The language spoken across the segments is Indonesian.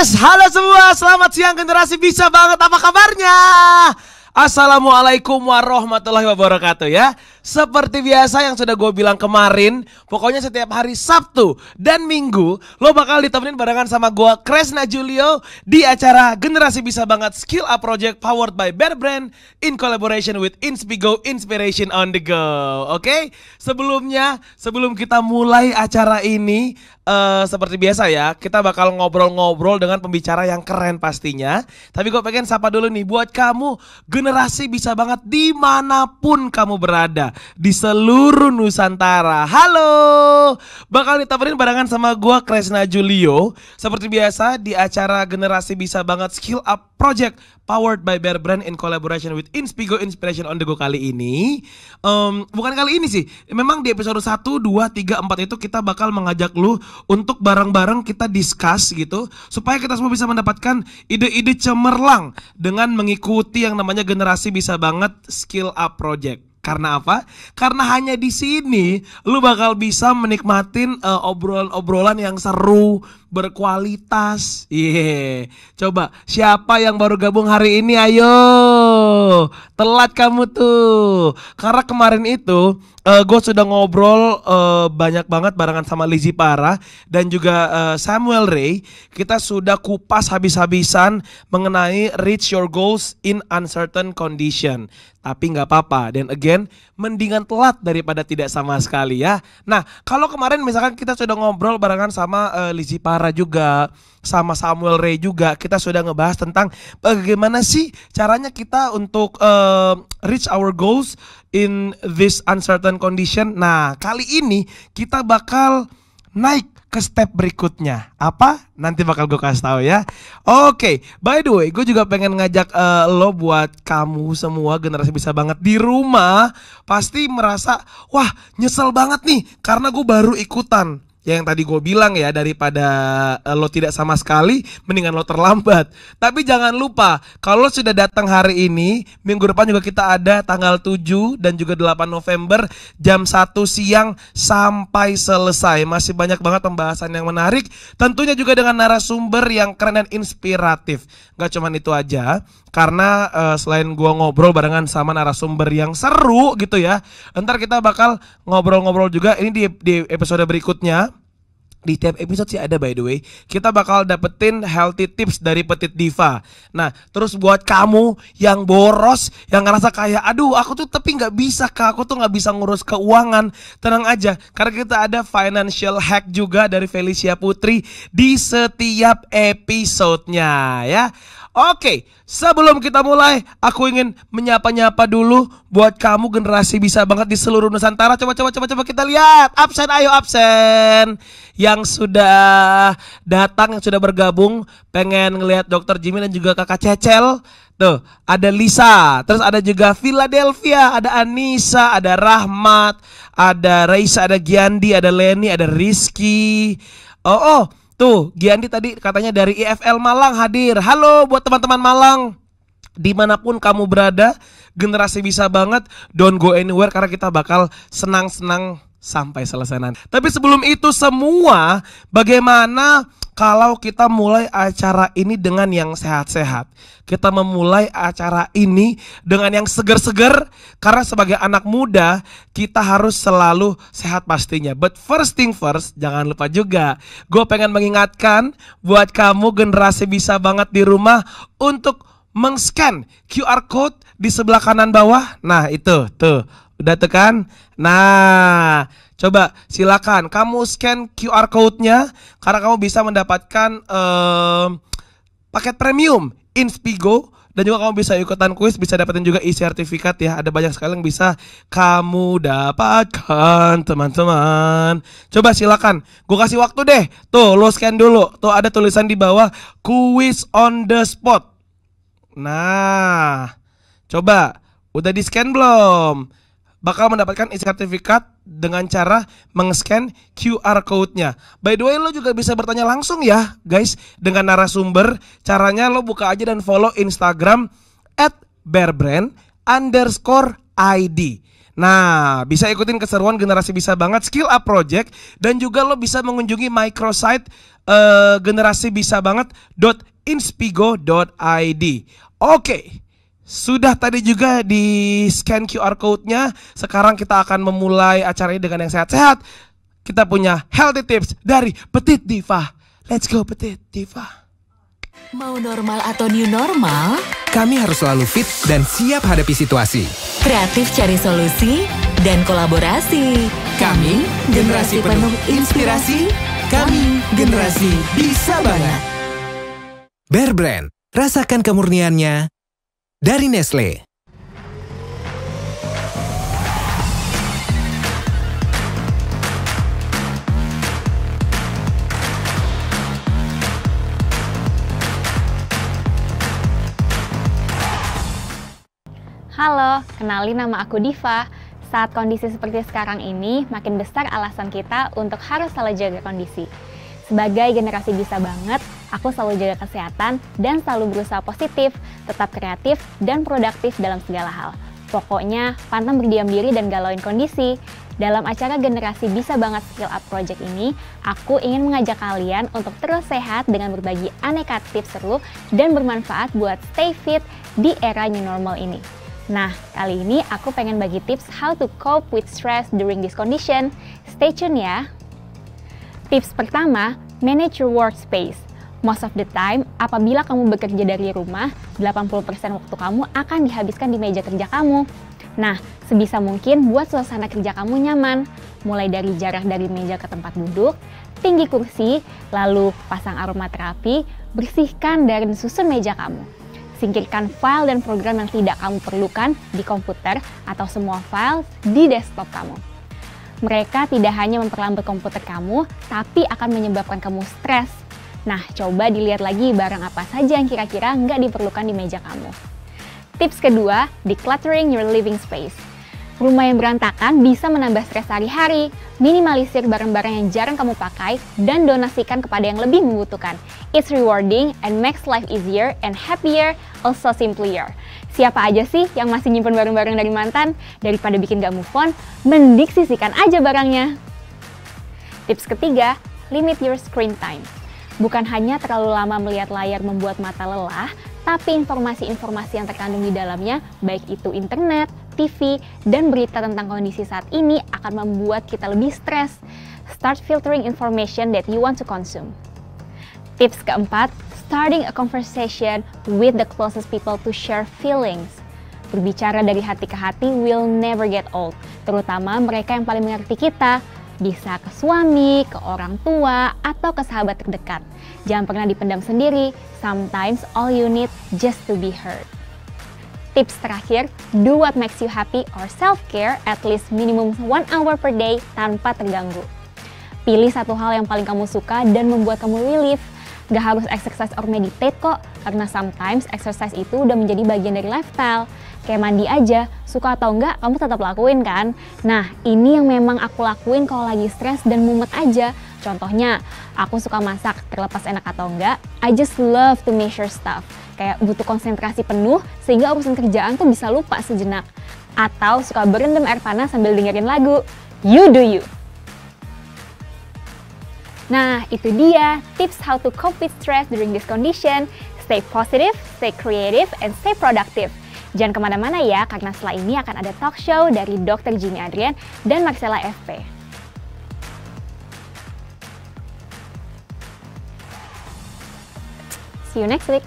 Yes, halo semua, selamat siang generasi bisa banget, apa kabarnya? Assalamualaikum warahmatullahi wabarakatuh ya. Seperti biasa yang sudah gue bilang kemarin, pokoknya setiap hari Sabtu dan Minggu lo bakal ditemenin barengan sama gue, Kresna Julio, di acara Generasi Bisa Banget Skill Up Project powered by Bear Brand in collaboration with Inspigo, Inspiration on the Go. Oke? Sebelum kita mulai acara ini, seperti biasa ya, kita bakal ngobrol-ngobrol dengan pembicara yang keren pastinya. Tapi gue pengen sapa dulu nih buat kamu generasi bisa banget dimanapun kamu berada di seluruh Nusantara. Halo, bakal ditemenin barengan sama gue, Kresna Julio, seperti biasa di acara Generasi Bisa Banget Skill Up Project powered by Bear Brand in collaboration with Inspigo, Inspiration on the Go kali ini. Bukan kali ini sih, memang di episode 1, 2, 3, 4 itu kita bakal mengajak lu untuk bareng-bareng kita discuss gitu, supaya kita semua bisa mendapatkan ide-ide cemerlang dengan mengikuti yang namanya Generasi Bisa Banget Skill Up Project. Karena apa? Karena hanya di sini lu bakal bisa menikmatin obrolan-obrolan yang seru, berkualitas. Coba siapa yang baru gabung hari ini? Ayo, telat kamu tuh. Karena kemarin itu gue sudah ngobrol banyak banget barengan sama Lizzy Para dan juga Samuel Ray. Kita sudah kupas habis-habisan mengenai reach your goals in uncertain condition. Tapi nggak apa-apa, dan again, mendingan telat daripada tidak sama sekali ya. Nah, kalau kemarin misalkan kita sudah ngobrol barengan sama Lizzy Para juga, sama Samuel Ray juga, kita sudah ngebahas tentang bagaimana sih caranya kita untuk reach our goals in this uncertain condition. Nah, kali ini kita bakal naik ke step berikutnya. Apa? Nanti bakal gue kasih tahu ya. Oke, by the way, gue juga pengen ngajak lo buat kamu semua generasi bisa banget di rumah pasti merasa, wah nyesel banget nih karena gue baru ikutan. Yang tadi gue bilang ya, daripada lo tidak sama sekali, mendingan lo terlambat. Tapi jangan lupa, kalau sudah datang hari ini, minggu depan juga kita ada tanggal 7 dan juga 8 November jam 1 siang sampai selesai. Masih banyak banget pembahasan yang menarik, tentunya juga dengan narasumber yang keren dan inspiratif. Gak cuman itu aja, karena selain gue ngobrol barengan sama narasumber yang seru gitu ya, ntar kita bakal ngobrol-ngobrol juga ini di episode berikutnya. Di tiap episode sih ada, by the way, kita bakal dapetin healthy tips dari Petit Diva. Nah, terus buat kamu yang boros, yang ngerasa kayak, aduh aku tuh tapi gak bisa kak, aku tuh gak bisa ngurus keuangan, tenang aja, karena kita ada financial hack juga dari Felicia Putri di setiap episodenya ya. Oke, sebelum kita mulai, aku ingin menyapa-nyapa dulu buat kamu generasi bisa banget di seluruh Nusantara. Coba kita lihat. Absen, ayo absen. Yang sudah datang, yang sudah bergabung, pengen ngelihat Dr. Jimmy dan juga Kakak Cecel. Tuh, ada Lisa, terus ada juga Philadelphia, ada Anissa, ada Rahmat, ada Raisa, ada Giandi, ada Leni, ada Rizky. Tuh, Giandi tadi katanya dari IFL Malang hadir. Halo buat teman-teman Malang, dimanapun kamu berada, generasi bisa banget, don't go anywhere karena kita bakal senang-senang sampai selesai nanti. Tapi sebelum itu semua, bagaimana kalau kita mulai acara ini dengan yang sehat-sehat? Kita memulai acara ini dengan yang seger-seger, karena sebagai anak muda kita harus selalu sehat pastinya. But first thing first, jangan lupa juga, gue pengen mengingatkan buat kamu generasi bisa banget di rumah untuk meng-scan QR code di sebelah kanan bawah. Nah itu, tuh, udah tekan. Nah, coba silakan kamu scan QR code-nya, karena kamu bisa mendapatkan paket premium Inspigo, dan juga kamu bisa ikutan kuis, bisa dapetin juga e-sertifikat ya. Ada banyak sekali yang bisa kamu dapatkan teman-teman. Coba silakan, gue kasih waktu deh. Tuh, lo scan dulu. Tuh ada tulisan di bawah, quiz on the spot. Nah, coba udah di scan belum? Bakal mendapatkan e-sertifikat dengan cara meng-scan QR code-nya. By the way, lo juga bisa bertanya langsung ya guys dengan narasumber. Caranya lo buka aja dan follow Instagram @bearbrand_id. Nah, bisa ikutin keseruan Generasi Bisa Banget Skill Up Project. Dan juga lo bisa mengunjungi microsite generasibisabanget.inspigo.id. Oke, sudah tadi juga di scan QR code-nya. Sekarang kita akan memulai acara ini dengan yang sehat-sehat. Kita punya healthy tips dari Petit Diva. Let's go Petit Diva. Mau normal atau new normal? Kami harus selalu fit dan siap hadapi situasi. Kreatif cari solusi dan kolaborasi. Kami generasi penuh inspirasi. Kami generasi bisa banget. Bear Brand, rasakan kemurniannya dari Nestle. Halo, kenalin nama aku Diva. Saat kondisi seperti sekarang ini, makin besar alasan kita untuk harus selalu jaga kondisi. Sebagai generasi bisa banget, aku selalu jaga kesehatan dan selalu berusaha positif, tetap kreatif dan produktif dalam segala hal. Pokoknya, pantang berdiam diri dan galauin kondisi. Dalam acara Generasi Bisa Banget Skill Up Project ini, aku ingin mengajak kalian untuk terus sehat dengan berbagi aneka tips seru dan bermanfaat buat stay fit di era new normal ini. Nah, kali ini aku pengen bagi tips how to cope with stress during this condition. Stay tune ya! Tips pertama, manage your workspace. Most of the time, apabila kamu bekerja dari rumah, 80% waktu kamu akan dihabiskan di meja kerja kamu. Nah, sebisa mungkin buat suasana kerja kamu nyaman. Mulai dari jarak dari meja ke tempat duduk, tinggi kursi, lalu pasang aromaterapi, bersihkan dan susun meja kamu. Singkirkan file dan program yang tidak kamu perlukan di komputer atau semua file di desktop kamu. Mereka tidak hanya memperlambat komputer kamu, tapi akan menyebabkan kamu stres. Nah, coba dilihat lagi barang apa saja yang kira-kira nggak diperlukan di meja kamu. Tips kedua, decluttering your living space. Rumah yang berantakan bisa menambah stres sehari-hari. Minimalisir barang-barang yang jarang kamu pakai dan donasikan kepada yang lebih membutuhkan. It's rewarding and makes life easier and happier, also simpler. Siapa aja sih yang masih nyimpen barang-barang dari mantan? Daripada bikin gak move on, mending sisihkan aja barangnya. Tips ketiga, limit your screen time. Bukan hanya terlalu lama melihat layar membuat mata lelah, tapi informasi-informasi yang terkandung di dalamnya, baik itu internet, TV, dan berita tentang kondisi saat ini akan membuat kita lebih stres. Start filtering information that you want to consume. Tips keempat, starting a conversation with the closest people to share feelings. Berbicara dari hati ke hati will never get old, terutama mereka yang paling mengerti kita. Bisa ke suami, ke orang tua, atau ke sahabat terdekat. Jangan pernah dipendam sendiri, sometimes all you need just to be heard. Tips terakhir, do what makes you happy or self-care at least minimum 1 hour per day tanpa terganggu. Pilih satu hal yang paling kamu suka dan membuat kamu relief. Gak harus exercise or meditate kok, karena sometimes exercise itu udah menjadi bagian dari lifestyle. Kayak mandi aja, suka atau enggak kamu tetap lakuin kan? Nah, ini yang memang aku lakuin kalau lagi stres dan mumet aja. Contohnya, aku suka masak, terlepas enak atau enggak, I just love to measure stuff. Kayak butuh konsentrasi penuh sehingga urusan kerjaan tuh bisa lupa sejenak. Atau suka berendam air panas sambil dengerin lagu. You do you! Nah, itu dia tips how to cope with stress during this condition. Stay positive, stay creative, and stay productive. Jangan kemana-mana ya, karena setelah ini akan ada talk show dari Dr. Jimmy Adrian dan Marcella FP. See you next week.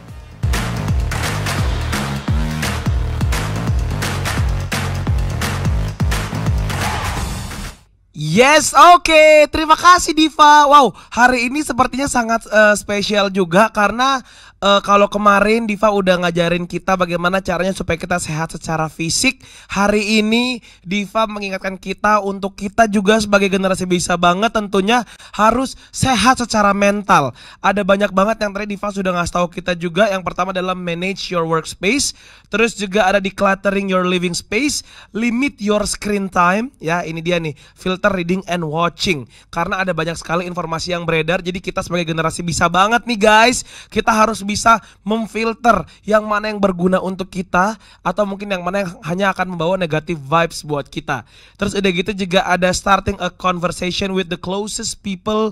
Yes, oke. Terima kasih Diva. Wow, hari ini sepertinya sangat spesial juga karena kalau kemarin Diva udah ngajarin kita bagaimana caranya supaya kita sehat secara fisik. Hari ini Diva mengingatkan kita untuk kita juga sebagai generasi bisa banget tentunya harus sehat secara mental. Ada banyak banget yang tadi Diva sudah ngasih tahu kita juga. Yang pertama adalah manage your workspace. Terus juga ada decluttering your living space, limit your screen time. Ya, ini dia nih, filter reading and watching. Karena ada banyak sekali informasi yang beredar. Jadi kita sebagai generasi bisa banget nih guys, kita harus bisa memfilter yang mana yang berguna untuk kita, atau mungkin yang mana yang hanya akan membawa negative vibes buat kita. Terus udah gitu juga ada starting a conversation with the closest people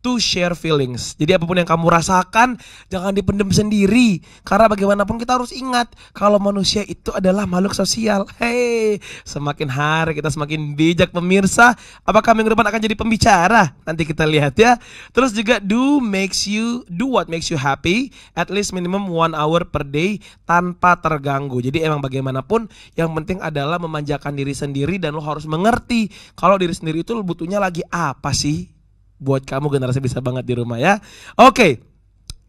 to share feelings. Jadi apapun yang kamu rasakan, jangan dipendam sendiri. Karena bagaimanapun kita harus ingat kalau manusia itu adalah makhluk sosial. Hei, semakin hari kita semakin bijak pemirsa. Apakah minggu depan akan jadi pembicara? Nanti kita lihat ya. Terus juga do what makes you happy at least minimum 1 hour per day tanpa terganggu. Jadi emang bagaimanapun yang penting adalah memanjakan diri sendiri, dan lo harus mengerti kalau diri sendiri itu lo butuhnya lagi apa sih. Buat kamu generasi bisa banget di rumah ya. Oke.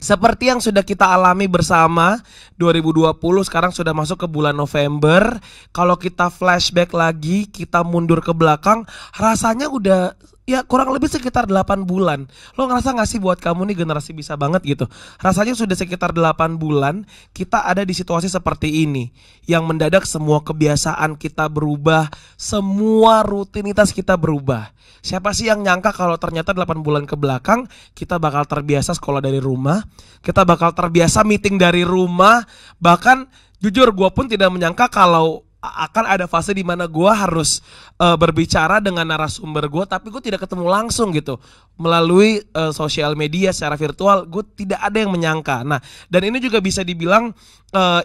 Seperti yang sudah kita alami bersama 2020, sekarang sudah masuk ke bulan November. Kalau kita flashback lagi, kita mundur ke belakang, rasanya udah ya kurang lebih sekitar 8 bulan. Lo ngerasa gak sih buat kamu nih generasi bisa banget gitu? Rasanya sudah sekitar 8 bulan kita ada di situasi seperti ini, yang mendadak semua kebiasaan kita berubah, semua rutinitas kita berubah. Siapa sih yang nyangka kalau ternyata 8 bulan ke belakang kita bakal terbiasa sekolah dari rumah, kita bakal terbiasa meeting dari rumah. Bahkan jujur gue pun tidak menyangka kalau akan ada fase di mana gue harus berbicara dengan narasumber gue, tapi gue tidak ketemu langsung gitu melalui sosial media secara virtual. Gue tidak ada yang menyangka. Nah, dan ini juga bisa dibilang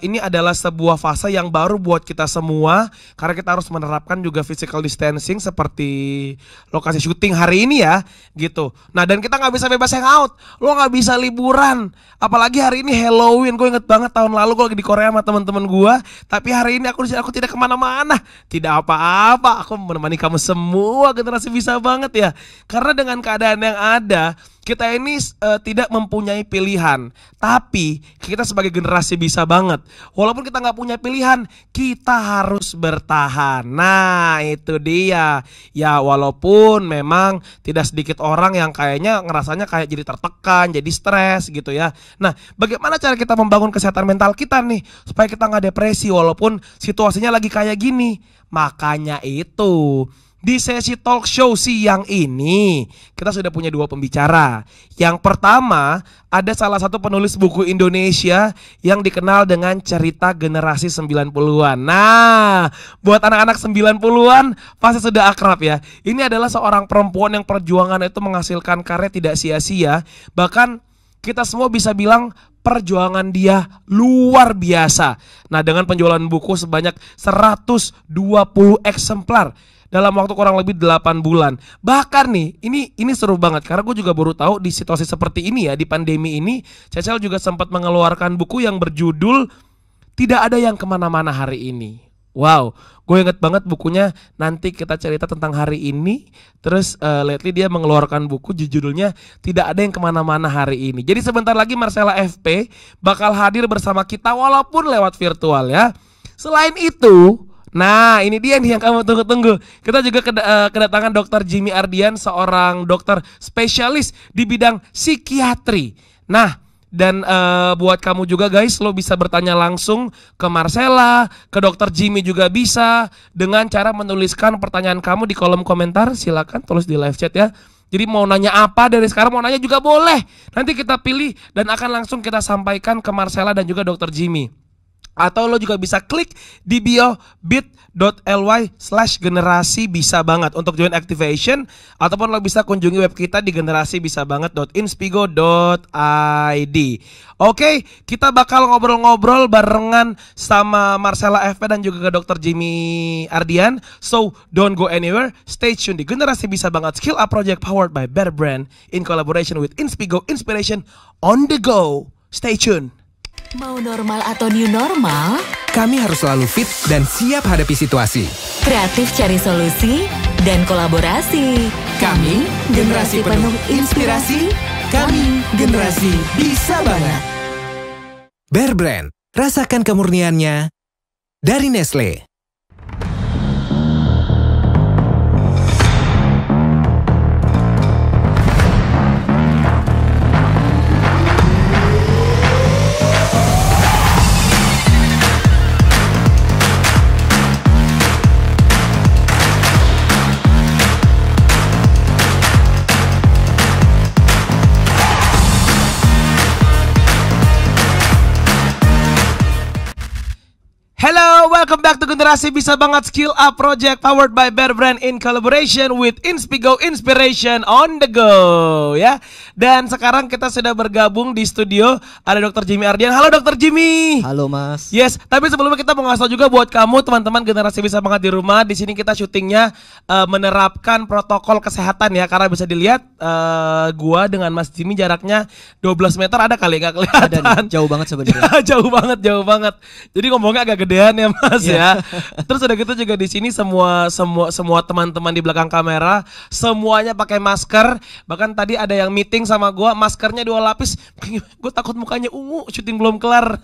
ini adalah sebuah fase yang baru buat kita semua, karena kita harus menerapkan juga physical distancing seperti lokasi syuting hari ini ya gitu. Nah, dan kita nggak bisa bebas hangout, lo nggak bisa liburan, apalagi hari ini Halloween. Gue inget banget tahun lalu gue lagi di Korea sama teman-teman gue, tapi hari ini aku tidak kemana-mana, tidak apa-apa, aku menemani kamu semua generasi bisa banget ya. Karena dengan keadaan yang ada, kita ini tidak mempunyai pilihan, tapi kita sebagai generasi bisa banget, walaupun kita nggak punya pilihan, kita harus bertahan. Nah itu dia ya, walaupun memang tidak sedikit orang yang kayaknya ngerasanya kayak jadi tertekan, jadi stres gitu ya. Nah, bagaimana cara kita membangun kesehatan mental kita nih supaya kita nggak depresi walaupun situasinya lagi kayak gini? Makanya itu di sesi talk show siang ini kita sudah punya 2 pembicara. Yang pertama ada salah satu penulis buku Indonesia yang dikenal dengan cerita generasi 90-an. Nah, buat anak-anak 90-an pasti sudah akrab ya. Ini adalah seorang perempuan yang perjuangan itu menghasilkan karya tidak sia-sia. Bahkan kita semua bisa bilang perjuangan dia luar biasa. Nah, dengan penjualan buku sebanyak 120 eksemplar dalam waktu kurang lebih 8 bulan. Bahkan nih, ini seru banget karena gue juga baru tahu di situasi seperti ini ya, di pandemi ini, Cecil juga sempat mengeluarkan buku yang berjudul Tidak Ada Yang Kemana-Mana Hari Ini. Wow, gue inget banget bukunya. Nanti kita cerita tentang hari ini. Terus lately dia mengeluarkan buku judulnya Tidak Ada Yang Kemana-Mana Hari Ini. Jadi sebentar lagi Marcella FP bakal hadir bersama kita walaupun lewat virtual ya. Selain itu, nah ini dia nih yang kamu tunggu-tunggu. Kita juga kedatangan Dr. Jimmy Ardian, seorang dokter spesialis di bidang psikiatri. Nah, dan buat kamu juga guys, lo bisa bertanya langsung ke Marcella, ke Dr. Jimmy juga bisa, dengan cara menuliskan pertanyaan kamu di kolom komentar. Silakan tulis di live chat ya. Jadi mau nanya apa dari sekarang, mau nanya juga boleh. Nanti kita pilih dan akan langsung kita sampaikan ke Marcella dan juga Dr. Jimmy. Atau lo juga bisa klik di bio bit.ly/generasi bisa banget untuk join activation, ataupun lo bisa kunjungi web kita di generasibisabanget.inspigo.id. Oke, kita bakal ngobrol-ngobrol barengan sama Marcella FP dan juga ke Dr. Jimmy Ardian. So don't go anywhere, stay tuned di Generasi Bisa Banget Skill Up Project powered by Bear Brand in collaboration with Inspigo, Inspiration on the go. Stay tuned. Mau normal atau new normal? Kami harus selalu fit dan siap hadapi situasi. Kreatif cari solusi dan kolaborasi. Kami generasi penuh inspirasi. Kami generasi bisa banget. Bear Brand, rasakan kemurniannya dari Nestle. welcome back to Generasi Bisa Banget Skill Up Project powered by Bear Brand in collaboration with Inspigo Inspiration on the go ya. Dan sekarang kita sudah bergabung di studio ada Dr. Jimmy Ardian. Halo Dr. Jimmy. Halo Mas. Yes, tapi sebelumnya kita mau ngasih tau juga buat kamu teman-teman Generasi Bisa Banget di rumah. Di sini kita syutingnya menerapkan protokol kesehatan ya, karena bisa dilihat gua dengan Mas Jimmy jaraknya 12 meter ada kali, nggak kelihatan. Ada nih, jauh banget sebenarnya. jauh banget. Jadi ngomongnya agak gedean ya Mas ya. Terus udah gitu juga di sini semua teman-teman di belakang kamera semuanya pakai masker. Bahkan tadi ada yang meeting sama gua, maskernya 2 lapis. Gue takut mukanya ungu, syuting belum kelar.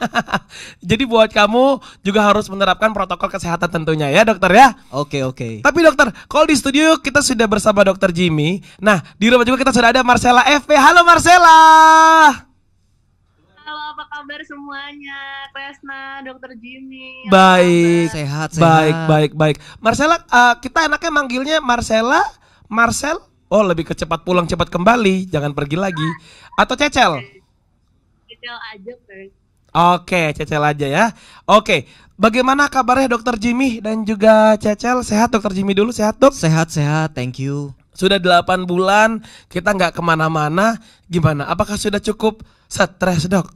Jadi buat kamu juga harus menerapkan protokol kesehatan tentunya ya dokter ya. Oke. Tapi dokter, kalau di studio kita sudah bersama Dokter Jimmy. Nah di rumah juga kita sudah ada Marcella FP. Halo Marcella. Halo, apa kabar semuanya? Kresna, Dokter Jimmy. Baik. Sehat. Baik. Marcella, kita enaknya manggilnya Marcella, Marcel. Oh, lebih ke cepat pulang cepat kembali, jangan pergi lagi. Atau Cecel? Cecel aja, guys. Oke, Cecel aja ya. Oke, bagaimana kabarnya Dokter Jimmy dan juga Cecel? Sehat Dokter Jimmy dulu, sehat dok? Sehat, thank you. Sudah 8 bulan kita nggak kemana-mana. Gimana? Apakah sudah cukup stres dok?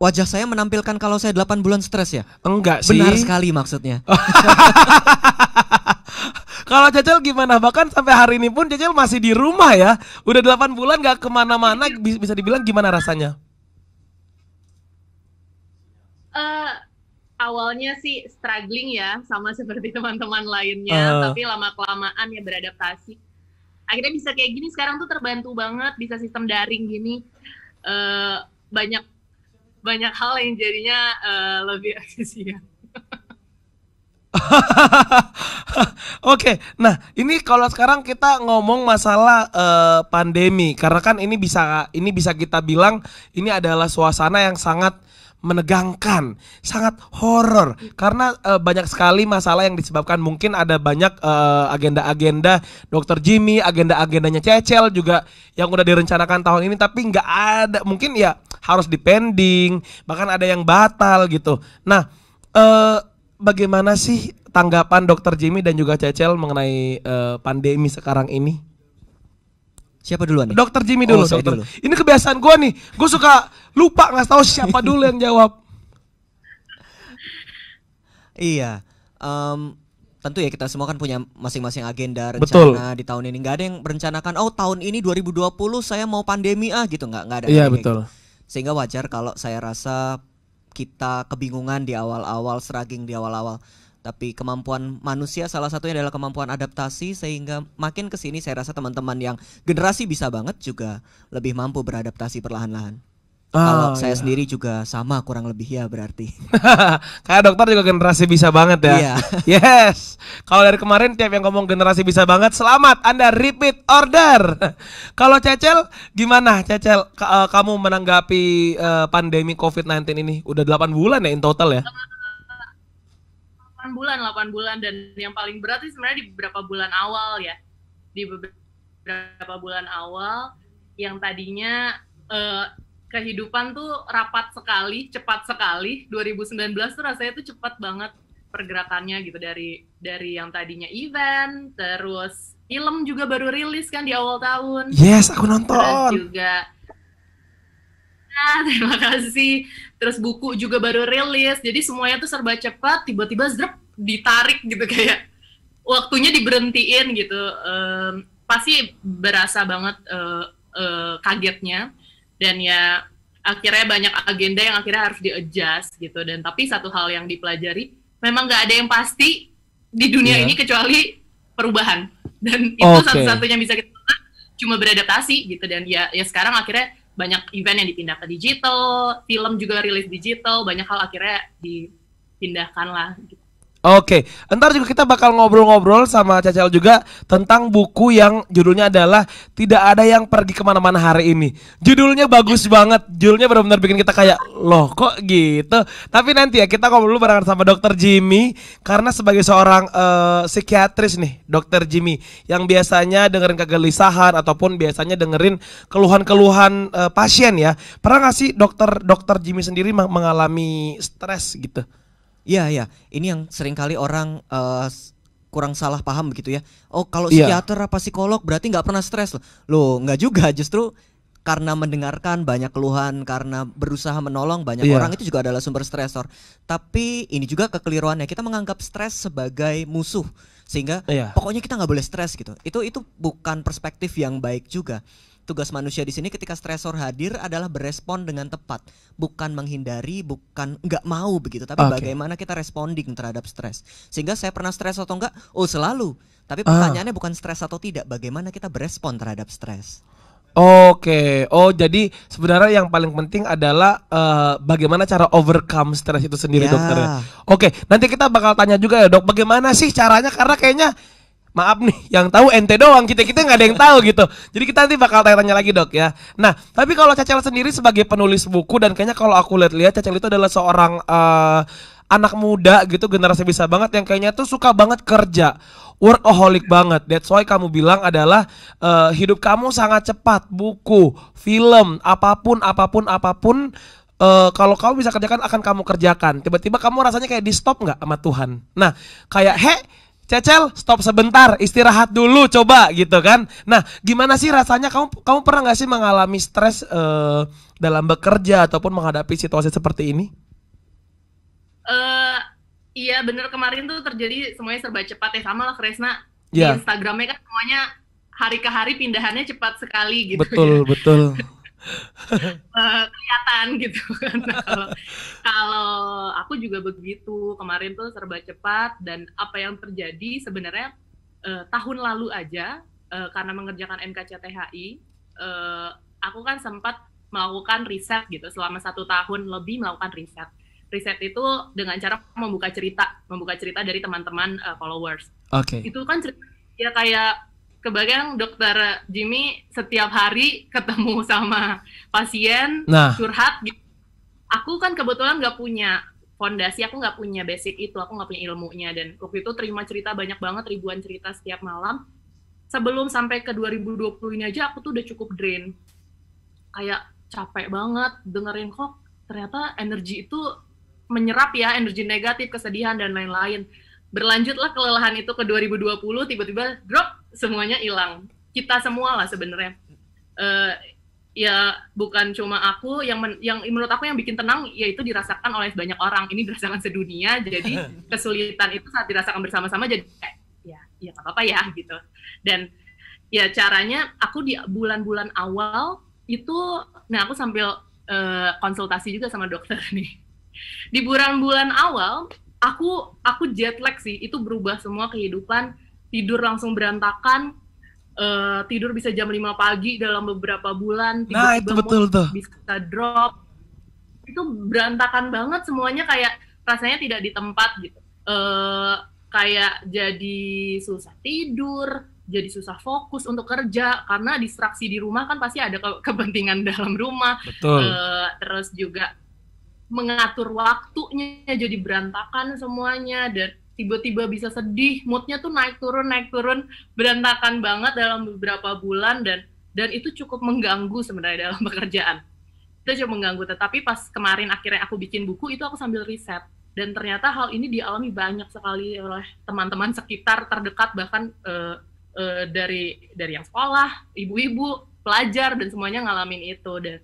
Wajah saya menampilkan kalau saya 8 bulan stres ya? Enggak sih. Benar sekali maksudnya. Kalau Cecel gimana? Bahkan sampai hari ini pun Cecel masih di rumah ya. Udah 8 bulan gak kemana-mana. Bisa dibilang gimana rasanya? Awalnya sih struggling ya, sama seperti teman-teman lainnya. Tapi lama-kelamaan ya beradaptasi. Akhirnya bisa kayak gini, sekarang tuh terbantu banget. Bisa sistem daring gini. Banyak hal yang jadinya lebih efisien. Oke, nah ini kalau sekarang kita ngomong masalah pandemi, karena kan ini bisa kita bilang ini adalah suasana yang sangat menegangkan, sangat horor, karena banyak sekali masalah yang disebabkan. Mungkin ada banyak agenda-agenda Dokter Jimmy, agenda-agendanya Cecel juga yang udah direncanakan tahun ini, tapi nggak ada, mungkin ya harus dipending, bahkan ada yang batal gitu. Nah, bagaimana sih tanggapan Dokter Jimmy dan juga Cecel mengenai pandemi sekarang ini? Siapa duluan nih? Dokter Jimmy dulu, saya dokter. dulu. Ini kebiasaan gue nih, gue suka lupa nggak tahu siapa dulu yang jawab. Iya, tentu ya kita semua kan punya masing-masing agenda, rencana. Betul. Di tahun ini. Nggak ada yang merencanakan, oh tahun ini 2020 saya mau pandemi gitu, nggak ada. Iya betul. Gitu. Sehingga wajar kalau saya rasa kita kebingungan di awal-awal, struggling di awal-awal. Tapi kemampuan manusia salah satunya adalah kemampuan adaptasi, sehingga makin kesini saya rasa teman-teman yang generasi bisa banget juga lebih mampu beradaptasi perlahan-lahan. Kalau saya sendiri juga sama kurang lebih ya berarti. Kayak dokter juga generasi bisa banget ya. Iya. Yes. Kalau dari kemarin tiap yang ngomong generasi bisa banget, selamat Anda repeat order. Kalau Cecel gimana Cecel? Kamu menanggapi pandemi COVID-19 ini? Udah 8 bulan ya in total ya? 8 bulan, dan yang paling berat sih sebenarnya di beberapa bulan awal ya. Di beberapa bulan awal yang tadinya kehidupan tuh rapat sekali, cepat sekali. 2019 tuh rasanya tuh cepat banget pergerakannya gitu, dari yang tadinya event, terus film juga baru rilis kan di awal tahun. Yes, aku nonton. Terus juga terima kasih. Terus buku juga baru rilis. Jadi semuanya tuh serba cepat, tiba-tiba zrep ditarik gitu, kayak waktunya diberhentiin gitu. Pasti berasa banget kagetnya. Dan ya akhirnya banyak agenda yang akhirnya harus di-adjust gitu. Dan tapi satu hal yang dipelajari, memang nggak ada yang pasti di dunia ini kecuali perubahan. Dan itu satu-satunya bisa kita lakukan cuma beradaptasi gitu. Dan ya sekarang akhirnya banyak event yang dipindah ke digital, film juga rilis digital, banyak hal akhirnya dipindahkan lah gitu. Oke, entar juga kita bakal ngobrol-ngobrol sama Cecel juga tentang buku yang judulnya adalah Tidak Ada Yang Pergi Kemana-Mana Hari Ini. Judulnya bagus banget, judulnya benar-benar bikin kita kayak, loh kok gitu. Tapi nanti ya kita ngobrol dulu barengan sama Dokter Jimmy, karena sebagai seorang psikiatris nih, Dokter Jimmy, yang biasanya dengerin kegelisahan ataupun biasanya dengerin keluhan-keluhan pasien ya. Pernah gak sih Dokter Jimmy sendiri mengalami stres gitu? Iya, iya. Ini yang seringkali orang kurang salah paham begitu ya. Oh, kalau Iya. psikiater apa psikolog berarti nggak pernah stres loh. Loh, nggak juga. Justru karena mendengarkan banyak keluhan, karena berusaha menolong banyak Iya. orang itu juga adalah sumber stresor. Tapi ini juga kekeliruannya, kita menganggap stres sebagai musuh. Sehingga Iya. pokoknya kita nggak boleh stres gitu. Itu bukan perspektif yang baik juga. Tugas manusia di sini ketika stresor hadir adalah berespon dengan tepat, bukan menghindari, bukan nggak mau begitu, tapi Oke. bagaimana kita responding terhadap stres. Sehingga saya pernah stres atau enggak? Oh, selalu. Tapi pertanyaannya bukan stres atau tidak, bagaimana kita berespon terhadap stres. Oke, oh jadi sebenarnya yang paling penting adalah bagaimana cara overcome stres itu sendiri, Ya. dokter ya. Oke, nanti kita bakal tanya juga ya dok, bagaimana sih caranya, karena kayaknya maaf nih, yang tahu ente doang, kita nggak ada yang tahu gitu. Jadi kita nanti bakal tanya-tanya lagi dok ya. Nah, tapi kalau Cecel sendiri sebagai penulis buku, dan kayaknya kalau aku lihat-lihat Cecel itu adalah seorang anak muda gitu, generasi bisa banget yang kayaknya tuh suka banget kerja, workaholic banget. That's why kamu bilang adalah hidup kamu sangat cepat, buku, film, apapun kalau kamu bisa kerjakan akan kamu kerjakan. Tiba-tiba kamu rasanya kayak di stop nggak sama Tuhan. Nah, kayak Cecel, stop sebentar, istirahat dulu, coba gitu kan. Nah, gimana sih rasanya, kamu pernah nggak sih mengalami stres dalam bekerja ataupun menghadapi situasi seperti ini? Iya bener, kemarin tuh terjadi semuanya serba cepat ya, sama lah Kresna. Iya. Di Instagramnya kan semuanya hari ke hari pindahannya cepat sekali gitu. Betul. Kelihatan gitu kan. Nah, kalau aku juga begitu, kemarin tuh serba cepat, dan apa yang terjadi sebenarnya tahun lalu aja karena mengerjakan NKCTHI, aku kan sempat melakukan riset gitu selama 1 tahun lebih melakukan riset. Riset itu dengan cara membuka cerita dari teman-teman followers. Oke. Itu kan cerita ya kayak kebagian dokter Jimmy setiap hari ketemu sama pasien, Nah. curhat gitu. Aku kan kebetulan nggak punya fondasi, aku nggak punya basic itu, aku nggak punya ilmunya, dan waktu itu terima cerita banyak banget, ribuan cerita setiap malam. Sebelum sampai ke 2020 ini aja aku tuh udah cukup drain, kayak capek banget dengerin kok ternyata energi itu menyerap ya, energi negatif, kesedihan dan lain-lain. Berlanjutlah kelelahan itu ke 2020, tiba-tiba drop, semuanya hilang. Kita semua lah sebenarnya. Ya bukan cuma aku yang menurut aku yang bikin tenang, yaitu dirasakan oleh banyak orang. Ini dirasakan sedunia, jadi kesulitan itu saat dirasakan bersama-sama, jadi ya nggak apa-apa ya gitu. Dan ya caranya aku di bulan-bulan awal itu, nah aku sambil konsultasi juga sama dokter nih. Di bulan-bulan awal aku jet lag sih, itu berubah semua kehidupan, tidur langsung berantakan, tidur bisa jam 5 pagi dalam beberapa bulan, Nah, itu betul tuh. bisa drop, itu berantakan banget semuanya, kayak rasanya tidak di tempat gitu, kayak jadi susah tidur, jadi susah fokus untuk kerja karena distraksi di rumah kan pasti ada kepentingan dalam rumah. Betul. Terus juga mengatur waktunya jadi berantakan semuanya, dan tiba-tiba bisa sedih, moodnya tuh naik turun, berantakan banget dalam beberapa bulan, dan itu cukup mengganggu sebenarnya dalam pekerjaan. Itu cukup mengganggu, tetapi pas kemarin akhirnya aku bikin buku itu aku sambil riset, dan ternyata hal ini dialami banyak sekali oleh teman-teman sekitar terdekat, bahkan dari yang sekolah, ibu-ibu, pelajar, dan semuanya ngalamin itu, dan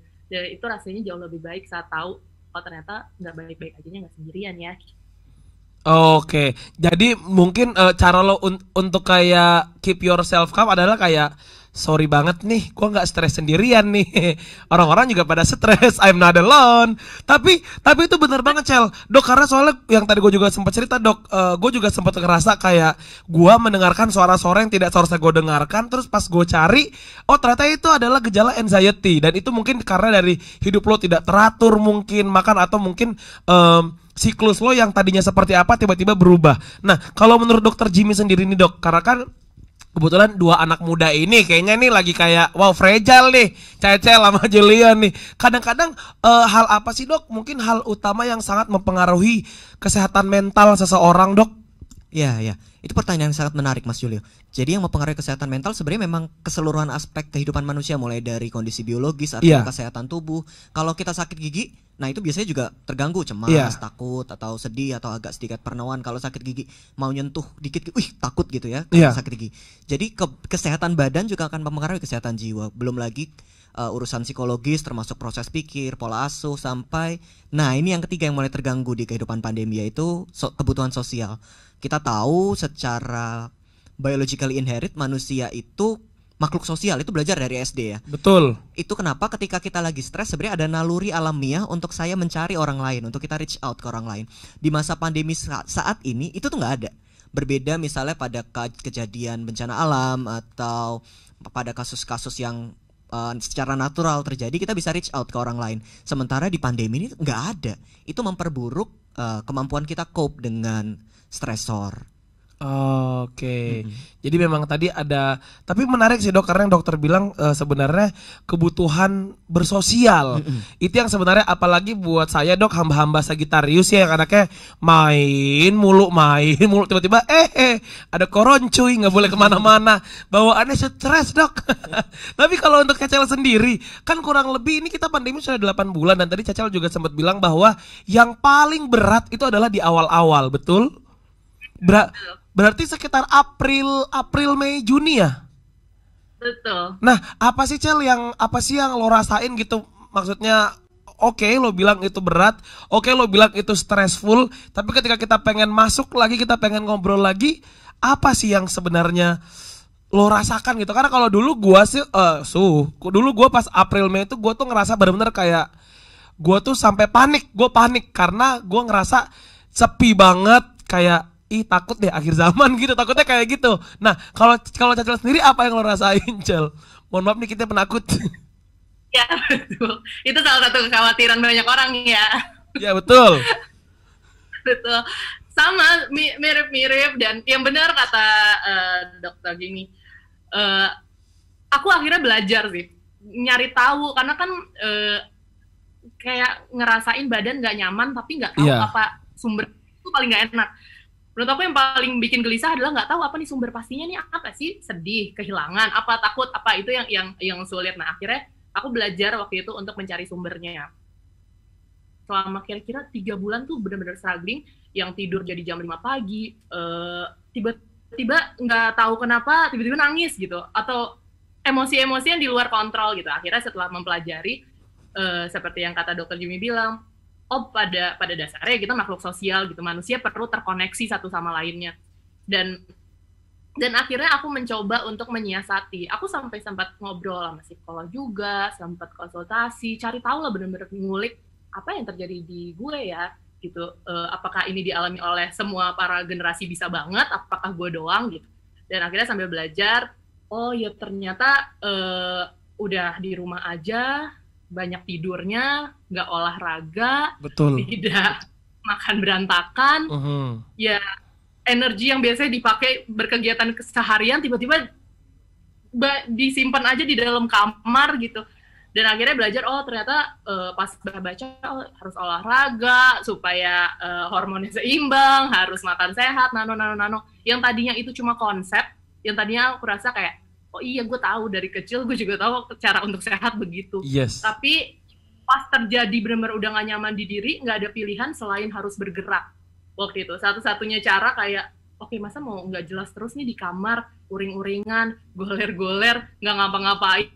itu rasanya jauh lebih baik saat tahu oh ternyata nggak baik-baik aja, nggak sendirian ya. Oke, jadi mungkin cara lo untuk kayak keep yourself calm adalah kayak sorry banget nih, gua nggak stres sendirian nih. Orang-orang juga pada stres, I'm not alone. Tapi itu bener banget Cel, dok, karena soalnya yang tadi gue juga sempat cerita dok, gue juga sempat ngerasa kayak gue mendengarkan suara-suara yang tidak seharusnya gue dengarkan. Terus pas gue cari, oh ternyata itu adalah gejala anxiety, dan itu mungkin karena dari hidup lo tidak teratur, mungkin makan atau mungkin siklus lo yang tadinya seperti apa tiba-tiba berubah. Nah, kalau menurut dokter Jimmy sendiri nih dok, karena kan kebetulan 2 anak muda ini kayaknya nih lagi kayak wow fragile nih, Cecel sama Julian nih. Kadang-kadang hal apa sih dok, mungkin hal utama yang sangat mempengaruhi kesehatan mental seseorang dok? Ya, ya. Itu pertanyaan yang sangat menarik, Mas Julio. Jadi yang mempengaruhi kesehatan mental sebenarnya memang keseluruhan aspek kehidupan manusia, mulai dari kondisi biologis atau Iya. kesehatan tubuh. Kalau kita sakit gigi, nah itu biasanya juga terganggu, cemas, Iya. takut, atau sedih, atau agak sedikit parnoan. Kalau sakit gigi, mau nyentuh dikit, wih takut gitu ya, Iya. sakit gigi. Jadi kesehatan badan juga akan mempengaruhi kesehatan jiwa. Belum lagi urusan psikologis, termasuk proses pikir, pola asuh, sampai nah ini yang ketiga yang mulai terganggu di kehidupan pandemi, yaitu kebutuhan sosial. Kita tahu secara biologically inherit manusia itu makhluk sosial, itu belajar dari SD ya. Betul. Itu kenapa ketika kita lagi stres sebenarnya ada naluri alamiah untuk saya mencari orang lain, untuk kita reach out ke orang lain. Di masa pandemi saat ini itu tuh nggak ada. Berbeda misalnya pada kejadian bencana alam atau pada kasus-kasus yang secara natural terjadi, kita bisa reach out ke orang lain. Sementara di pandemi ini nggak ada. Itu memperburuk kemampuan kita cope dengan stresor. Oke. Jadi memang tadi ada, tapi menarik sih dok, karena yang dokter bilang sebenarnya kebutuhan bersosial itu yang sebenarnya, apalagi buat saya dok, hamba-hamba Sagittarius ya, yang anaknya main mulu tiba-tiba ada koroncuy, nggak boleh kemana-mana, bawaannya stres dok. Tapi kalau untuk Cecel sendiri kan kurang lebih ini kita pandemi sudah 8 bulan, dan tadi Cecel juga sempat bilang bahwa yang paling berat itu adalah di awal-awal, betul? Berarti sekitar April, Mei, Juni ya? Betul. Nah, apa sih yang lo rasain gitu? Maksudnya, oke, lo bilang itu berat, oke, lo bilang itu stressful, tapi ketika kita pengen masuk lagi, kita pengen ngobrol lagi, apa sih yang sebenarnya lo rasakan gitu? Karena kalau dulu gua sih, dulu gua pas April, Mei itu gua tuh ngerasa bener-bener kayak, gua tuh sampai panik karena gua ngerasa sepi banget, kayak takut deh akhir zaman gitu, takutnya kayak gitu. Nah, kalau Cecel sendiri apa yang lo rasain, Cel? Mohon maaf nih, kita penakut. Ya, betul. Itu salah satu kekhawatiran banyak orang ya. Ya, betul. Betul. Sama, mirip-mirip, dan yang benar kata dokter gini, aku akhirnya belajar sih, nyari tahu, karena kan kayak ngerasain badan nggak nyaman, tapi nggak tahu apa sumber itu, paling nggak enak. Menurut aku yang paling bikin gelisah adalah nggak tahu apa nih sumber pastinya nih, apa sih, sedih, kehilangan, apa takut, apa itu yang sulit. Nah akhirnya aku belajar waktu itu untuk mencari sumbernya. Selama kira-kira 3 bulan tuh benar-benar struggling, yang tidur jadi jam 5 pagi, tiba-tiba nggak tahu kenapa tiba-tiba nangis gitu, atau emosi-emosi yang di luar kontrol gitu. Akhirnya setelah mempelajari, seperti yang kata dokter Jimmy bilang, pada dasarnya kita makhluk sosial gitu, manusia perlu terkoneksi satu sama lainnya, dan akhirnya aku mencoba untuk menyiasati. Aku sampai sempat ngobrol sama psikolog juga, sempat konsultasi, cari tahu lah, benar-benar ngulik apa yang terjadi di gue ya gitu. Apakah ini dialami oleh semua para generasi bisa banget, apakah gue doang gitu. Dan akhirnya sambil belajar, oh ya ternyata udah di rumah aja, banyak tidurnya, nggak olahraga, betul, tidak makan berantakan, ya energi yang biasanya dipakai berkegiatan keseharian tiba-tiba disimpan aja di dalam kamar gitu. Dan akhirnya belajar, oh ternyata pas baca, oh, harus olahraga supaya hormonnya seimbang, harus makan sehat, nano. Yang tadinya itu cuma konsep, yang tadinya aku rasa kayak, oh iya gue tahu dari kecil, gue juga tahu cara untuk sehat begitu. Yes. Tapi pas terjadi benar-benar udah gak nyaman di diri, nggak ada pilihan selain harus bergerak. Waktu itu satu-satunya cara kayak, oke, masa mau nggak jelas terus nih di kamar, uring-uringan, goler-goler, nggak ngapa-ngapain,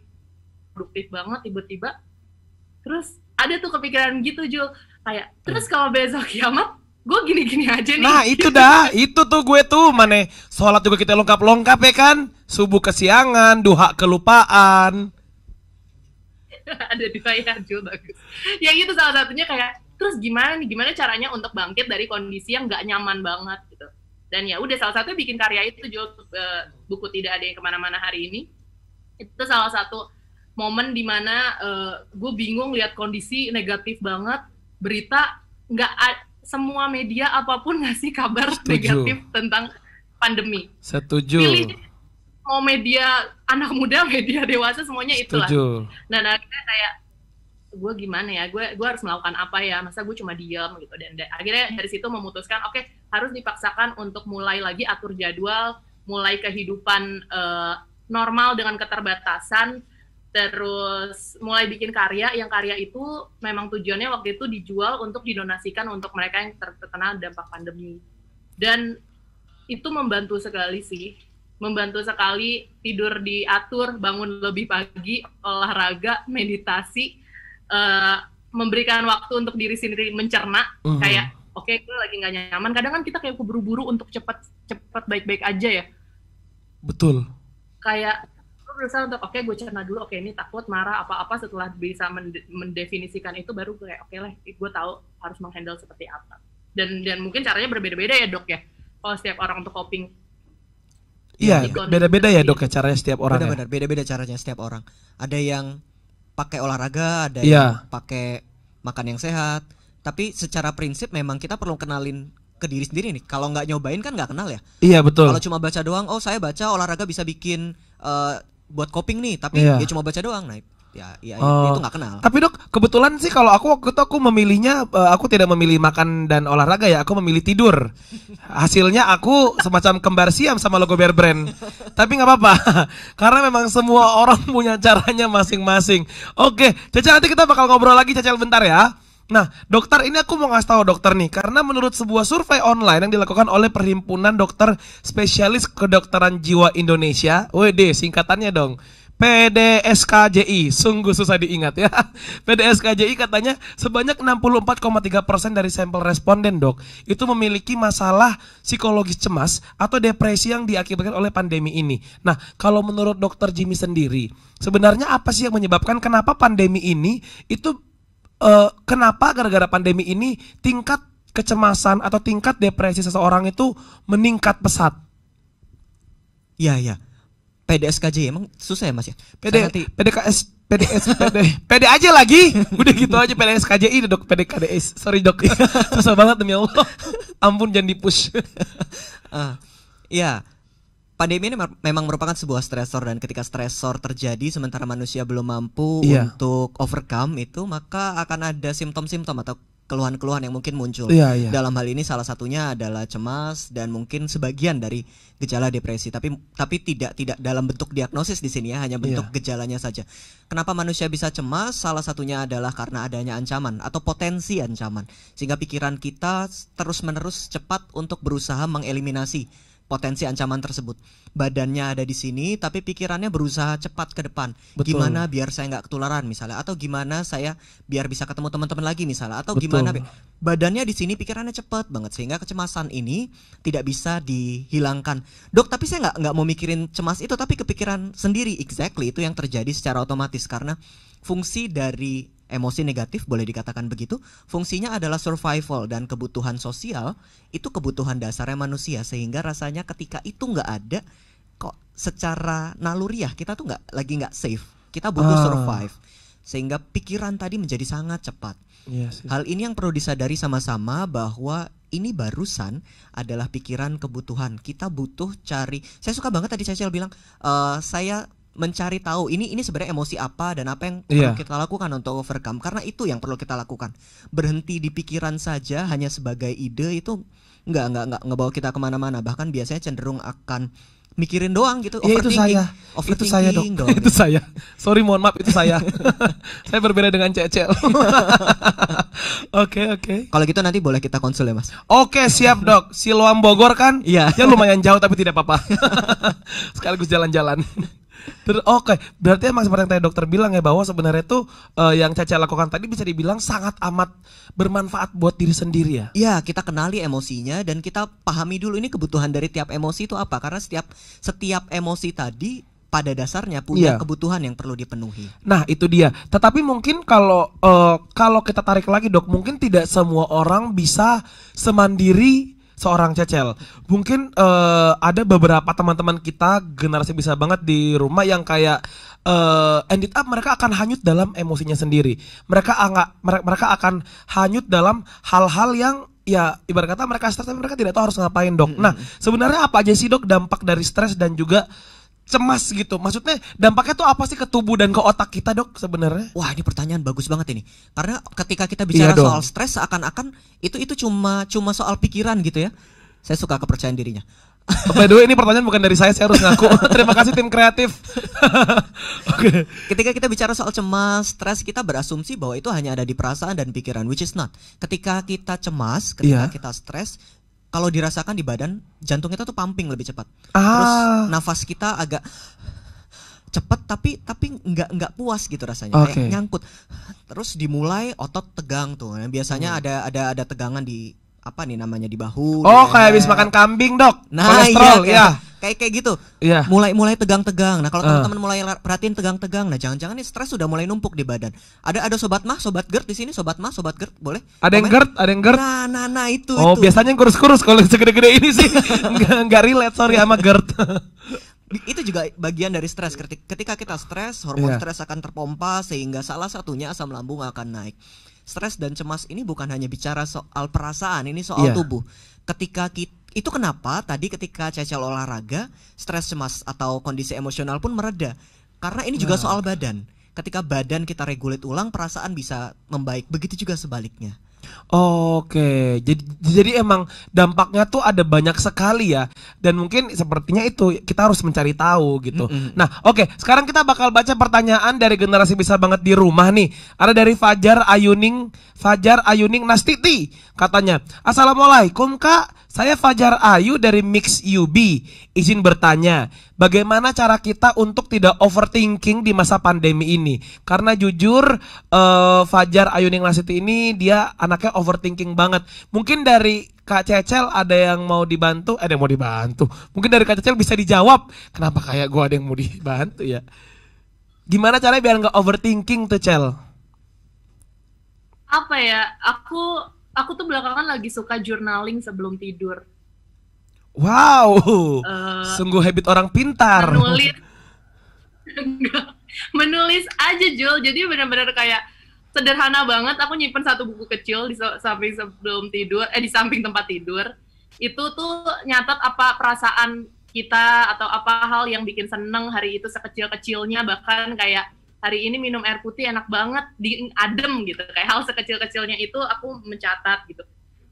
produktif banget, tiba-tiba terus ada tuh kepikiran gitu, Jul, kayak terus kalau besok kiamat gue gini-gini aja nih. Nah itu dah, itu tuh gue tuh, mana sholat juga kita lengkap-lengkap ya kan, subuh kesiangan, duha kelupaan. Ada 2 ya, Jul, bagus. Ya itu salah satunya, kayak terus gimana caranya untuk bangkit dari kondisi yang nggak nyaman banget gitu. Dan ya udah, salah satunya bikin karya itu, Jul, buku Tidak Ada Yang Kemana-Mana Hari Ini. Itu salah satu momen dimana gue bingung lihat kondisi negatif banget, berita nggak, semua media apapun ngasih kabar negatif tentang pandemi. Setuju. Pilih mau media anak muda, media dewasa, semuanya itulah. Setuju. Dan akhirnya kayak, gue gimana ya, gue harus melakukan apa ya, masa gue cuma diam gitu. Dan akhirnya dari situ memutuskan oke, harus dipaksakan untuk mulai lagi atur jadwal, mulai kehidupan normal dengan keterbatasan, terus mulai bikin karya. Yang karya itu memang tujuannya waktu itu dijual untuk didonasikan untuk mereka yang terkena dampak pandemi. Dan itu membantu sekali sih, membantu sekali. Tidur diatur, bangun lebih pagi, olahraga, meditasi, memberikan waktu untuk diri sendiri mencerna. Kayak oke, gue lagi nggak nyaman. Kadang kan kita kayak keburu-buru untuk cepat baik-baik aja ya. Betul. Kayak gue berusaha untuk oke, gue cerna dulu, oke ini takut, marah, apa-apa. Setelah bisa mendefinisikan itu, baru gue kayak oke lah, gue tahu harus menghandle seperti apa. Dan mungkin caranya berbeda-beda ya dok ya, kalau setiap orang untuk coping. Iya, beda-beda ya dok ya caranya setiap orang. Benar-benar beda-beda caranya setiap orang. Ada yang pakai olahraga, ada yang pakai makan yang sehat. Tapi secara prinsip memang kita perlu kenalin ke diri sendiri nih. Kalau nggak nyobain kan nggak kenal ya. Iya betul. Kalau cuma baca doang, oh saya baca olahraga bisa bikin buat coping nih, tapi dia cuma baca doang. Nah itu nggak kenal. Tapi dok, kebetulan sih kalau aku waktu itu aku memilihnya, aku tidak memilih makan dan olahraga ya, aku memilih tidur. Hasilnya aku semacam kembar siam sama logo Bear Brand. Tapi nggak apa-apa, karena memang semua orang punya caranya masing-masing. Oke, Cecel, nanti kita bakal ngobrol lagi Cecel bentar ya. Nah, dokter, ini aku mau ngasih tahu dokter nih, karena menurut sebuah survei online yang dilakukan oleh Perhimpunan Dokter Spesialis Kedokteran Jiwa Indonesia, WD singkatannya dong, PDSKJI, sungguh susah diingat ya. PDSKJI katanya sebanyak 64,3% dari sampel responden dok itu memiliki masalah psikologis cemas atau depresi yang diakibatkan oleh pandemi ini. Nah, kalau menurut dokter Jimmy sendiri, sebenarnya apa sih yang menyebabkan kenapa pandemi ini itu kenapa gara-gara pandemi ini tingkat kecemasan atau tingkat depresi seseorang itu meningkat pesat? Iya. PDSKJ emang susah ya mas ya? PD aja lagi. Udah gitu aja PDSKJI dok, PDKDS. Sorry dok, susah banget demi Allah. Ampun jangan di-push. Iya, pandemi ini memang merupakan sebuah stresor, dan ketika stresor terjadi sementara manusia belum mampu untuk overcome itu, maka akan ada simptom-simptom atau keluhan-keluhan yang mungkin muncul. Dalam hal ini salah satunya adalah cemas dan mungkin sebagian dari gejala depresi. Tapi tidak dalam bentuk diagnosis di sini ya, hanya bentuk gejalanya saja. Kenapa manusia bisa cemas? Salah satunya adalah karena adanya ancaman atau potensi ancaman, sehingga pikiran kita terus-menerus cepat untuk berusaha mengeliminasi potensi ancaman tersebut. Badannya ada di sini, tapi pikirannya berusaha cepat ke depan. Betul. Gimana biar saya nggak ketularan misalnya, atau gimana saya biar bisa ketemu teman-teman lagi misalnya, atau gimana badannya di sini, pikirannya cepat banget, sehingga kecemasan ini tidak bisa dihilangkan. Dok, tapi saya nggak mau mikirin cemas itu, tapi kepikiran sendiri. Exactly, itu yang terjadi secara otomatis karena fungsi dari emosi negatif, boleh dikatakan begitu, fungsinya adalah survival, dan kebutuhan sosial itu kebutuhan dasarnya manusia, sehingga rasanya ketika itu nggak ada, kok secara naluriah kita tuh nggak safe, kita butuh survive, sehingga pikiran tadi menjadi sangat cepat. Hal ini yang perlu disadari sama-sama, bahwa ini barusan adalah pikiran kebutuhan. Kita butuh cari, saya suka banget tadi Cecil bilang, saya mencari tahu ini sebenarnya emosi apa dan apa yang perlu kita lakukan untuk overcome, karena itu yang perlu kita lakukan. Berhenti di pikiran saja hanya sebagai ide itu nggak ngebawa kita kemana-mana, bahkan biasanya cenderung akan mikirin doang gitu. Itu saya dok, itu saya. Sorry, mohon maaf, itu saya. Saya berbeda dengan Cecel. Oke. Kalau gitu nanti boleh kita konsul ya mas. Oke, siap dok. Siloam Bogor kan? Iya. Ya lumayan jauh tapi tidak apa-apa. Sekaligus jalan-jalan. Oke, berarti emang seperti yang tadi dokter bilang ya, bahwa sebenarnya tuh yang Caca lakukan tadi bisa dibilang sangat amat bermanfaat buat diri sendiri ya. Iya, kita kenali emosinya dan kita pahami dulu ini kebutuhan dari tiap emosi itu apa, karena setiap emosi tadi pada dasarnya punya kebutuhan yang perlu dipenuhi. Nah, itu dia. Tetapi mungkin kalau kita tarik lagi dok, mungkin tidak semua orang bisa semandiri seorang Cecel. Mungkin ada beberapa teman-teman kita generasi bisa banget di rumah yang kayak ended up mereka akan hanyut dalam emosinya sendiri. Mereka akan hanyut dalam hal-hal yang ya ibarat kata mereka stres tapi mereka tidak tahu harus ngapain dok. Nah, sebenarnya apa aja sih dok dampak dari stres dan juga cemas gitu. Maksudnya dampaknya tuh apa sih ke tubuh dan ke otak kita, Dok, sebenarnya? Wah, ini pertanyaan bagus banget ini. Karena ketika kita bicara soal stres seakan-akan itu cuma soal pikiran gitu ya. Saya suka kepercayaan dirinya. By the way, ini pertanyaan bukan dari saya harus ngaku. Terima kasih tim kreatif. Oke. Ketika kita bicara soal cemas, stres, kita berasumsi bahwa itu hanya ada di perasaan dan pikiran, which is not. Ketika kita cemas, ketika kita stres, kalau dirasakan di badan, jantung kita tuh pumping lebih cepat. Terus nafas kita agak cepat tapi nggak puas gitu rasanya, kayak nyangkut. Terus dimulai otot tegang tuh. Biasanya ada tegangan di apa nih namanya di bahu. Oh, kayak habis makan kambing, Dok. Nah, kolesterol, kayak gitu. Iya. Mulai tegang-tegang. Nah, kalau teman-teman mulai perhatiin tegang-tegang, nah jangan-jangan nih stres sudah mulai numpuk di badan. Ada sobat mah, sobat GERD di sini, sobat mah, sobat GERD, boleh? Ada yang GERD. Nah, itu. Oh, biasanya yang kurus-kurus, kalau yang segede-gede ini sih enggak relate, sorry, sama GERD. Itu juga bagian dari stres. Ketika kita stres, hormon stres akan terpompa sehingga salah satunya asam lambung akan naik. Stres dan cemas ini bukan hanya bicara soal perasaan, ini soal tubuh. Itu kenapa tadi ketika Cecel olahraga, stres, cemas atau kondisi emosional pun mereda. Karena ini juga soal badan. Ketika badan kita regulate ulang, perasaan bisa membaik. Begitu juga sebaliknya. Oke, jadi emang dampaknya tuh ada banyak sekali ya, dan mungkin sepertinya itu kita harus mencari tahu gitu. Nah, oke, sekarang kita bakal baca pertanyaan dari generasi bisa banget di rumah nih. Ada dari Fajar Ayuning Nastiti, katanya, Assalamualaikum Kak, saya Fajar Ayu dari Mix UB. Izin bertanya, bagaimana cara kita untuk tidak overthinking di masa pandemi ini? Karena jujur Fajar Ayuning Nastiti ini dia anaknya overthinking banget. Mungkin dari Kak Cecel ada yang mau dibantu? Ada yang mau dibantu. Mungkin dari Kak Cecel bisa dijawab. Kenapa kayak gue ada yang mau dibantu ya? Gimana caranya biar nggak overthinking tuh, Cel? Apa ya? Aku tuh belakangan lagi suka journaling sebelum tidur. Wow, sungguh habit orang pintar. Menulis aja, Jul. Jadi benar-benar kayak sederhana banget. Aku nyimpen satu buku kecil di samping sebelum tidur, di samping tempat tidur. Itu tuh nyatat apa perasaan kita atau apa hal yang bikin seneng hari itu sekecil-kecilnya, bahkan kayak hari ini minum air putih enak banget, adem gitu. Kayak hal sekecil-kecilnya itu aku mencatat gitu.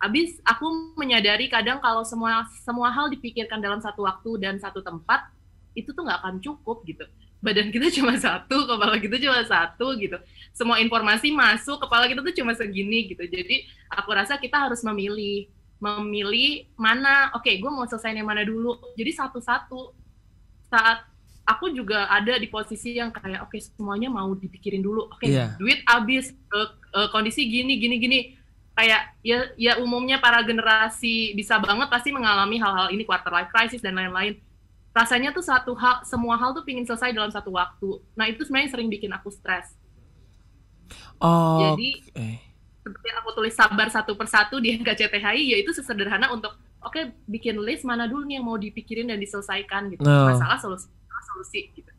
Habis aku menyadari kadang kalau semua hal dipikirkan dalam satu waktu dan satu tempat, itu tuh nggak akan cukup gitu. Badan kita cuma satu, kepala kita cuma satu gitu. Semua informasi masuk, kepala kita tuh cuma segini gitu. Jadi aku rasa kita harus memilih mana, oke, gue mau selesai yang mana dulu. Jadi satu-satu. Saat aku juga ada di posisi yang kayak oke, semuanya mau dipikirin dulu. Oke, duit habis, kondisi gini. Kayak ya umumnya para generasi bisa banget pasti mengalami hal-hal ini, quarter life crisis dan lain-lain. Rasanya tuh semua hal tuh pingin selesai dalam satu waktu. Nah, itu sebenarnya sering bikin aku stres. Jadi seperti yang aku tulis sabar satu persatu di NKCTHI, yaitu sesederhana untuk bikin list mana dulu nih yang mau dipikirin dan diselesaikan gitu. Masalah solusi gitu.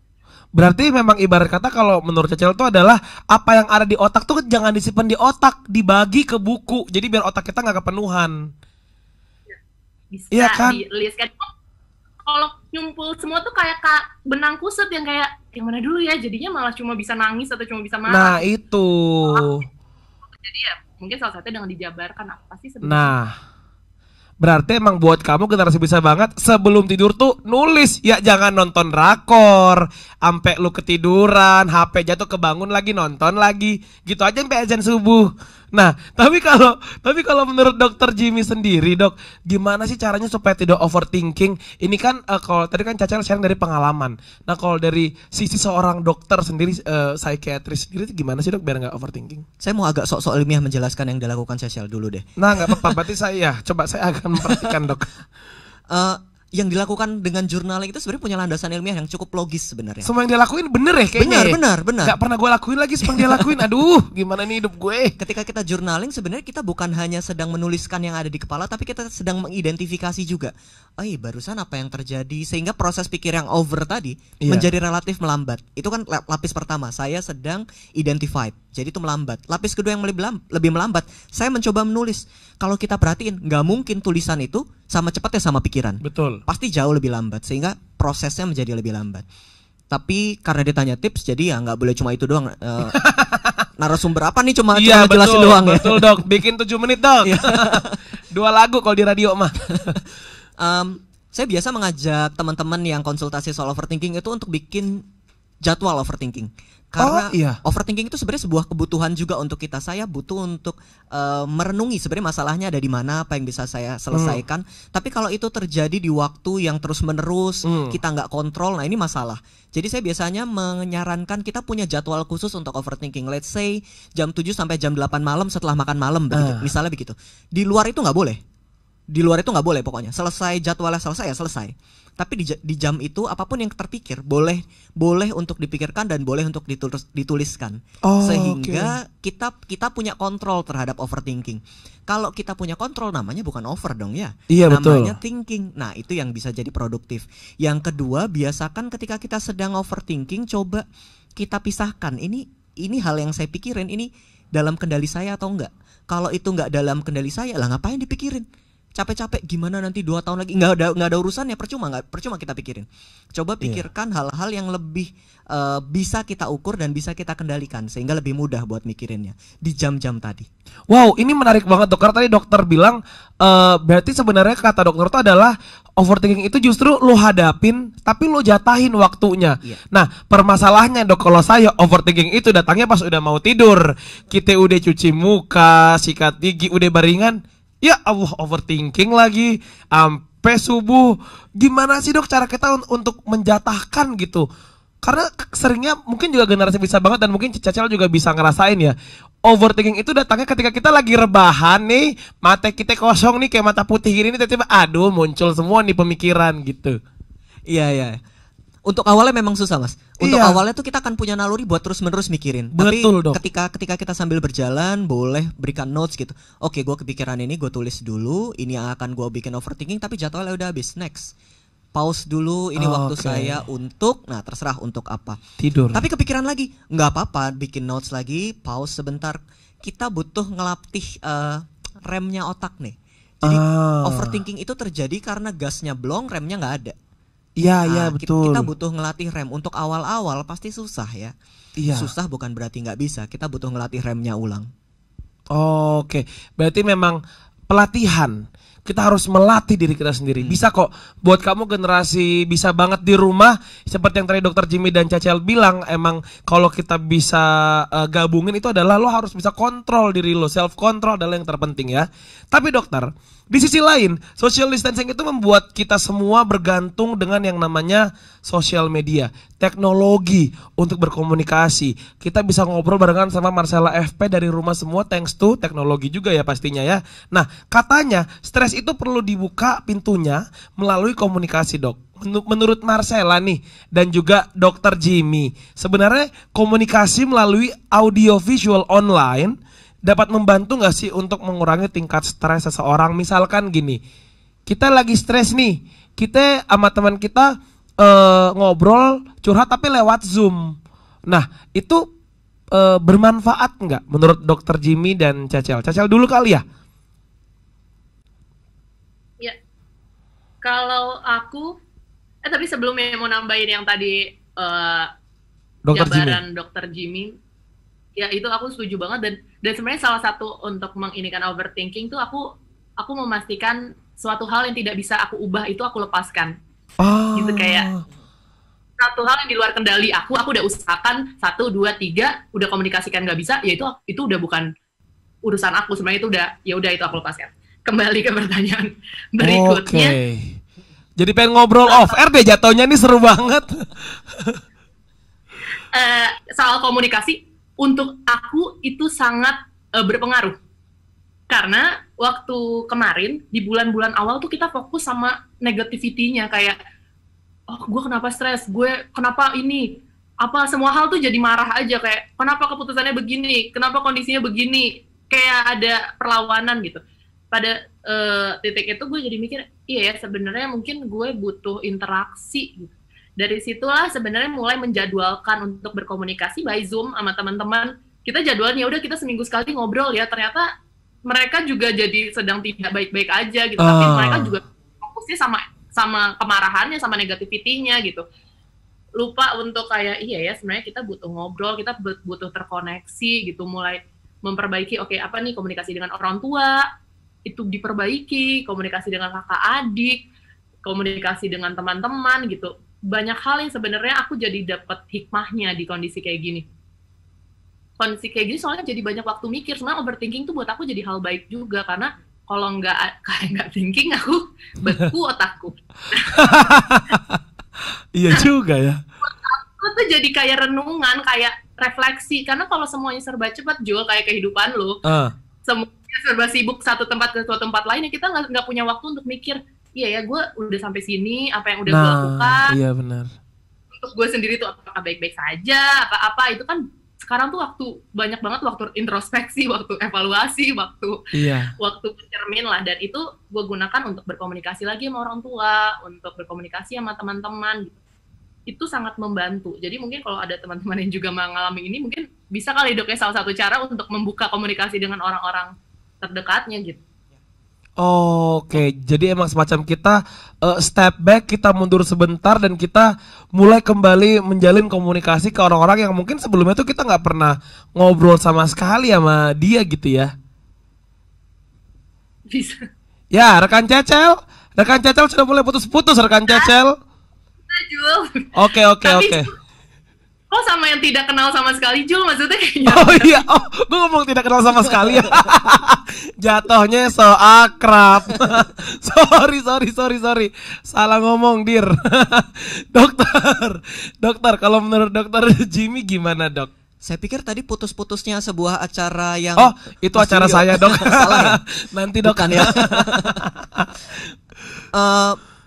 Berarti memang ibarat kata kalau menurut Cecel itu adalah apa yang ada di otak tuh jangan disimpan di otak, dibagi ke buku. Jadi biar otak kita nggak kepenuhan. Bisa kan? Di-list kan. Kalau nyumpul semua tuh kayak benang kusut yang kayak yang mana dulu ya, jadinya malah cuma bisa nangis atau cuma bisa marah. Nah, itu. Jadi ya mungkin salah satunya dengan dijabarkan apa sih sebenarnya. Nah, berarti emang buat kamu generasi bisa banget sebelum tidur tuh nulis. Ya jangan nonton drakor sampai lu ketiduran, HP jatuh, kebangun lagi nonton lagi. Gitu aja sampai azan subuh. Nah, tapi kalau menurut Dokter Jimmy sendiri, Dok, gimana sih caranya supaya tidak overthinking? Ini kan kalau tadi kan Caca sharing dari pengalaman. Nah, kalau dari sisi seorang dokter sendiri, psikiatris sendiri, gimana sih, Dok, biar nggak overthinking? Saya mau agak sok-sok ilmiah menjelaskan yang dilakukan Cecil dulu deh. Nah, nggak apa-apa, berarti saya akan memperhatikan, Dok. Yang dilakukan dengan journaling itu sebenarnya punya landasan ilmiah yang cukup logis sebenarnya. Semua yang dia lakuin bener ya kayaknya. Benar. Gak pernah gue lakuin lagi, semua yang dia lakuin. Aduh, gimana nih hidup gue. Ketika kita journaling sebenarnya kita bukan hanya sedang menuliskan yang ada di kepala, tapi kita sedang mengidentifikasi juga. Barusan apa yang terjadi, sehingga proses pikir yang over tadi menjadi relatif melambat. Itu kan lapis pertama, saya sedang identified. jadi itu melambat. Lapis kedua yang lebih melambat, saya mencoba menulis. Kalau kita perhatiin, nggak mungkin tulisan itu sama cepatnya sama pikiran. Betul. Pasti jauh lebih lambat, sehingga prosesnya menjadi lebih lambat. Tapi karena ditanya tips, jadi ya nggak boleh cuma itu doang. Narasumber apa nih cuma Iya, jelasin betul, doang ya. betul dok, bikin 7 menit dok. 2 lagu kalau di radio mah. Saya biasa mengajak teman-teman yang konsultasi soal overthinking itu untuk bikin jadwal overthinking. Karena overthinking itu sebenarnya sebuah kebutuhan juga untuk kita. Saya butuh untuk merenungi sebenarnya masalahnya ada di mana, apa yang bisa saya selesaikan. Tapi kalau itu terjadi di waktu yang terus-menerus, kita nggak kontrol, nah ini masalah. Jadi saya biasanya menyarankan kita punya jadwal khusus untuk overthinking. Let's say jam 7 sampai jam 8 malam setelah makan malam begitu. Misalnya begitu. Di luar itu nggak boleh. Di luar itu nggak boleh pokoknya. Selesai jadwalnya selesai ya selesai. Tapi di jam itu apapun yang terpikir boleh untuk dipikirkan dan boleh untuk dituliskan. Sehingga kita punya kontrol terhadap overthinking. Kalau kita punya kontrol namanya bukan over dong ya. Iya, namanya betul. thinking. Nah, itu yang bisa jadi produktif. Yang kedua, biasakan ketika kita sedang overthinking coba kita pisahkan. Ini hal yang saya pikirin ini dalam kendali saya atau enggak. Kalau itu enggak dalam kendali saya, lah ngapain dipikirin? Capek-capek gimana nanti 2 tahun lagi nggak ada urusannya, percuma kita pikirin. Coba pikirkan hal-hal yang lebih bisa kita ukur dan bisa kita kendalikan sehingga lebih mudah buat mikirinnya di jam-jam tadi. Wow, ini menarik banget dok. Karena tadi dokter bilang berarti sebenarnya kata dokter itu adalah overthinking itu justru lo hadapin tapi lo jatahin waktunya. Nah, permasalahannya dok, kalau saya overthinking itu datangnya pas udah mau tidur. Kita udah cuci muka, sikat gigi, udah baringan. Ya Allah, overthinking lagi sampai subuh. Gimana sih dok cara kita untuk menjatahkan gitu? Karena seringnya mungkin juga generasi bisa banget dan mungkin Cacel juga bisa ngerasain ya. Overthinking itu datangnya ketika kita lagi rebahan nih, mata kita kosong nih kayak mata putih gini nih, tiba-tiba aduh muncul semua nih pemikiran gitu. Iya. Untuk awalnya memang susah mas. Untuk awalnya tuh kita akan punya naluri buat terus-menerus mikirin. Betul, tapi dok. ketika kita sambil berjalan boleh berikan notes gitu. Oke, gue kepikiran ini, gue tulis dulu. Ini yang akan gue bikin overthinking. Tapi jadwalnya udah habis. Next, pause dulu. Ini waktu saya untuk, nah terserah untuk apa. Tidur. Tapi kepikiran lagi, nggak apa-apa. Bikin notes lagi. Pause sebentar. Kita butuh ngelatih remnya otak nih. Jadi overthinking itu terjadi karena gasnya blong, remnya nggak ada. Iya betul. Kita butuh ngelatih rem. Untuk awal-awal pasti susah ya. Iya. Susah bukan berarti nggak bisa. Kita butuh ngelatih remnya ulang. Oke, berarti memang pelatihan. Kita harus melatih diri kita sendiri. Bisa kok buat kamu generasi bisa banget di rumah. Seperti yang tadi dokter Jimmy dan Cacel bilang, emang kalau kita bisa gabungin itu adalah lo harus bisa kontrol diri lo. Self control adalah yang terpenting ya. Tapi dokter, di sisi lain, social distancing itu membuat kita semua bergantung dengan yang namanya sosial media, teknologi untuk berkomunikasi. Kita bisa ngobrol barengan sama Marcella FP dari rumah semua thanks to teknologi juga ya pastinya ya. Nah, katanya stres itu perlu dibuka pintunya melalui komunikasi dok. Menurut Marcella nih dan juga dokter Jimmy, sebenarnya komunikasi melalui audio visual online dapat membantu gak sih untuk mengurangi tingkat stres seseorang? Misalkan gini, kita lagi stres nih, kita sama teman kita ngobrol curhat tapi lewat Zoom. Nah itu bermanfaat nggak menurut dokter Jimmy dan Cacel? Cacel dulu kali ya. Ya, kalau aku, tapi sebelumnya mau nambahin yang tadi jabaran dokter Jimmy. Ya itu aku setuju banget dan sebenarnya salah satu untuk menginikan overthinking tuh aku memastikan suatu hal yang tidak bisa aku ubah itu aku lepaskan. Gitu kayak satu hal yang di luar kendali aku udah usahakan 1, 2, 3 udah komunikasikan nggak bisa, ya itu udah bukan urusan aku sebenarnya, itu udah itu aku lepaskan. Kembali ke pertanyaan berikutnya. Jadi pengen ngobrol off air deh jatuhnya, nih seru banget. Soal komunikasi untuk aku itu sangat berpengaruh. Karena waktu kemarin di bulan-bulan awal tuh kita fokus sama negativity-nya, kayak oh gue kenapa stres, gue kenapa ini, apa semua hal tuh jadi marah aja, kayak kenapa keputusannya begini, kenapa kondisinya begini, kayak ada perlawanan gitu. Pada titik itu gue jadi mikir, iya ya sebenarnya mungkin gue butuh interaksi gitu. Dari situlah sebenarnya mulai menjadwalkan untuk berkomunikasi by Zoom sama teman-teman kita jadwalnya udah kita seminggu sekali ngobrol ya, ternyata mereka juga jadi sedang tidak baik-baik aja gitu, tapi mereka juga fokusnya sama kemarahannya, sama negativity-nya gitu. Lupa untuk kayak iya ya sebenarnya kita butuh ngobrol, kita butuh terkoneksi gitu, mulai memperbaiki oke, apa nih komunikasi dengan orang tua itu diperbaiki, komunikasi dengan kakak adik, komunikasi dengan teman-teman gitu. Banyak hal yang sebenarnya aku jadi dapat hikmahnya di kondisi kayak gini. Kondisi kayak gini soalnya jadi banyak waktu mikir. Sebenarnya overthinking tuh buat aku jadi hal baik juga, karena kalau nggak thinking aku beku otakku. Iya juga ya. Aku tuh jadi kayak renungan, kayak refleksi. Karena kalau semuanya serba cepat juga kayak kehidupan lo, semuanya serba sibuk satu tempat ke suatu tempat lain, ya kita nggak punya waktu untuk mikir. Iya ya, gue udah sampai sini, apa yang udah gue lakukan. Iya benar. Untuk gue sendiri tuh apakah baik-baik saja, apa-apa itu kan sekarang tuh banyak banget waktu introspeksi, waktu evaluasi, waktu cermin lah, dan itu gue gunakan untuk berkomunikasi lagi sama orang tua, untuk berkomunikasi sama teman-teman gitu. Itu sangat membantu. Jadi mungkin kalau ada teman-teman yang juga mengalami ini, mungkin bisa kali Dok ya salah satu cara untuk membuka komunikasi dengan orang-orang terdekatnya gitu. Oke, jadi emang semacam kita step back, kita mundur sebentar dan kita mulai kembali menjalin komunikasi ke orang-orang yang mungkin sebelumnya tuh kita nggak pernah ngobrol sama sekali sama dia gitu ya. Bisa. Ya, rekan Cecel sudah mulai putus-putus rekan Cecel. Jul. Oke. Kok sama yang tidak kenal sama sekali, Jul? Maksudnya kayak Oh iya, gue ngomong tidak kenal sama sekali ya. Jatohnya so akrab. Sorry. Salah ngomong, Dir. Dokter, kalau menurut Dokter Jimmy gimana, Dok? Saya pikir tadi putus-putusnya sebuah acara yang... Oh, itu acara saya, Dok. Salah ya? Nanti, Dok. Bukan ya?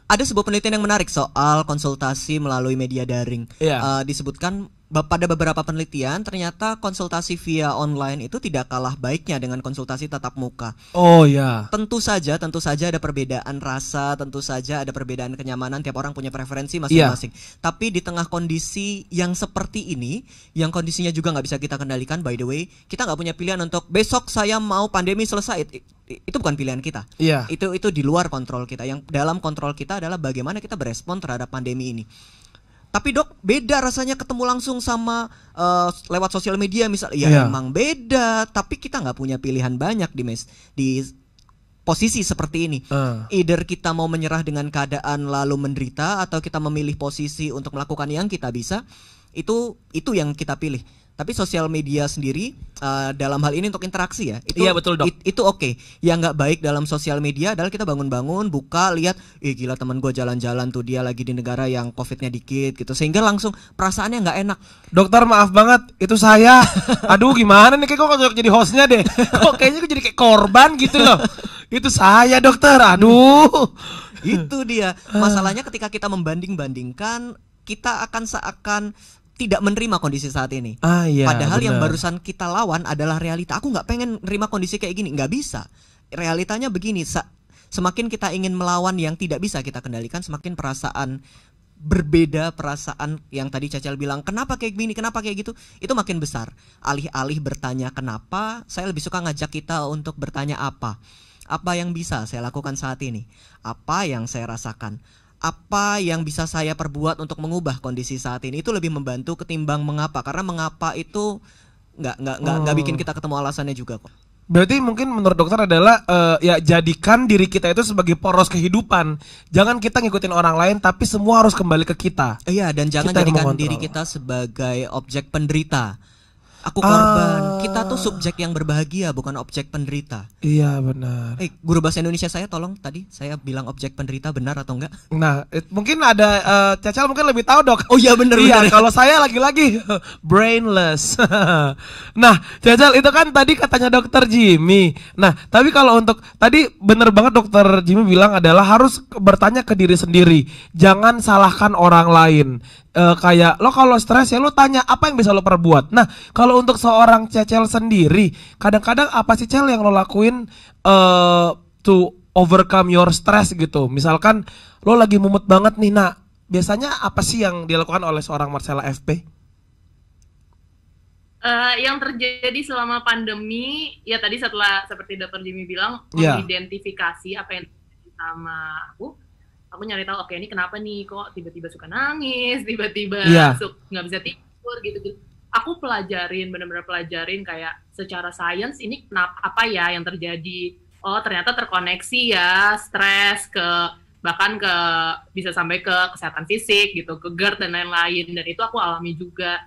Ada sebuah penelitian yang menarik soal konsultasi melalui media daring. Disebutkan pada beberapa penelitian ternyata konsultasi via online itu tidak kalah baiknya dengan konsultasi tatap muka. Oh ya. Tentu saja ada perbedaan rasa, tentu saja ada perbedaan kenyamanan, tiap orang punya preferensi masing-masing. Tapi di tengah kondisi yang seperti ini, yang kondisinya juga nggak bisa kita kendalikan, by the way, kita nggak punya pilihan untuk besok saya mau pandemi selesai. Itu bukan pilihan kita. Itu di luar kontrol kita. Yang dalam kontrol kita adalah bagaimana kita berespon terhadap pandemi ini. Tapi Dok, beda rasanya ketemu langsung sama lewat sosial media misalnya. Emang beda, tapi kita nggak punya pilihan banyak di posisi seperti ini. Either kita mau menyerah dengan keadaan lalu menderita, atau kita memilih posisi untuk melakukan yang kita bisa. Itu yang kita pilih. Tapi sosial media sendiri dalam hal ini untuk interaksi ya, itu betul, Dok. Itu oke. Yang nggak baik dalam sosial media adalah kita bangun-bangun, buka, lihat, gila teman gue jalan-jalan tuh, dia lagi di negara yang covidnya dikit gitu, sehingga langsung perasaannya nggak enak. Dokter maaf banget, itu saya. Aduh gimana nih, kayak gue gak jadi hostnya deh. Kok kayaknya gue jadi kayak korban gitu loh. Itu saya dokter, aduh. Itu dia masalahnya, ketika kita membanding-bandingkan, kita akan seakan tidak menerima kondisi saat ini. Padahal yang barusan kita lawan adalah realita. Aku nggak pengen nerima kondisi kayak gini, nggak bisa. Realitanya begini. Semakin kita ingin melawan yang tidak bisa kita kendalikan, semakin perasaan berbeda, perasaan yang tadi Cecel bilang kenapa kayak gini, kenapa kayak gitu, itu makin besar. Alih-alih bertanya kenapa, saya lebih suka ngajak kita untuk bertanya apa yang bisa saya lakukan saat ini, apa yang saya rasakan, apa yang bisa saya perbuat untuk mengubah kondisi saat ini. Itu lebih membantu ketimbang mengapa, karena mengapa itu nggak bikin kita ketemu alasannya juga kok. Berarti mungkin menurut dokter adalah ya jadikan diri kita itu sebagai poros kehidupan. Jangan kita ngikutin orang lain, tapi semua harus kembali ke kita. Iya, dan jangan jadikan diri kita sebagai objek penderita. Aku korban. Kita tuh subjek yang berbahagia, bukan objek penderita. Iya benar. Guru bahasa Indonesia saya tolong, tadi saya bilang objek penderita, benar atau enggak? Nah, mungkin ada Cecel mungkin lebih tahu dok. Oh iya benar. Iya, kalau saya lagi-lagi brainless. Nah, Cecel itu kan tadi katanya dokter Jimmy. Nah, tapi kalau untuk tadi bener banget dokter Jimmy bilang adalah harus bertanya ke diri sendiri. Jangan salahkan orang lain. Kayak lo kalau stres ya lo tanya apa yang bisa lo perbuat. Nah kalau untuk seorang Cecel sendiri, kadang-kadang apa sih Cel yang lo lakuin to overcome your stress gitu? Misalkan lo lagi mumet banget nih, nah biasanya apa sih yang dilakukan oleh seorang Marcella FP? Yang terjadi selama pandemi, ya tadi setelah seperti Dr. Jimmy bilang, Iya. mengidentifikasi apa yang terjadi sama aku nyari tahu, oke ini kenapa nih kok tiba-tiba suka nangis, tiba-tiba Iya. nggak bisa tidur gitu-gitu. Aku bener-bener pelajarin kayak secara sains ini kenapa apa ya yang terjadi. Oh ternyata terkoneksi ya, stres bahkan bisa sampai ke kesehatan fisik gitu, ke GERD dan lain-lain, dan itu aku alami juga.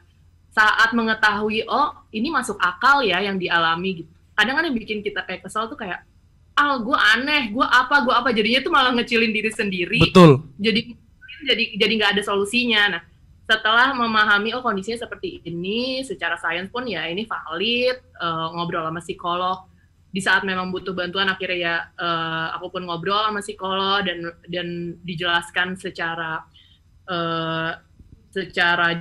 Saat mengetahui, oh ini masuk akal ya yang dialami gitu. Kadang kan yang bikin kita kayak kesel tuh kayak, gue aneh, gue apa, jadinya tuh malah ngecilin diri sendiri. Betul. Jadi nggak ada solusinya. Nah, setelah memahami, oh kondisinya seperti ini, secara sains pun ya ini valid, ngobrol sama psikolog. Di saat memang butuh bantuan, akhirnya ya aku pun ngobrol sama psikolog dan dijelaskan secara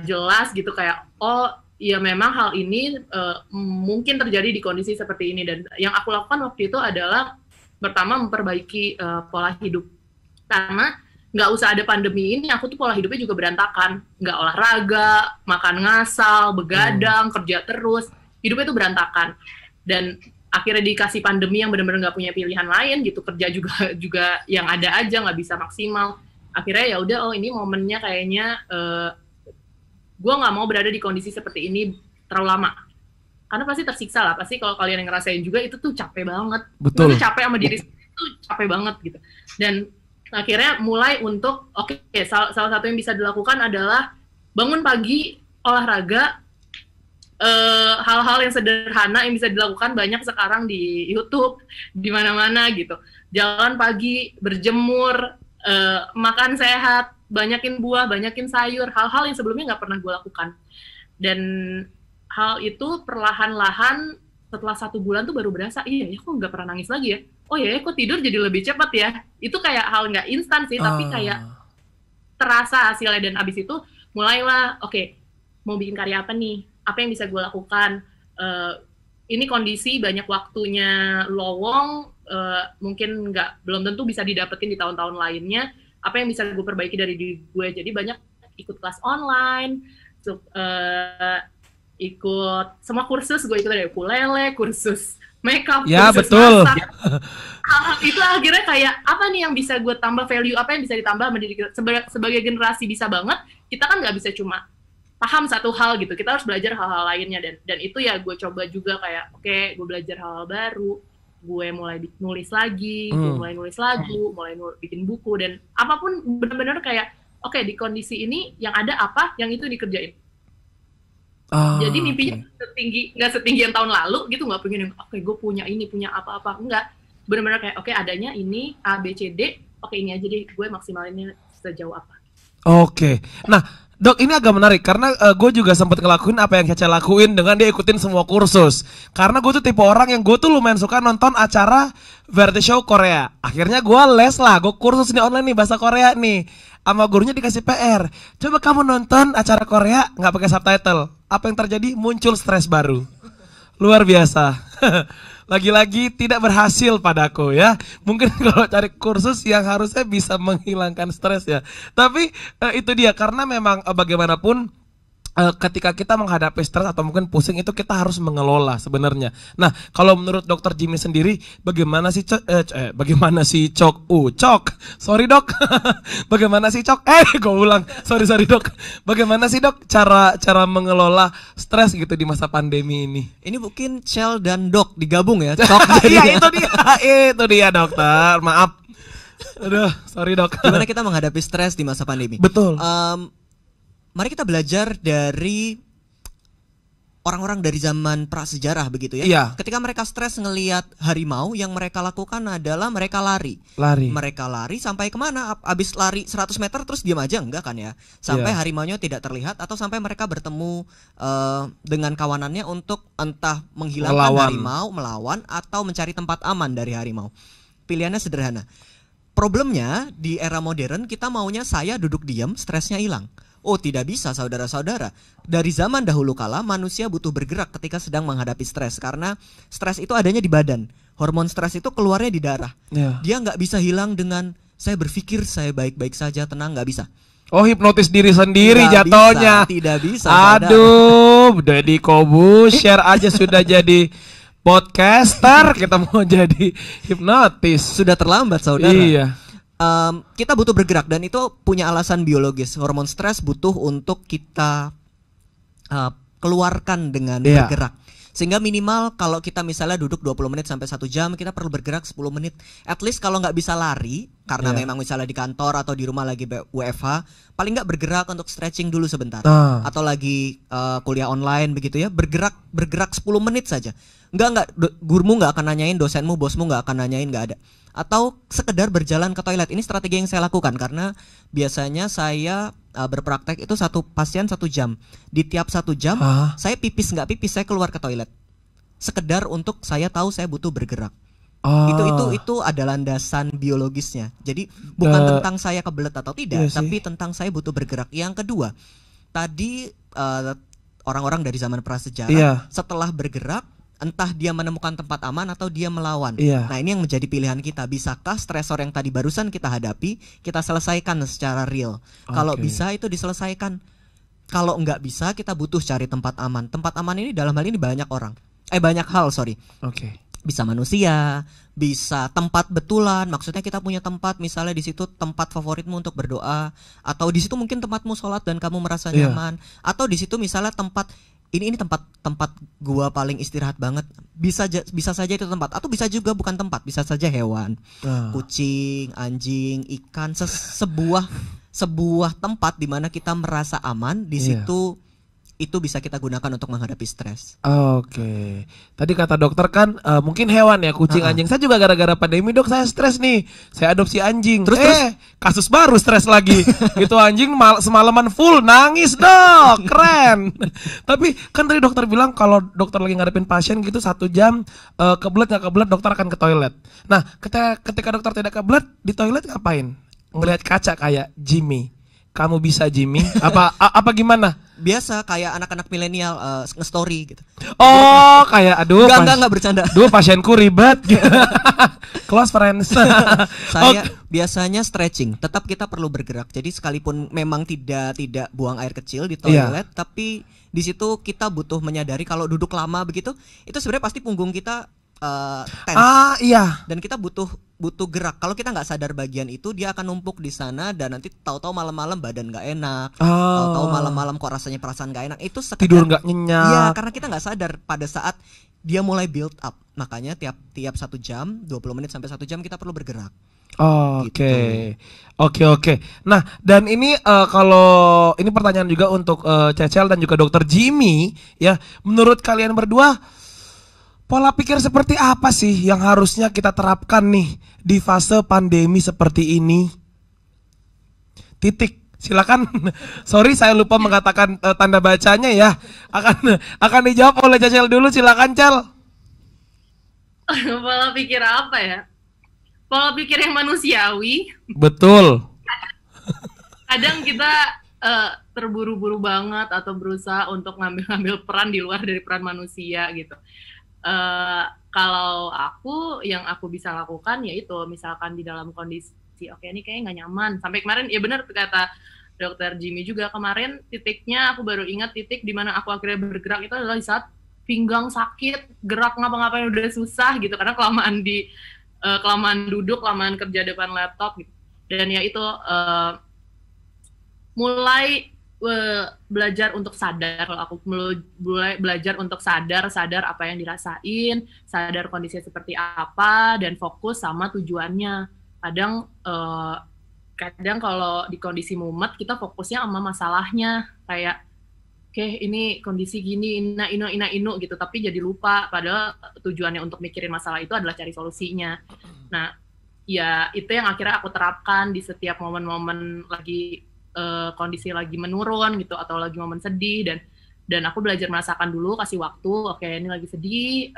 jelas gitu kayak, oh ya memang hal ini mungkin terjadi di kondisi seperti ini. Dan yang aku lakukan waktu itu adalah pertama memperbaiki pola hidup, karena nggak usah ada pandemi ini aku tuh pola hidupnya juga berantakan, nggak olahraga, makan ngasal, begadang, kerja terus, hidupnya tuh berantakan. Dan akhirnya dikasih pandemi yang benar-benar nggak punya pilihan lain gitu, kerja juga yang ada aja nggak bisa maksimal. Akhirnya ya udah, oh ini momennya kayaknya gue nggak mau berada di kondisi seperti ini terlalu lama, karena pasti tersiksa lah, pasti kalau kalian yang ngerasain juga itu tuh capek banget. Betul. Itu capek sama diri sendiri tuh capek banget gitu. Dan akhirnya mulai untuk salah satu yang bisa dilakukan adalah bangun pagi, olahraga, hal-hal yang sederhana yang bisa dilakukan banyak sekarang di YouTube, di mana-mana gitu. Jalan pagi, berjemur, makan sehat, banyakin buah, banyakin sayur, hal-hal yang sebelumnya nggak pernah gue lakukan. Dan hal itu perlahan-lahan setelah 1 bulan tuh baru berasa, iya ya kok nggak pernah nangis lagi ya. Oh ya kok tidur jadi lebih cepat ya. Itu kayak hal nggak instan sih, tapi kayak terasa hasilnya. Dan abis itu mulailah, oke, mau bikin karya apa nih? Apa yang bisa gue lakukan? Ini kondisi banyak waktunya lowong, mungkin belum tentu bisa didapetin di tahun-tahun lainnya. Apa yang bisa gue perbaiki dari diri gue? Jadi banyak ikut kelas online, ikut semua kursus, gue ikut dari ukulele, kursus makeup, ya, kursus betul. masak. Itu akhirnya kayak apa nih yang bisa gue tambah value, apa yang bisa ditambah menjadi kita sebagai generasi bisa banget. Kita kan nggak bisa cuma paham satu hal gitu, kita harus belajar hal-hal lainnya. Dan itu ya gue coba juga kayak, oke, gue belajar hal-hal baru, gue mulai nulis lagi, gue mulai nulis lagu, bikin buku, dan apapun benar-benar kayak, oke, di kondisi ini yang ada apa, yang itu dikerjain. Jadi mimpinya nggak setinggi yang tahun lalu gitu, nggak pengen yang oke gue punya ini, punya apa-apa, enggak. Benar-benar kayak oke, adanya ini A B C D, oke ini aja deh, gue maksimalinnya sejauh apa. Oke. Nah, Dok, ini agak menarik karena gue juga sempat ngelakuin apa yang Caca lakuin dengan dia ikutin semua kursus. Karena gue tuh tipe orang yang gue tuh lumayan suka nonton acara variety show Korea. Akhirnya gue les lah, gue kursus nih online nih bahasa Korea nih. Sama gurunya dikasih PR. Coba kamu nonton acara Korea nggak pakai subtitle. Apa yang terjadi? Muncul stres baru. Luar biasa. Lagi-lagi tidak berhasil padaku ya. Mungkin kalau cari kursus yang harusnya bisa menghilangkan stres ya. Tapi itu dia, karena memang bagaimanapun ketika kita menghadapi stres atau mungkin pusing itu kita harus mengelola sebenarnya. Nah, kalau menurut Dokter Jimmy sendiri bagaimana sih Cok? Sorry Dok. Bagaimana sih Cok? Gue ulang. Sorry Dok. Bagaimana sih Dok cara mengelola stres gitu di masa pandemi ini? Ini mungkin Shell dan Dok digabung ya. Cok. Iya, itu dia dokter. Maaf. Aduh, sorry Dok. Gimana kita menghadapi stres di masa pandemi? Betul. Mari kita belajar dari orang-orang dari zaman prasejarah begitu ya. Iya. Ketika mereka stres ngelihat harimau, yang mereka lakukan adalah mereka lari. Mereka lari sampai kemana? Abis lari 100 meter terus diam aja? Enggak kan ya. Sampai harimaunya tidak terlihat atau sampai mereka bertemu dengan kawanannya untuk entah menghilangkan harimau, melawan, atau mencari tempat aman dari harimau. Pilihannya sederhana. Problemnya di era modern kita maunya saya duduk diam, stresnya hilang. Oh tidak bisa saudara-saudara. Dari zaman dahulu kala manusia butuh bergerak ketika sedang menghadapi stres. Karena stres itu adanya di badan. Hormon stres itu keluarnya di darah. Dia nggak bisa hilang dengan saya berpikir saya baik-baik saja, tenang, nggak bisa. Oh, hipnotis diri sendiri Nggak jatuhnya. bisa, tidak bisa. Saudara. Aduh, Deddy Kobu share aja sudah jadi podcaster, kita mau jadi hipnotis. Sudah terlambat, saudara. Iya. Kita butuh bergerak dan itu punya alasan biologis. Hormon stres butuh untuk kita keluarkan dengan Iya. bergerak. Sehingga minimal kalau kita misalnya duduk 20 menit sampai 1 jam, kita perlu bergerak 10 menit. At least kalau nggak bisa lari, karena Iya. memang misalnya di kantor atau di rumah lagi WFH, paling nggak bergerak untuk stretching dulu sebentar. Nah. Atau lagi kuliah online begitu ya, bergerak 10 menit saja. Enggak, gurumu nggak akan nanyain, dosenmu, bosmu nggak akan nanyain, nggak ada. Atau sekedar berjalan ke toilet. Ini strategi yang saya lakukan karena biasanya saya berpraktek itu satu pasien 1 jam. Di tiap 1 jam saya pipis nggak pipis, saya keluar ke toilet. Sekedar untuk saya tahu saya butuh bergerak. Itu ada landasan biologisnya. Jadi bukan tentang saya kebelet atau tidak, Iya sih. tapi tentang saya butuh bergerak. Yang kedua, tadi orang-orang dari zaman prasejarah Iya. setelah bergerak, entah dia menemukan tempat aman atau dia melawan. Iya. Nah, ini yang menjadi pilihan kita. Bisakah stresor yang tadi barusan kita hadapi, kita selesaikan secara real? Kalau Oke. bisa itu diselesaikan. Kalau nggak bisa, kita butuh cari tempat aman. Tempat aman ini dalam hal ini banyak hal. Oke. Bisa manusia, bisa tempat betulan. Maksudnya kita punya tempat, misalnya di situ tempat favoritmu untuk berdoa, atau di situ mungkin tempatmu sholat dan kamu merasa Iya. nyaman, atau di situ misalnya tempat ini tempat gua paling istirahat banget. Bisa saja itu tempat, atau bisa juga bukan tempat, bisa saja hewan, Nah. kucing, anjing, ikan, sebuah tempat di mana kita merasa aman. Di Iya. situ itu bisa kita gunakan untuk menghadapi stres. Oke. Tadi kata dokter kan mungkin hewan ya, kucing, anjing. Saya juga gara-gara pandemi, Dok, saya stres nih. Saya adopsi anjing. Terus? Kasus baru stres lagi. Itu anjing semalaman full nangis, Dok. Keren. Tapi kan tadi dokter bilang kalau dokter lagi ngadepin pasien gitu 1 jam kebelet nggak kebelet dokter akan ke toilet. Nah, ketika dokter tidak kebelet di toilet ngapain? Ngelihat kaca kayak Jimmy. Kamu bisa Jimmy? Apa gimana? Biasa kayak anak-anak milenial nge-story gitu. Oh, kayak aduh. Enggak bercanda. Duh, pasienku ribet. Close friends. Saya biasanya stretching. Tetap kita perlu bergerak. Jadi sekalipun memang tidak buang air kecil di toilet, tapi di situ kita butuh menyadari kalau duduk lama begitu, itu sebenarnya pasti punggung kita tense. Iya. Dan kita butuh gerak. Kalau kita nggak sadar bagian itu, dia akan numpuk di sana dan nanti tahu-tahu malam-malam badan nggak enak. Tahu-tahu malam-malam kok rasanya perasaan nggak enak. Itu sekedar Tidur nggak nyenyak. Iya, karena kita nggak sadar pada saat dia mulai build up. Makanya tiap 1 jam, 20 menit sampai 1 jam kita perlu bergerak. Oke. Oke. Nah, dan ini kalau ini pertanyaan juga untuk Cecel dan juga Dokter Jimmy ya. Menurut kalian berdua, pola pikir seperti apa sih yang harusnya kita terapkan nih di fase pandemi seperti ini? Titik. Silakan. Sorry saya lupa mengatakan tanda bacanya ya. Akan dijawab oleh Cecel dulu. Silakan, Cel. Pola pikir apa ya? Pola pikir yang manusiawi. Betul. Kadang kita terburu-buru banget atau berusaha untuk ngambil peran di luar dari peran manusia gitu. Kalau yang aku bisa lakukan yaitu misalkan di dalam kondisi oke ini kayaknya nggak nyaman. Sampai kemarin ya benar kata Dokter Jimmy juga, kemarin titiknya aku baru ingat titik di mana aku akhirnya bergerak itu adalah di saat pinggang sakit, gerak ngapa-ngapain udah susah gitu karena kelamaan duduk, kelamaan kerja depan laptop gitu. Dan ya itu mulai belajar untuk sadar. Kalau aku mulai belajar untuk sadar apa yang dirasain, sadar kondisinya seperti apa, dan fokus sama tujuannya. Kadang kalau di kondisi mumet kita fokusnya sama masalahnya, kayak oke, ini kondisi gini, inu gitu, tapi jadi lupa padahal tujuannya untuk mikirin masalah itu adalah cari solusinya. Nah, ya itu yang akhirnya aku terapkan di setiap momen-momen lagi kondisi lagi menurun gitu atau lagi momen sedih, dan aku belajar merasakan dulu, kasih waktu, oke ini lagi sedih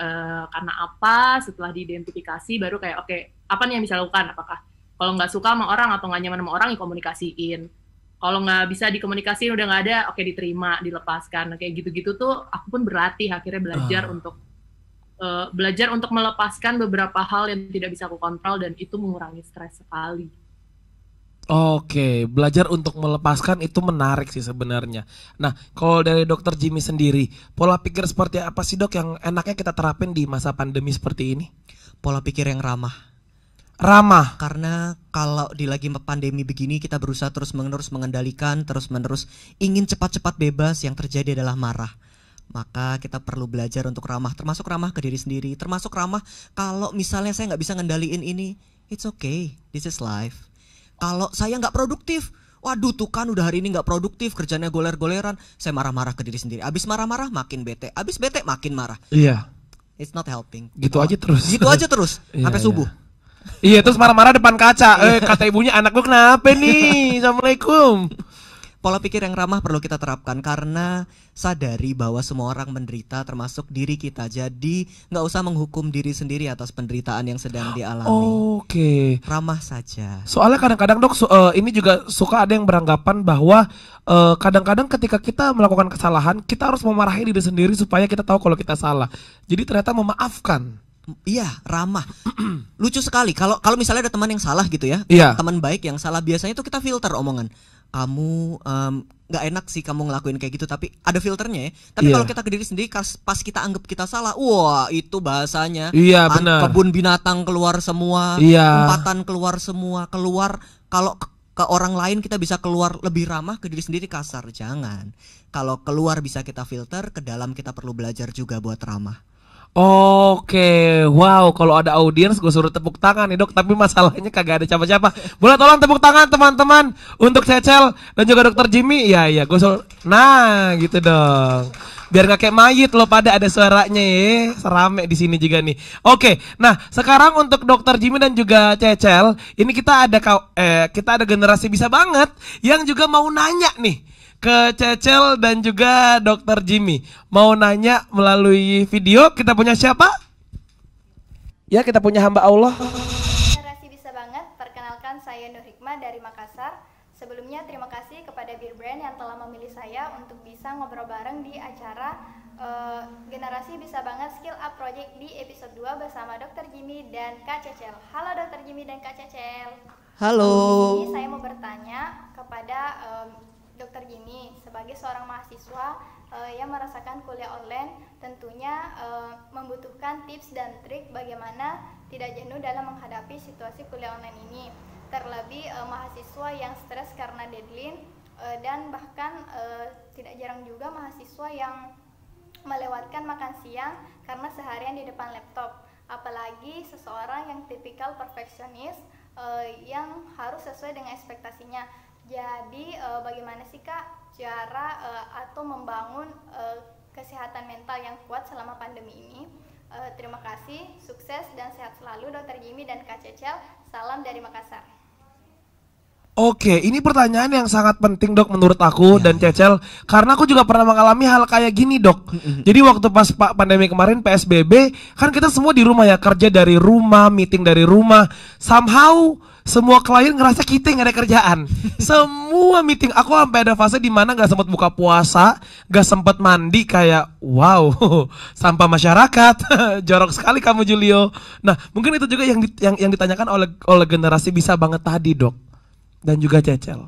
karena apa, setelah diidentifikasi baru kayak oke, apa nih yang bisa lakukan, apakah kalau nggak suka sama orang atau nggak nyaman sama orang dikomunikasiin, kalau nggak bisa dikomunikasiin udah nggak ada, oke diterima, dilepaskan. Nah, kayak gitu-gitu tuh aku pun berlatih akhirnya belajar untuk melepaskan beberapa hal yang tidak bisa aku kontrol, dan itu mengurangi stres sekali. Oke, belajar untuk melepaskan itu menarik sih sebenarnya. Nah, kalau dari Dokter Jimmy sendiri, pola pikir seperti apa sih dok yang enaknya kita terapin di masa pandemi seperti ini? Pola pikir yang ramah. Ramah. Karena kalau di lagi pandemi begini kita berusaha terus-menerus mengendalikan, terus-menerus ingin cepat-cepat bebas, yang terjadi adalah marah. Maka kita perlu belajar untuk ramah, termasuk ramah ke diri sendiri, termasuk ramah kalau misalnya saya nggak bisa ngendaliin ini, it's okay, this is life. Kalau saya nggak produktif, waduh tuh kan udah hari ini nggak produktif, kerjanya goler-goleran, saya marah-marah ke diri sendiri. Abis marah-marah makin bete, abis bete makin marah. Iya. It's not helping. Gitu aja terus. Gitu aja terus, sampai subuh. Iya, terus marah-marah depan kaca. Kata ibunya, anak gue kenapa nih? Assalamualaikum. Pola pikir yang ramah perlu kita terapkan karena sadari bahwa semua orang menderita termasuk diri kita. Jadi nggak usah menghukum diri sendiri atas penderitaan yang sedang dialami. Oke. Ramah saja. Soalnya kadang-kadang dok, ini juga suka ada yang beranggapan bahwa kadang-kadang ketika kita melakukan kesalahan, kita harus memarahi diri sendiri supaya kita tahu kalau kita salah. Jadi ternyata memaafkan. Iya, ramah. Lucu sekali kalau misalnya ada teman yang salah gitu ya. Iya. Teman baik yang salah, biasanya itu kita filter omongan. Kamu nggak enak sih kamu ngelakuin kayak gitu, tapi ada filternya ya. Tapi Iya. kalau kita ke diri sendiri pas kita anggap kita salah, wah itu bahasanya. Iya, benar. Kebun binatang keluar semua, Iya. umpatan keluar semua, keluar. Kalau ke orang lain kita bisa keluar lebih ramah, ke diri sendiri kasar. Jangan. Kalau keluar bisa kita filter, ke dalam kita perlu belajar juga buat ramah. Oke, wow, kalau ada audiens gue suruh tepuk tangan nih dok, tapi masalahnya kagak ada siapa-siapa. Boleh tolong tepuk tangan teman-teman untuk Cecel dan juga Dokter Jimmy. Iya, gue suruh. Nah, gitu dong. Biar gak kayak mayit lo pada ada suaranya ya. Serame di sini juga nih. Oke, nah sekarang untuk Dokter Jimmy dan juga Cecel, ini kita ada generasi bisa banget yang juga mau nanya nih ke Cecel dan juga Dokter Jimmy. Mau nanya melalui video, kita punya siapa? Ya, kita punya hamba Allah. Generasi bisa banget, perkenalkan saya Nur Hikmah dari Makassar. Sebelumnya terima kasih kepada Beer Brand yang telah memilih saya untuk bisa ngobrol bareng di acara Generasi Bisa Banget Skill Up Project di episode 2 bersama Dokter Jimmy dan Kak Cecel. Halo Dokter Jimmy dan Kak Cecel. Halo. Ini saya mau bertanya kepada Dokter Jimmy, sebagai seorang mahasiswa yang merasakan kuliah online, tentunya membutuhkan tips dan trik bagaimana tidak jenuh dalam menghadapi situasi kuliah online ini. Terlebih mahasiswa yang stres karena deadline dan bahkan tidak jarang juga mahasiswa yang melewatkan makan siang karena seharian di depan laptop. Apalagi seseorang yang tipikal perfeksionis yang harus sesuai dengan ekspektasinya. Jadi bagaimana sih Kak cara atau membangun kesehatan mental yang kuat selama pandemi ini? Terima kasih, sukses dan sehat selalu Dokter Jimmy dan Kak Cecel. Salam dari Makassar. Oke, ini pertanyaan yang sangat penting dok menurut aku dan Cecel, karena aku juga pernah mengalami hal kayak gini dok. Jadi waktu pas pandemi kemarin PSBB, kan kita semua di rumah ya, kerja dari rumah, meeting dari rumah. Somehow semua klien ngerasa kita nggak ada kerjaan. Semua meeting, aku sampai ada fase di mana nggak sempat buka puasa, nggak sempat mandi, kayak wow, sampah masyarakat. Jorok sekali kamu Julio. Nah, mungkin itu juga yang ditanyakan oleh generasi bisa banget tadi dok. Dan juga Cecel.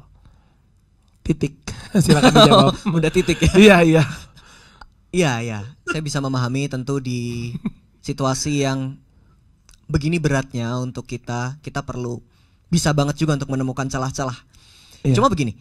Titik. Silakan dijawab. Udah titik ya. Iya. Iya. Saya bisa memahami tentu di situasi yang begini beratnya untuk kita perlu bisa banget juga untuk menemukan celah-celah. Iya. Cuma begini,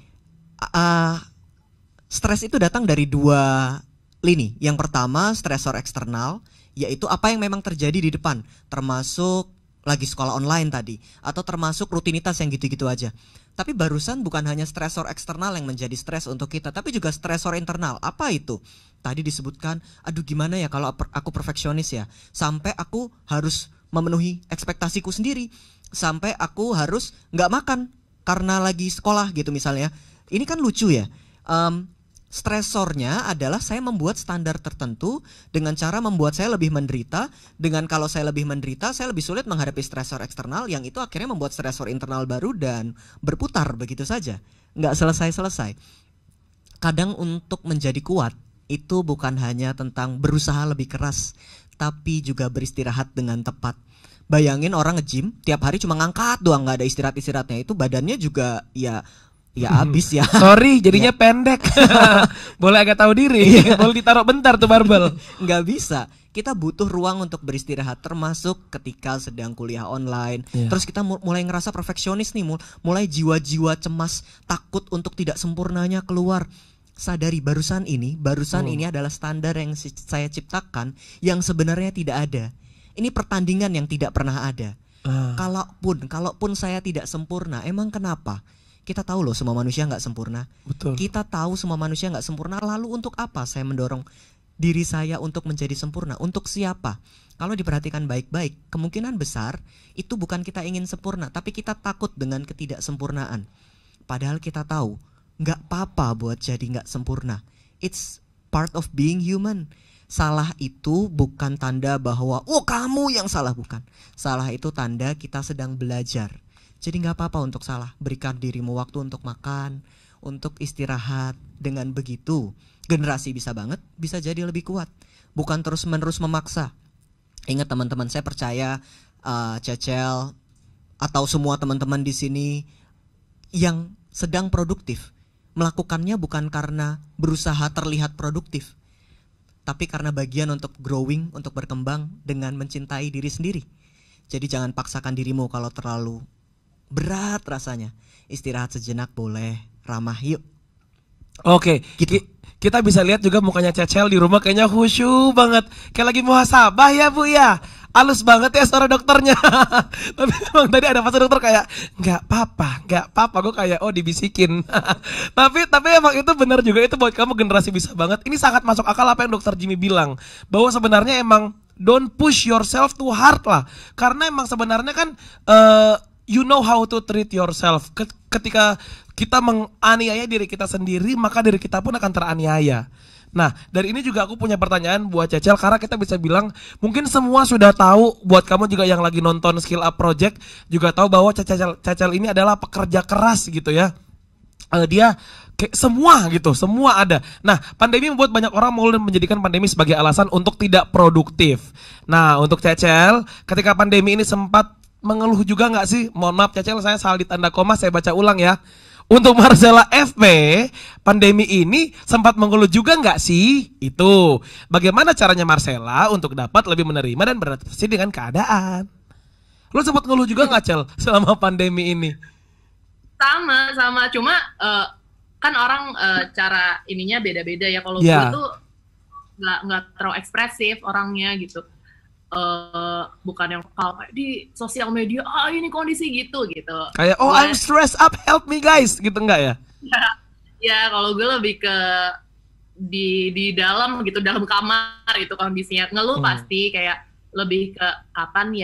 stres itu datang dari dua lini. Yang pertama stresor eksternal, yaitu apa yang memang terjadi di depan, termasuk lagi sekolah online tadi, atau termasuk rutinitas yang gitu-gitu aja. Tapi barusan bukan hanya stresor eksternal yang menjadi stres untuk kita, tapi juga stresor internal. Apa itu? Tadi disebutkan, aduh gimana ya kalau aku perfeksionis ya, sampai aku harus memenuhi ekspektasiku sendiri, sampai aku harus nggak makan karena lagi sekolah gitu misalnya. Ini kan lucu ya. Stresornya adalah saya membuat standar tertentu dengan cara membuat saya lebih menderita. Dengan kalau saya lebih menderita, saya lebih sulit menghadapi stresor eksternal, yang itu akhirnya membuat stresor internal baru dan berputar begitu saja, nggak selesai-selesai. Kadang untuk menjadi kuat itu bukan hanya tentang berusaha lebih keras, tapi juga beristirahat dengan tepat. bayangin orang nge-gym tiap hari cuma ngangkat doang, nggak ada istirahatnya, itu badannya juga ya habis ya. Sorry, jadinya pendek. Boleh agak tahu diri. Boleh ditaruh bentar tuh barbel. Nggak bisa. Kita butuh ruang untuk beristirahat, termasuk ketika sedang kuliah online. Terus kita mulai ngerasa perfeksionis nih, mulai jiwa-jiwa cemas, takut untuk tidak sempurnanya keluar. Sadari barusan ini adalah standar yang saya ciptakan yang sebenarnya tidak ada. Ini pertandingan yang tidak pernah ada. Kalaupun saya tidak sempurna, emang kenapa? Kita tahu loh semua manusia nggak sempurna. Betul. Kita tahu semua manusia nggak sempurna. Lalu untuk apa saya mendorong diri saya untuk menjadi sempurna? Untuk siapa? Kalau diperhatikan baik-baik, kemungkinan besar itu bukan kita ingin sempurna, tapi kita takut dengan ketidaksempurnaan. Padahal kita tahu nggak apa-apa buat jadi nggak sempurna. It's part of being human. Salah itu bukan tanda bahwa kamu yang salah, bukan. Salah itu tanda kita sedang belajar. Jadi nggak apa-apa untuk salah. Berikan dirimu waktu untuk makan, untuk istirahat. Dengan begitu generasi bisa banget bisa jadi lebih kuat. Bukan terus-menerus memaksa. Ingat teman-teman, saya percaya Cecel atau semua teman-teman di sini yang sedang produktif melakukannya bukan karena berusaha terlihat produktif, tapi karena bagian untuk growing, untuk berkembang dengan mencintai diri sendiri. Jadi jangan paksakan dirimu kalau terlalu berat rasanya. Istirahat sejenak boleh, ramah yuk. Oke, Gitu. kita bisa lihat juga mukanya Cecel di rumah kayaknya khusyuk banget. Kayak lagi muhasabah ya Bu ya. Halus banget ya suara dokternya. Tapi emang tadi ada pas dokter kayak nggak apa-apa. Gue kayak dibisikin. tapi emang itu benar juga, itu buat kamu generasi bisa banget. Ini sangat masuk akal apa yang dokter Jimmy bilang, bahwa sebenarnya emang don't push yourself too hard lah. Karena emang sebenarnya kan you know how to treat yourself. Ketika kita menganiaya diri kita sendiri, maka diri kita pun akan teraniaya. Nah, dari ini juga aku punya pertanyaan buat Cecel, karena kita bisa bilang mungkin semua sudah tahu, buat kamu juga yang lagi nonton Skill Up Project juga tahu bahwa Cecel ini adalah pekerja keras gitu ya. Dia kayak semua ada. Nah, pandemi membuat banyak orang mulai menjadikan pandemi sebagai alasan untuk tidak produktif. Nah, untuk Cecel, ketika pandemi ini sempat mengeluh juga nggak sih? Mohon maaf Cecel, saya salah di tanda koma, saya baca ulang ya. Untuk Marcella FP, pandemi ini sempat mengeluh juga nggak sih? Itu bagaimana caranya Marcella untuk dapat lebih menerima dan beradaptasi dengan keadaan? Lo sempat ngeluh juga nggak Cel selama pandemi ini? Sama, cuma kan orang cara ininya beda-beda ya. Kalau gue tuh nggak terlalu ekspresif orangnya gitu. Bukan yang kayak di sosial media ini kondisi gitu kayak I'm stressed up, help me guys gitu, enggak ya? Ya kalau gue lebih ke di dalam gitu, dalam kamar itu kondisinya. Ngeluh pasti kayak lebih ke kapan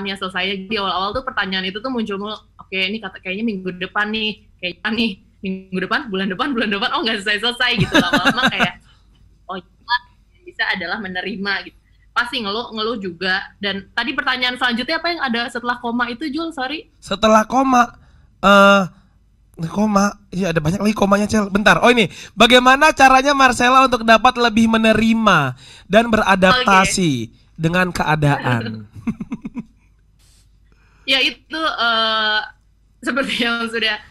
ya selesai. Di awal-awal tuh pertanyaan itu tuh muncul, oke ini kayaknya minggu depan nih, minggu depan, bulan depan nggak selesai gitu. Lama-lama kayak yang bisa adalah menerima gitu. Pasti ngeluh juga. Dan tadi pertanyaan selanjutnya apa yang ada setelah koma itu, Jul? Sorry. Setelah koma, iya ada banyak lagi komanya Cel. Bentar, ini bagaimana caranya Marcella untuk dapat lebih menerima dan beradaptasi dengan keadaan? Ya itu seperti yang sudah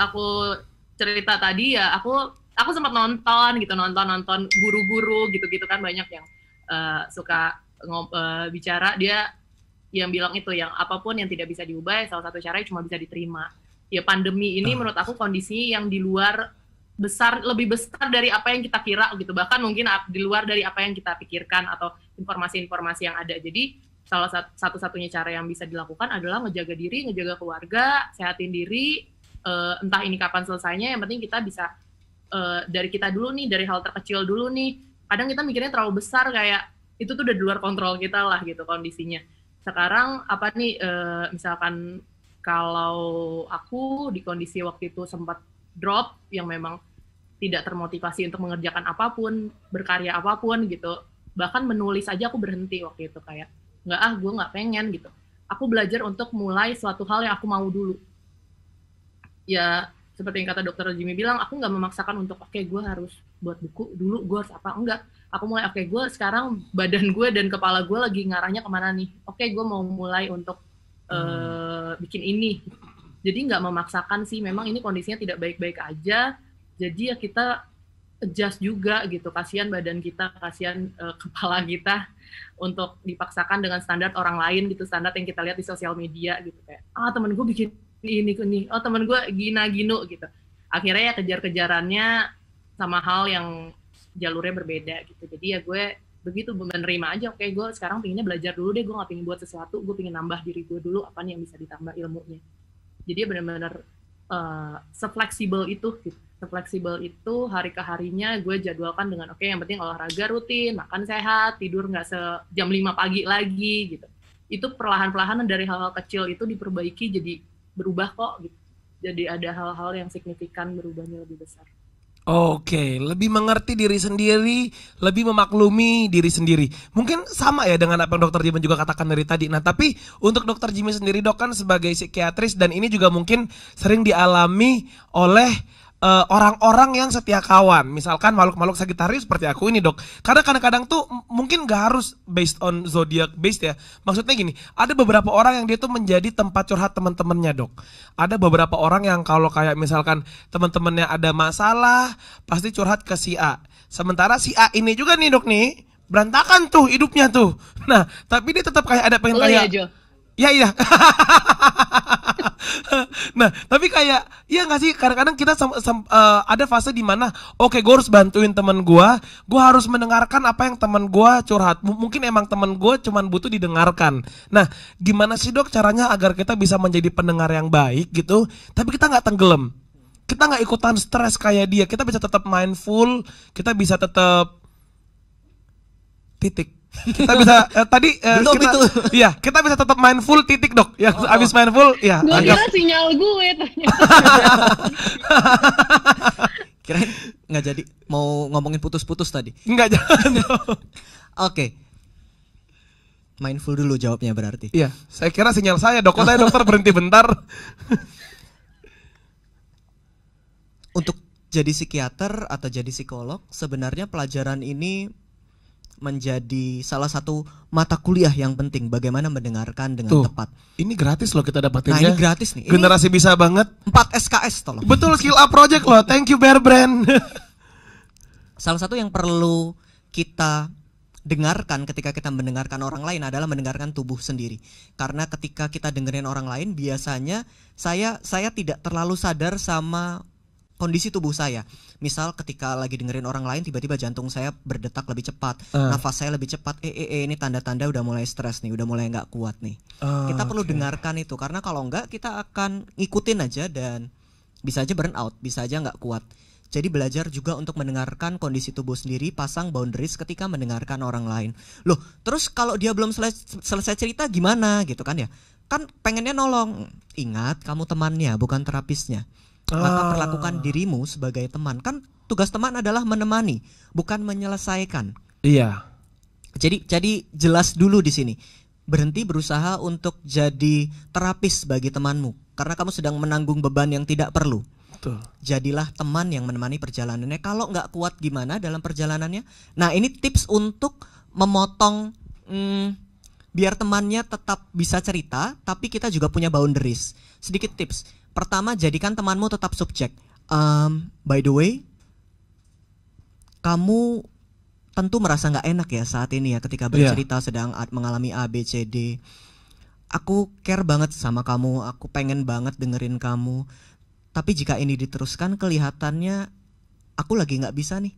aku cerita tadi ya. Aku sempat nonton guru-guru gitu kan, banyak yang suka bicara, dia yang bilang itu, yang apapun yang tidak bisa diubah salah satu caranya cuma bisa diterima. Ya pandemi ini menurut aku kondisi yang di luar lebih besar dari apa yang kita kira gitu, bahkan mungkin di luar dari apa yang kita pikirkan atau informasi-informasi yang ada. Jadi salah satu-satunya cara yang bisa dilakukan adalah ngejaga diri, ngejaga keluarga, sehatin diri, entah ini kapan selesainya, yang penting kita bisa dari kita dulu nih, dari hal terkecil dulu nih. Kadang kita mikirnya terlalu besar, kayak itu tuh udah di luar kontrol kita lah gitu kondisinya. Sekarang apa nih, misalkan kalau aku di kondisi waktu itu sempat drop, yang memang tidak termotivasi untuk mengerjakan apapun, berkarya apapun gitu. Bahkan menulis aja aku berhenti waktu itu, kayak gue nggak pengen gitu. Aku belajar untuk mulai suatu hal yang aku mau dulu. Ya seperti yang kata dokter Jimmy bilang, aku nggak memaksakan untuk oke gue harus buat buku dulu, gue harus apa, enggak. Aku mulai oke gue sekarang badan gue dan kepala gue lagi ngarahnya kemana nih, oke gue mau mulai untuk bikin ini. Jadi nggak memaksakan sih, memang ini kondisinya tidak baik-baik aja, jadi ya kita adjust juga gitu, kasihan badan kita, kasihan kepala kita untuk dipaksakan dengan standar orang lain gitu, standar yang kita lihat di sosial media gitu, kayak temen gue bikin ini, temen gue gina-gino gitu. Akhirnya ya kejar-kejarannya sama hal yang jalurnya berbeda gitu. Jadi ya gue begitu menerima aja, oke gue sekarang pengennya belajar dulu deh, gue gak pengen buat sesuatu, gue pengen nambah diri gue dulu, apa nih yang bisa ditambah ilmunya. Jadi ya benar-benar se-fleksibel itu gitu. Se-fleksibel itu hari ke harinya gue jadwalkan dengan oke, yang penting olahraga rutin, makan sehat, tidur gak jam 5 pagi lagi gitu. Itu perlahan-perlahan dari hal-hal kecil itu diperbaiki jadi berubah kok gitu. Jadi ada hal-hal yang signifikan berubahnya lebih besar. Oke, lebih mengerti diri sendiri, lebih memaklumi diri sendiri. Mungkin sama ya dengan apa yang Dr. Jimmy juga katakan dari tadi. Nah, tapi untuk Dr. Jimmy sendiri dok kan sebagai psikiatris, dan ini juga mungkin sering dialami oleh orang-orang yang setia kawan. Misalkan makhluk-makhluk Sagittarius seperti aku ini dok. Karena kadang-kadang tuh mungkin gak harus based on zodiac based ya. Maksudnya gini, ada beberapa orang yang dia tuh menjadi tempat curhat teman-temannya dok. Ada beberapa orang yang kalau kayak misalkan teman-temannya ada masalah, pasti curhat ke si A. Sementara si A ini juga nih dok nih, berantakan tuh hidupnya tuh. Nah, tapi dia tetap kayak ada pengen kayak... Ya iya. Nah, tapi kayak iya nggak sih, kadang-kadang kita ada fase di mana oke, gue harus bantuin teman gue harus mendengarkan apa yang teman gue curhat. Mungkin emang teman gue cuman butuh didengarkan. Nah, gimana sih dok caranya agar kita bisa menjadi pendengar yang baik gitu, tapi kita nggak tenggelam, kita nggak ikutan stres kayak dia, kita bisa tetap mindful, kita bisa tetap titik. Kita bisa kita bisa tetap mindful titik dok. Yang abis mindful ya. Gue kira sinyal gue ternyata. Kirain nggak jadi mau ngomongin putus-putus tadi. Nggak jangan. Oke. Mindful dulu jawabnya berarti. Iya, saya kira sinyal saya dok. Kok saya dokter berhenti bentar. Untuk jadi psikiater atau jadi psikolog, sebenarnya pelajaran ini menjadi salah satu mata kuliah yang penting, bagaimana mendengarkan dengan tepat. Ini gratis loh kita dapatin. Nah, ini gratis nih. Generasi bisa banget. 4 SKS tolong. Betul, skill up project loh. Thank you Bear Brand. Salah satu yang perlu kita dengarkan ketika kita mendengarkan orang lain adalah mendengarkan tubuh sendiri. Karena ketika kita dengerin orang lain, biasanya saya tidak terlalu sadar sama kondisi tubuh saya. Misal ketika lagi dengerin orang lain, tiba-tiba jantung saya berdetak lebih cepat, nafas saya lebih cepat, ini tanda-tanda udah mulai stres nih, udah mulai nggak kuat nih. Kita perlu dengarkan itu, karena kalau enggak kita akan ngikutin aja dan bisa aja burn out, bisa aja nggak kuat. Jadi belajar juga untuk mendengarkan kondisi tubuh sendiri, pasang boundaries ketika mendengarkan orang lain. Loh, terus kalau dia belum selesai cerita gimana gitu kan ya? Kan pengennya nolong. Ingat, kamu temannya, bukan terapisnya. Maka perlakukan dirimu sebagai teman. Kan tugas teman adalah menemani, bukan menyelesaikan. Iya. Jadi jelas dulu di sini. Berhenti berusaha untuk jadi terapis bagi temanmu, karena kamu sedang menanggung beban yang tidak perlu. Betul. Jadilah teman yang menemani perjalanannya. Kalau nggak kuat gimana dalam perjalanannya? Nah, ini tips untuk memotong biar temannya tetap bisa cerita, tapi kita juga punya boundaries. Sedikit tips. Pertama, jadikan temanmu tetap subjek. By the way, kamu tentu merasa nggak enak ya saat ini ya ketika bercerita sedang mengalami A, B, C, D. Aku care banget sama kamu, aku pengen banget dengerin kamu. Tapi jika ini diteruskan, kelihatannya aku lagi nggak bisa nih.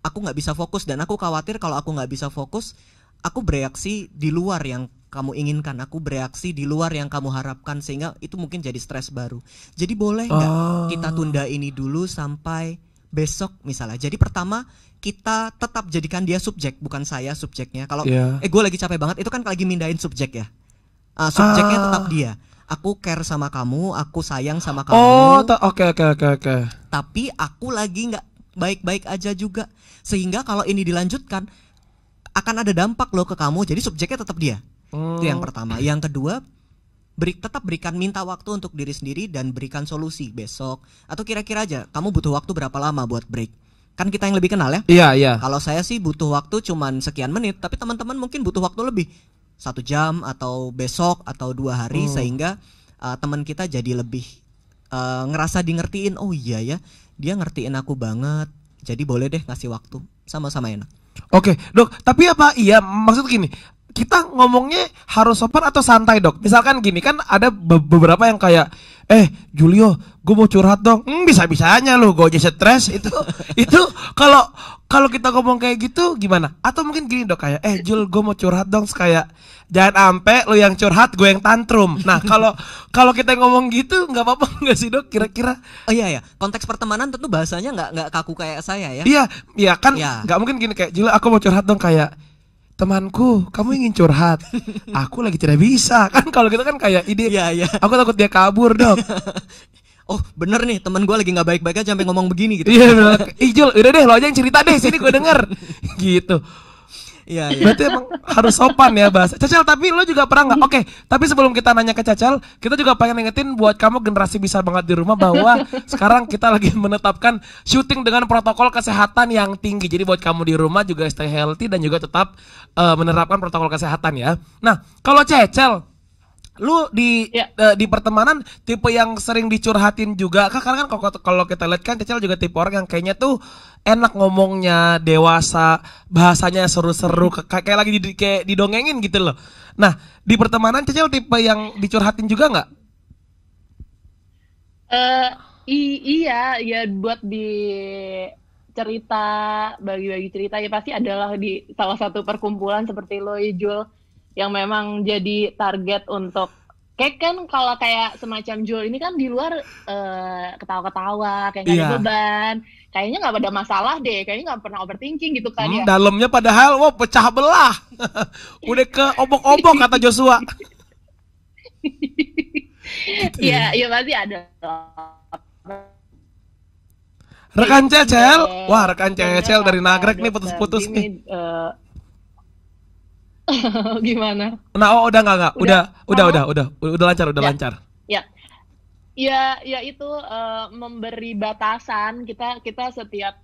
Aku nggak bisa fokus dan aku khawatir kalau aku nggak bisa fokus, aku bereaksi di luar yang kamu inginkan, aku bereaksi di luar yang kamu harapkan, sehingga itu mungkin jadi stres baru. Jadi boleh nggak kita tunda ini dulu sampai besok misalnya. Jadi pertama kita tetap jadikan dia subjek, bukan saya subjeknya. Kalau gue lagi capek banget, itu kan lagi mindahin subjek ya. Subjeknya tetap dia. Aku care sama kamu, aku sayang sama kamu. Oke. Tapi aku lagi nggak baik-baik aja juga, sehingga kalau ini dilanjutkan akan ada dampak loh ke kamu. Jadi subjeknya tetap dia. Itu yang pertama. Yang kedua, tetap berikan, minta waktu untuk diri sendiri dan berikan solusi besok. Atau kira-kira aja kamu butuh waktu berapa lama buat break. Kan kita yang lebih kenal ya. Iya, iya. Kalau saya sih butuh waktu cuman sekian menit, tapi teman-teman mungkin butuh waktu lebih, 1 jam atau besok atau 2 hari, sehingga teman kita jadi lebih ngerasa di ngertiin. Oh iya ya, dia ngertiin aku banget. Jadi boleh deh ngasih waktu, sama-sama enak. Oke, Dok, tapi apa iya maksud gini, kita ngomongnya harus sopan atau santai, Dok? Misalkan gini, kan ada beberapa yang kayak, Julio, gue mau curhat dong. Bisa-bisanya lu, gue aja stres. Itu kalau kita ngomong kayak gitu gimana? Atau mungkin gini, Dok, kayak, Jul, gue mau curhat dong. Kayak, jangan ampe lu yang curhat, gue yang tantrum. Nah, kalau kita ngomong gitu nggak apa-apa nggak sih, Dok? Kira-kira? Oh iya ya, konteks pertemanan tentu bahasanya nggak kaku kayak saya ya. Iya kan, Iya. nggak mungkin gini kayak, Jul, aku mau curhat dong, kayak, temanku, kamu ingin curhat? Aku lagi tidak bisa. Kan kalau gitu kan kayak ide. Iya. Aku takut dia kabur, Dok. Oh bener nih, teman gue lagi nggak baik-baik aja sampai ngomong begini gitu. Iya bener. Jul, udah deh lo aja yang cerita deh, sini gue denger. Gitu. Iya. Berarti emang harus sopan ya bahasa. Cecel, tapi lo juga pernah nggak? Oke, tapi sebelum kita nanya ke Cecel, kita juga pengen ingetin buat kamu generasi bisa banget di rumah bahwa sekarang kita lagi menetapkan syuting dengan protokol kesehatan yang tinggi. Jadi buat kamu di rumah juga stay healthy dan juga tetap menerapkan protokol kesehatan ya. Nah, kalau Cecel, lu di pertemanan tipe yang sering dicurhatin juga kah? Karena kan kalau kita lihat kan Cecel juga tipe orang yang kayaknya tuh enak ngomongnya, dewasa, bahasanya seru-seru, kayak lagi kayak didongengin gitu loh. Nah, di pertemanan Cecel tipe yang dicurhatin juga nggak? Iya, ya buat di cerita, bagi-bagi cerita ya pasti adalah di salah satu perkumpulan seperti lo, Jul, yang memang jadi target untuk kayak kan kalau kayak semacam Jul ini kan di luar ketawa-ketawa kayak nggak ada beban, kayaknya nggak ada masalah deh, kayaknya nggak pernah overthinking gitu kan ya. Dalamnya padahal pecah belah. Udah ke obok-obok kata Joshua. Iya pasti ada. Rekan Cecel, wah rekan Cecel dari Nagrek nih putus-putus nih. Gimana? Nah, udah nggak, udah lancar. Ya itu memberi batasan. Kita setiap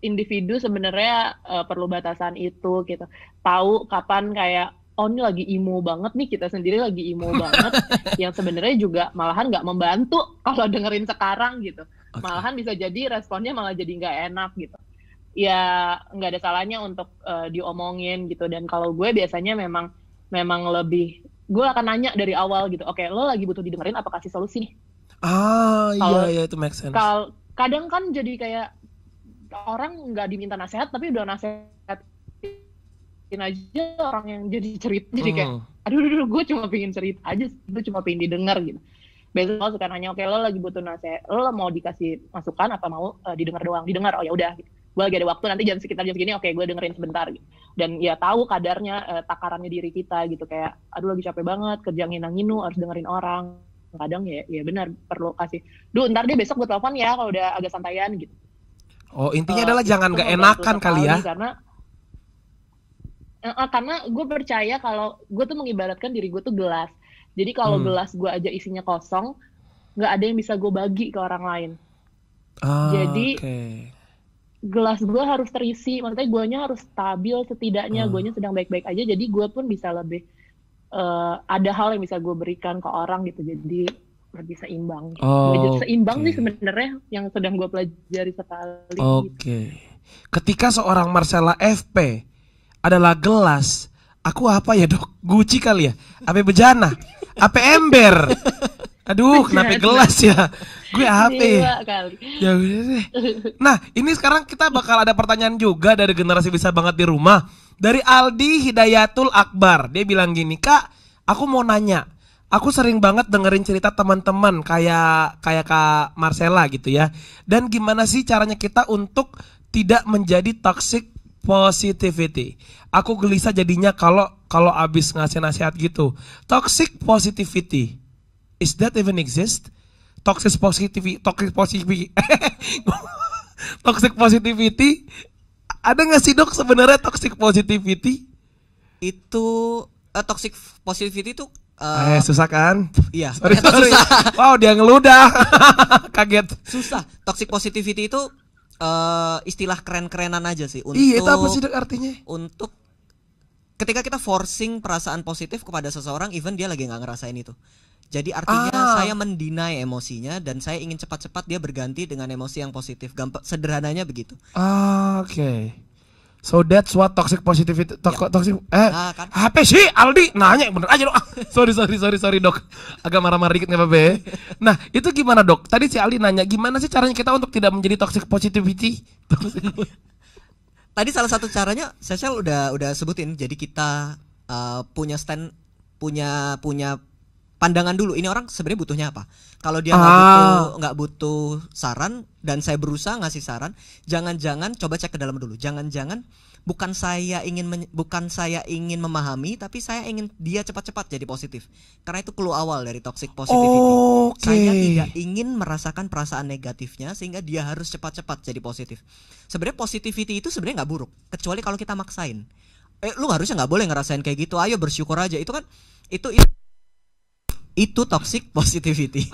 individu sebenarnya perlu batasan itu gitu. Tahu kapan kayak ini lagi emo banget nih, kita sendiri lagi emo banget. Yang sebenarnya juga malahan nggak membantu kalau dengerin sekarang gitu. Malahan bisa jadi responnya malah jadi nggak enak gitu. Ya nggak ada salahnya untuk diomongin gitu. Dan kalau gue biasanya memang lebih, gue akan nanya dari awal gitu. Oke, lo lagi butuh didengerin apa kasih solusi nih? Iya itu make sense. Kadang kan jadi kayak orang nggak diminta nasihat tapi udah nasihatin aja orang yang jadi cerita. Jadi kayak aduh gue cuma pengen cerita aja, gue cuma pengen didengar gitu. Biasanya lo suka nanya, oke lo lagi butuh nasihat, lo mau dikasih masukan apa mau didengar doang? Didengar, oh ya udah gitu. Gue lagi ada waktu nanti sekitar jam segini, oke gue dengerin sebentar gitu. Dan ya tahu kadarnya, takarannya diri kita gitu, kayak aduh lagi capek banget kerja nginu harus dengerin orang. Kadang ya benar perlu kasih, ntar deh besok gue telepon ya kalau udah agak santaian gitu. Oh intinya adalah jangan gak enakan kali ya. Karena gue percaya kalau gue tuh mengibaratkan diri gue tuh gelas. Jadi kalau gelas gue aja isinya kosong, nggak ada yang bisa gue bagi ke orang lain. Jadi gelas gue harus terisi, maksudnya guanya harus stabil setidaknya, guanya sedang baik-baik aja, jadi gue pun bisa lebih ada hal yang bisa gue berikan ke orang gitu, jadi lebih seimbang. Seimbang sih sebenarnya yang sedang gue pelajari sekali. Gitu. Ketika seorang Marcella FP adalah gelas, aku apa ya Dok? Guci kali ya? Apa bejana? Apa ember? Aduh, kenapa gelas ya? Gue apa? Ya udah deh. Nah, ini sekarang kita bakal ada pertanyaan juga dari generasi bisa banget di rumah. Dari Aldi Hidayatul Akbar. Dia bilang gini, Kak, aku mau nanya. Aku sering banget dengerin cerita teman-teman kayak Kak Marcella gitu ya. Dan gimana sih caranya kita untuk tidak menjadi toxic positivity? Aku gelisah jadinya kalau abis ngasih nasihat gitu. Toxic positivity, is that even exist? Toxic positivity ada nggak sih Dok sebenarnya toxic positivity? Itu toxic positivity itu Susah kan? Iya, Sorry, ternyata sorry. susah. Wow, dia ngeludah. Kaget. Susah. Toxic positivity itu istilah keren-kerenan aja sih untuk Iya, itu apa sih Dok, artinya? untuk ketika kita forcing perasaan positif kepada seseorang even dia lagi nggak ngerasain itu. Jadi artinya saya mendinai emosinya dan saya ingin cepat-cepat dia berganti dengan emosi yang positif. Gampang sederhananya begitu. Oke. So that's what toxic positivity toxic kan? HP sih Aldi nanya bener aja Dok. Sorry Dok. Agak marah-marah dikit enggak apa-apa ya. Nah, itu gimana Dok? Tadi si Aldi nanya gimana sih caranya kita untuk tidak menjadi toxic positivity? Tadi salah satu caranya Cecil udah sebutin. Jadi kita punya pandangan dulu. Ini orang sebenarnya butuhnya apa? Kalau dia nggak butuh saran dan saya berusaha ngasih saran, jangan-jangan coba cek ke dalam dulu. Jangan-jangan bukan saya ingin memahami, tapi saya ingin dia cepat-cepat jadi positif. Karena itu clue awal dari toxic positivity. Saya tidak ingin merasakan perasaan negatifnya sehingga dia harus cepat-cepat jadi positif. Sebenarnya positivity itu sebenarnya nggak buruk, kecuali kalau kita maksain. Lu harusnya nggak boleh ngerasain kayak gitu. Ayo bersyukur aja. Itu kan itu toxic positivity.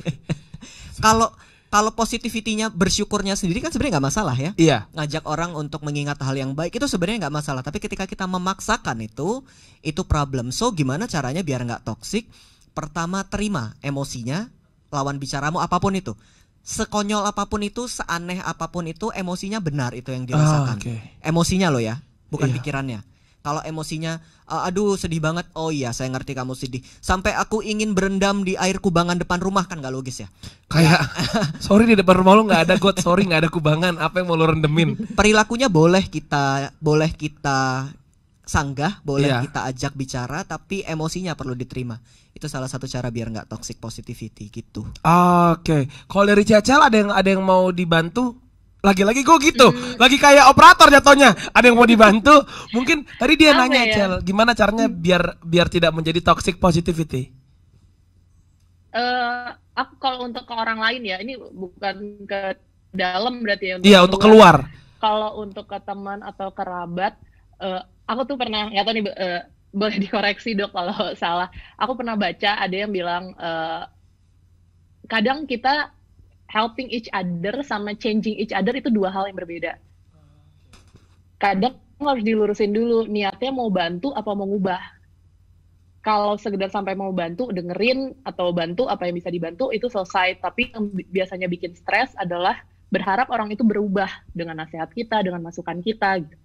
Kalau positivity-nya bersyukurnya sendiri kan sebenarnya nggak masalah ya. Iya. Ngajak orang untuk mengingat hal yang baik itu sebenarnya nggak masalah. Tapi ketika kita memaksakan itu problem. So gimana caranya biar nggak toxic? Pertama, terima emosinya lawan bicaramu apapun itu. Sekonyol apapun itu, seaneh apapun itu, emosinya benar itu yang dirasakan. Emosinya loh ya, bukan pikirannya. Kalau emosinya, aduh sedih banget, oh iya saya ngerti kamu sedih. Sampai aku ingin berendam di air kubangan depan rumah kan gak logis ya. Kayak, sorry di depan rumah lu gak ada got, sorry gak ada kubangan, apa yang mau lu rendemin? Perilakunya boleh kita sanggah, boleh kita ajak bicara, tapi emosinya perlu diterima. Itu salah satu cara biar gak toxic positivity gitu. Oke, kalau dari Cecil ada yang mau dibantu? Lagi-lagi gue gitu, lagi kayak operator jatuhnya. Ada yang mau dibantu? Mungkin tadi dia nanya Cel, gimana caranya biar tidak menjadi toxic positivity? Aku kalau untuk ke orang lain ya, ini bukan ke dalam berarti ya. Iya, untuk keluar. Kalau untuk ke teman atau kerabat, aku tuh pernah, nggak tahu nih, boleh dikoreksi Dok kalau salah. Aku pernah baca ada yang bilang kadang kita helping each other sama changing each other itu dua hal yang berbeda. Kadang harus dilurusin dulu niatnya mau bantu apa mau ngubah. Kalau sekedar sampai mau bantu, dengerin atau bantu apa yang bisa dibantu itu selesai. Tapi yang biasanya bikin stres adalah berharap orang itu berubah dengan nasihat kita, dengan masukan kita. Gitu.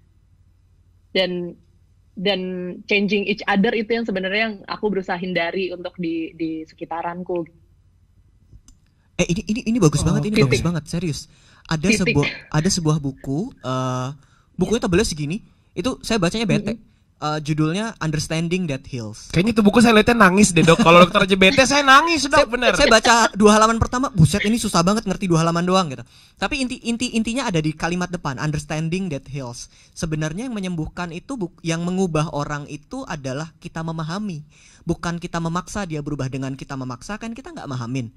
Dan changing each other itu yang sebenarnya yang aku berusaha hindari untuk di sekitaranku. Ini bagus banget, ini bagus banget, serius. Ada sebuah buku, bukunya tebelnya segini. Itu saya bacanya bete. Judulnya Understanding That Heals. Kayaknya itu buku saya lihatnya nangis deh Dok. Kalau dokter aja bete saya nangis Dok, bener. Saya baca 2 halaman pertama, buset ini susah banget ngerti 2 halaman doang gitu. Tapi intinya ada di kalimat depan, Understanding That Heals. Sebenarnya yang menyembuhkan itu, yang mengubah orang itu adalah kita memahami. Bukan kita memaksa dia berubah. Dengan kita memaksa kan kita nggak memahamin.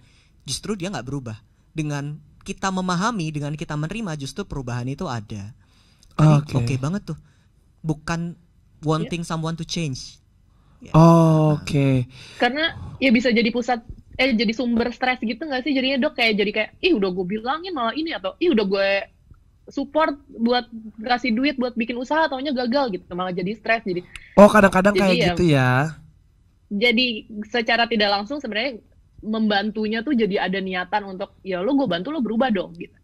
Justru dia nggak berubah. Dengan kita memahami, dengan kita menerima, justru perubahan itu ada. Oke banget tuh. Bukan wanting someone to change. Karena ya bisa jadi pusat, jadi sumber stres gitu nggak sih jadinya Dok? Jadi kayak, udah gue bilangin malah ini, atau udah gue support buat kasih duit buat bikin usaha, taunya gagal gitu, malah jadi stres. Jadi kadang-kadang kayak gitu ya. Jadi secara tidak langsung sebenarnya membantunya tuh jadi ada niatan untuk ya lo gue bantu lo berubah dong gitu.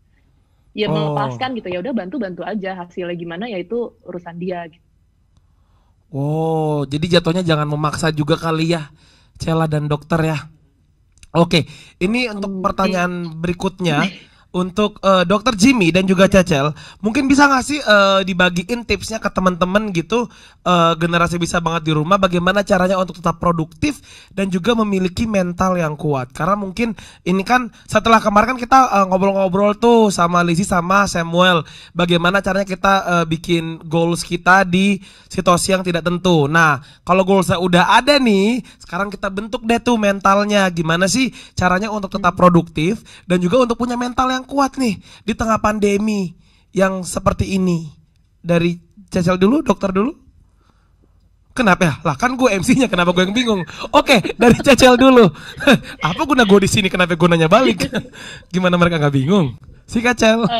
Ya melepaskan gitu, ya udah bantu aja, hasilnya gimana ya itu urusan dia gitu. Jadi jatuhnya jangan memaksa juga kali ya Cela dan dokter ya. Oke, ini untuk pertanyaan berikutnya. Untuk Dokter Jimmy dan juga Cecil, mungkin bisa nggak sih dibagiin tipsnya ke teman-teman gitu, generasi bisa banget di rumah, bagaimana caranya untuk tetap produktif dan juga memiliki mental yang kuat. Karena mungkin ini kan setelah kemarin kan kita ngobrol-ngobrol tuh sama Lizzy sama Samuel, bagaimana caranya kita bikin goals kita di situasi yang tidak tentu. Nah, kalau goalsnya udah ada nih, sekarang kita bentuk deh tuh mentalnya. Gimana sih caranya untuk tetap produktif dan juga untuk punya mental yang kuat nih di tengah pandemi yang seperti ini. Dari Cecil dulu, dokter dulu. Kenapa ya? Lah kan gue MC-nya, kenapa gue yang bingung? Oke, dari Cecel dulu. Apa guna gue di sini? Kenapa gue nanya balik? Gimana mereka nggak bingung? Si Cecel.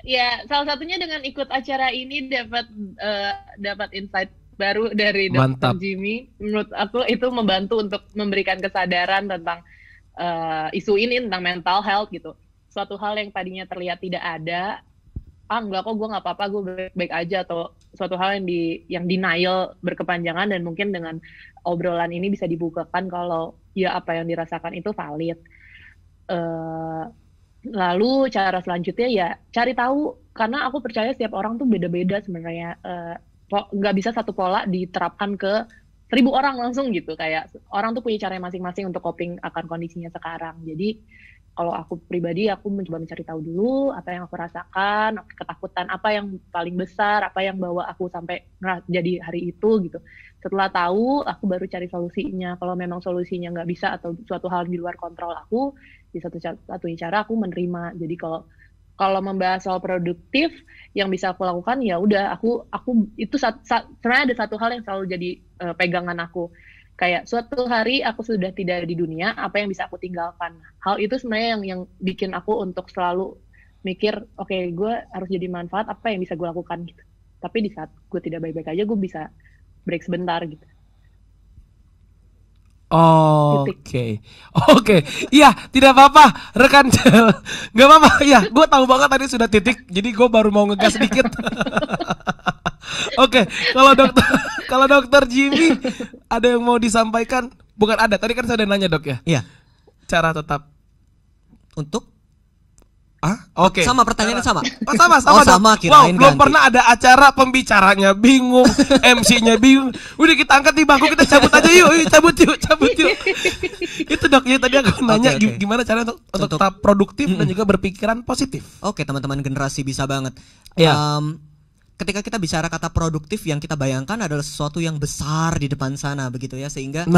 Ya salah satunya dengan ikut acara ini dapat insight baru dari Mantap. Dr. Jimmy. Menurut aku itu membantu untuk memberikan kesadaran tentang isu ini, tentang mental health gitu. Suatu hal yang tadinya terlihat tidak ada, enggak kok, gue nggak apa-apa, gue baik-baik aja, atau suatu hal yang denial berkepanjangan, dan mungkin dengan obrolan ini bisa dibukakan kalau ya apa yang dirasakan itu valid. Lalu cara selanjutnya ya cari tahu, karena aku percaya setiap orang tuh beda-beda sebenarnya. Nggak bisa satu pola diterapkan ke 1000 orang langsung gitu. Kayak orang tuh punya cara masing-masing untuk coping akan kondisinya sekarang. Jadi kalau aku pribadi, aku mencoba mencari tahu dulu apa yang aku rasakan, ketakutan apa yang paling besar, apa yang bawa aku sampai jadi hari itu gitu. Setelah tahu, aku baru cari solusinya. Kalau memang solusinya nggak bisa atau suatu hal di luar kontrol aku, di satu cara aku menerima. Jadi kalau membahas soal produktif, yang bisa aku lakukan ya udah aku itu sebenarnya ada satu hal yang selalu jadi pegangan aku. Kayak suatu hari aku sudah tidak ada di dunia, apa yang bisa aku tinggalkan. Hal itu sebenarnya yang bikin aku untuk selalu mikir, oke, gue harus jadi manfaat, apa yang bisa gue lakukan gitu. Tapi di saat gue tidak baik-baik aja, gue bisa break sebentar gitu. Oke, iya, tidak apa-apa, rekan Cel, nggak apa-apa. Ya, gue tahu banget tadi sudah titik, jadi gue baru mau ngegas sedikit. Oke, kalau dokter Jimmy ada yang mau disampaikan? Bukan ada, tadi kan saya udah nanya, Dok, ya. Iya. Cara tetap Untuk Oke. Sama pertanyaannya sama. Sama. Sama, Dok. kirain Belum ganti. pernah ada acara pembicaranya bingung, MC-nya bingung. Udah kita angkat di bangku, kita cabut aja yuk, cabut yuk. Itu Dok, ya tadi aku nanya Oke. gimana cara untuk tetap produktif dan juga berpikiran positif. Oke, teman-teman generasi bisa banget. Iya. Ketika kita bicara kata produktif, yang kita bayangkan adalah sesuatu yang besar di depan sana begitu ya, sehingga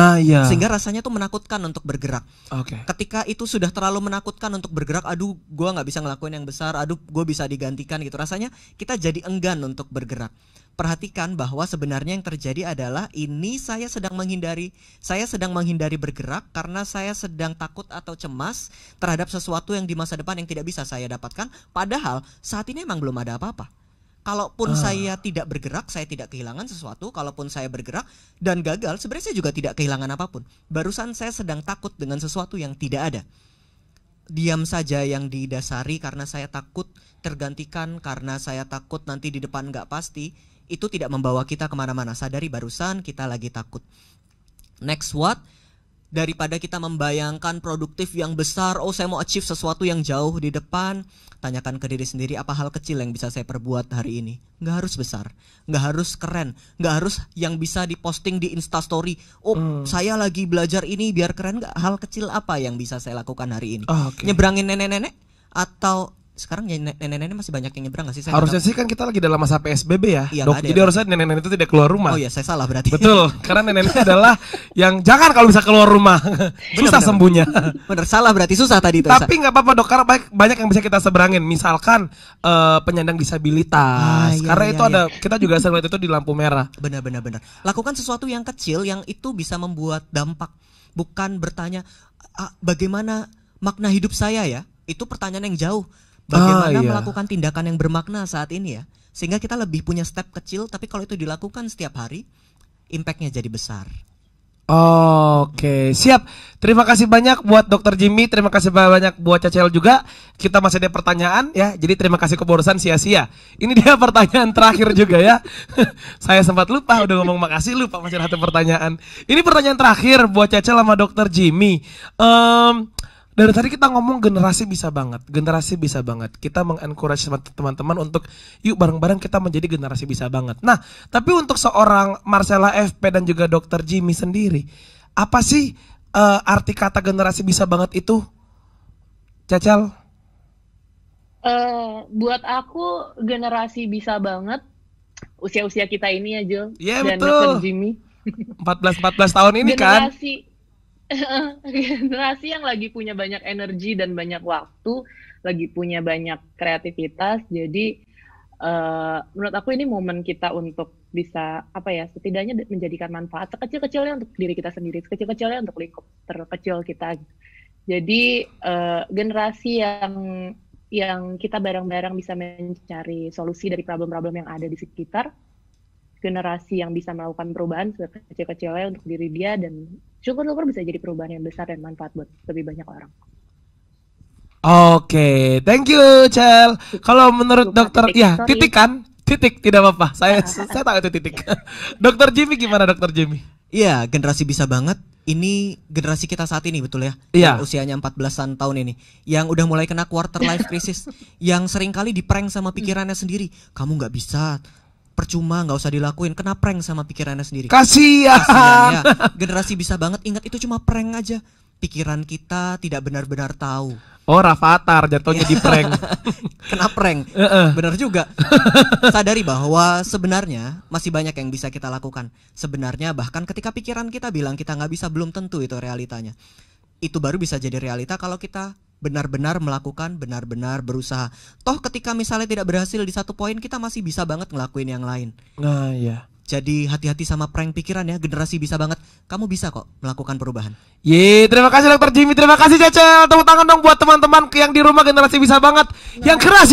rasanya tuh menakutkan untuk bergerak. Oke. Ketika itu sudah terlalu menakutkan untuk bergerak, aduh gue nggak bisa ngelakuin yang besar, aduh gue bisa digantikan gitu, rasanya kita jadi enggan untuk bergerak. Perhatikan bahwa sebenarnya yang terjadi adalah ini saya sedang menghindari bergerak karena saya sedang takut atau cemas terhadap sesuatu yang di masa depan yang tidak bisa saya dapatkan, padahal saat ini emang belum ada apa-apa. Kalaupun saya tidak bergerak, saya tidak kehilangan sesuatu. Kalaupun saya bergerak dan gagal, sebenarnya saya juga tidak kehilangan apapun. Barusan saya sedang takut dengan sesuatu yang tidak ada. Diam saja yang didasari karena saya takut tergantikan, karena saya takut nanti di depan nggak pasti, itu tidak membawa kita kemana-mana. Sadari barusan kita lagi takut. Next what? Daripada kita membayangkan produktif yang besar, oh saya mau achieve sesuatu yang jauh di depan, tanyakan ke diri sendiri, apa hal kecil yang bisa saya perbuat hari ini. Nggak harus besar, nggak harus keren, nggak harus yang bisa diposting di Instastory. Saya lagi belajar ini biar keren. Nggak, hal kecil apa yang bisa saya lakukan hari ini. Nyebrangin nenek-nenek, atau sekarang ya nenek-nenek masih banyak yang nyebrang nggak sih? Harusnya sih kan kita lagi dalam masa PSBB ya, iya, Dok. Jadi harusnya nenek-nenek itu tidak keluar rumah. Oh iya, saya salah berarti. Betul, karena nenek-nenek adalah yang jangan kalau bisa keluar rumah, susah sembuhnya. Bener, salah berarti, susah tadi itu. Tapi nggak apa-apa, Dok, karena banyak yang bisa kita seberangin. Misalkan penyandang disabilitas, karena itu ada, kita juga sering lihat itu di lampu merah. Benar. Lakukan sesuatu yang kecil yang itu bisa membuat dampak. Bukan bertanya bagaimana makna hidup saya ya. Itu pertanyaan yang jauh. Bagaimana melakukan tindakan yang bermakna saat ini ya. Sehingga kita lebih punya step kecil, tapi kalau itu dilakukan setiap hari, impactnya jadi besar. Oke, siap. Terima kasih banyak buat Dr. Jimmy, terima kasih banyak buat Cecel juga. Kita masih ada pertanyaan ya, jadi terima kasih kebarusan sia-sia. Ini dia pertanyaan terakhir juga ya. Saya sempat lupa, udah ngomong makasih, lupa masih ada satu pertanyaan. Ini pertanyaan terakhir buat Cecel sama Dr. Jimmy. Dari tadi kita ngomong generasi bisa banget. Kita mengencourage teman-teman untuk yuk bareng-bareng kita menjadi generasi bisa banget. Nah, tapi untuk seorang Marcella FP dan juga Dr. Jimmy sendiri, apa sih arti kata generasi bisa banget itu? Cecel? Buat aku generasi bisa banget usia-usia kita ini ya, Jo. Iya, dan betul. Dr. Jimmy. 14 tahun ini kan. Generasi yang lagi punya banyak energi dan banyak waktu, lagi punya banyak kreativitas. Jadi menurut aku ini momen kita untuk bisa setidaknya menjadikan manfaat sekecil-kecilnya untuk diri kita sendiri, sekecil-kecilnya untuk lingkup terkecil kita. Jadi generasi yang kita bareng-bareng bisa mencari solusi dari problem-problem yang ada di sekitar, generasi yang bisa melakukan perubahan sekecil-kecilnya untuk diri dia, dan syukur-syukur bisa jadi perubahan yang besar dan manfaat buat lebih banyak orang. Oke, thank you, Cel. Kalau menurut dokter, titik kan? Titik, tidak apa-apa. Saya tahu itu titik. Dokter Jimmy gimana, Dokter Jimmy? Iya, generasi bisa banget. Ini generasi kita saat ini, betul ya? Iya. Yang usianya 14-an tahun ini, yang udah mulai kena quarter life crisis, yang sering kali diprank sama pikirannya sendiri. Kamu nggak bisa, percuma, nggak usah dilakuin. Kena prank sama pikirannya sendiri. Kasian ya. Generasi bisa banget, ingat itu cuma prank aja. Pikiran kita tidak benar-benar tahu. Oh, Rafathar jatuhnya di prank. Kena prank. Benar juga. Sadari bahwa sebenarnya masih banyak yang bisa kita lakukan. Sebenarnya bahkan ketika pikiran kita bilang kita nggak bisa, belum tentu itu realitanya. Itu baru bisa jadi realita kalau kita benar-benar melakukan, benar-benar berusaha. Toh ketika misalnya tidak berhasil di satu poin, kita masih bisa banget ngelakuin yang lain. Nah, iya. Jadi hati-hati sama prank pikiran ya. Generasi bisa banget. Kamu bisa kok melakukan perubahan. Terima kasih Dokter Jimmy. Terima kasih Cecel. Tepuk tangan dong buat teman-teman yang di rumah, generasi bisa banget. Yang keras.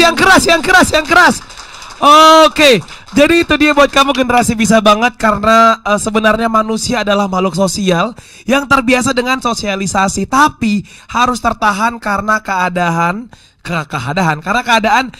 Oke, jadi itu dia buat kamu generasi bisa banget. Karena sebenarnya manusia adalah makhluk sosial yang terbiasa dengan sosialisasi, tapi harus tertahan karena keadaan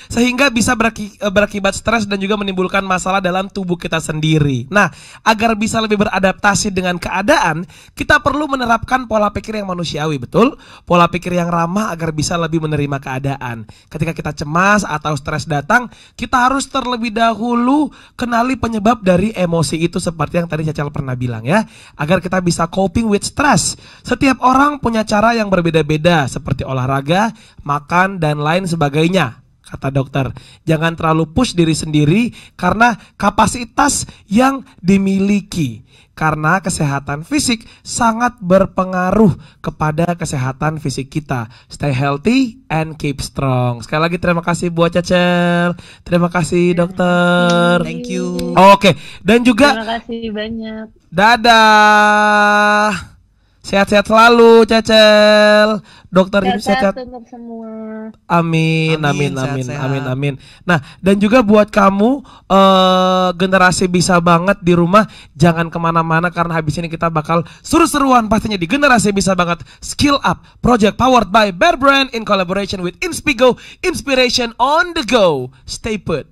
sehingga bisa berakibat stres dan juga menimbulkan masalah dalam tubuh kita sendiri. Nah, agar bisa lebih beradaptasi dengan keadaan, kita perlu menerapkan pola pikir yang manusiawi, betul? Pola pikir yang ramah agar bisa lebih menerima keadaan. Ketika kita cemas atau stres datang, kita harus terlebih dahulu kenali penyebab dari emosi itu, seperti yang tadi Cecil pernah bilang ya, agar kita bisa coping with stress. Setiap orang punya cara yang berbeda-beda, seperti olahraga, makan, dan lain sebagainya. Kata dokter, jangan terlalu push diri sendiri karena kapasitas yang dimiliki. Karena kesehatan fisik sangat berpengaruh kepada kesehatan fisik kita. Stay healthy and keep strong. Sekali lagi terima kasih buat Cecel. Terima kasih dokter. Thank you. Oke, dan juga terima kasih banyak. Dadah. Sehat-sehat selalu Cecel. Dokter Jimmy sehat untuk semua. Amin. Sehat-sehat. Nah, dan juga buat kamu generasi bisa banget di rumah, jangan kemana-mana karena habis ini kita bakal seru-seruan pastinya di generasi bisa banget Skill Up Project powered by Bear Brand in collaboration with Inspigo, inspiration on the go. Stay put.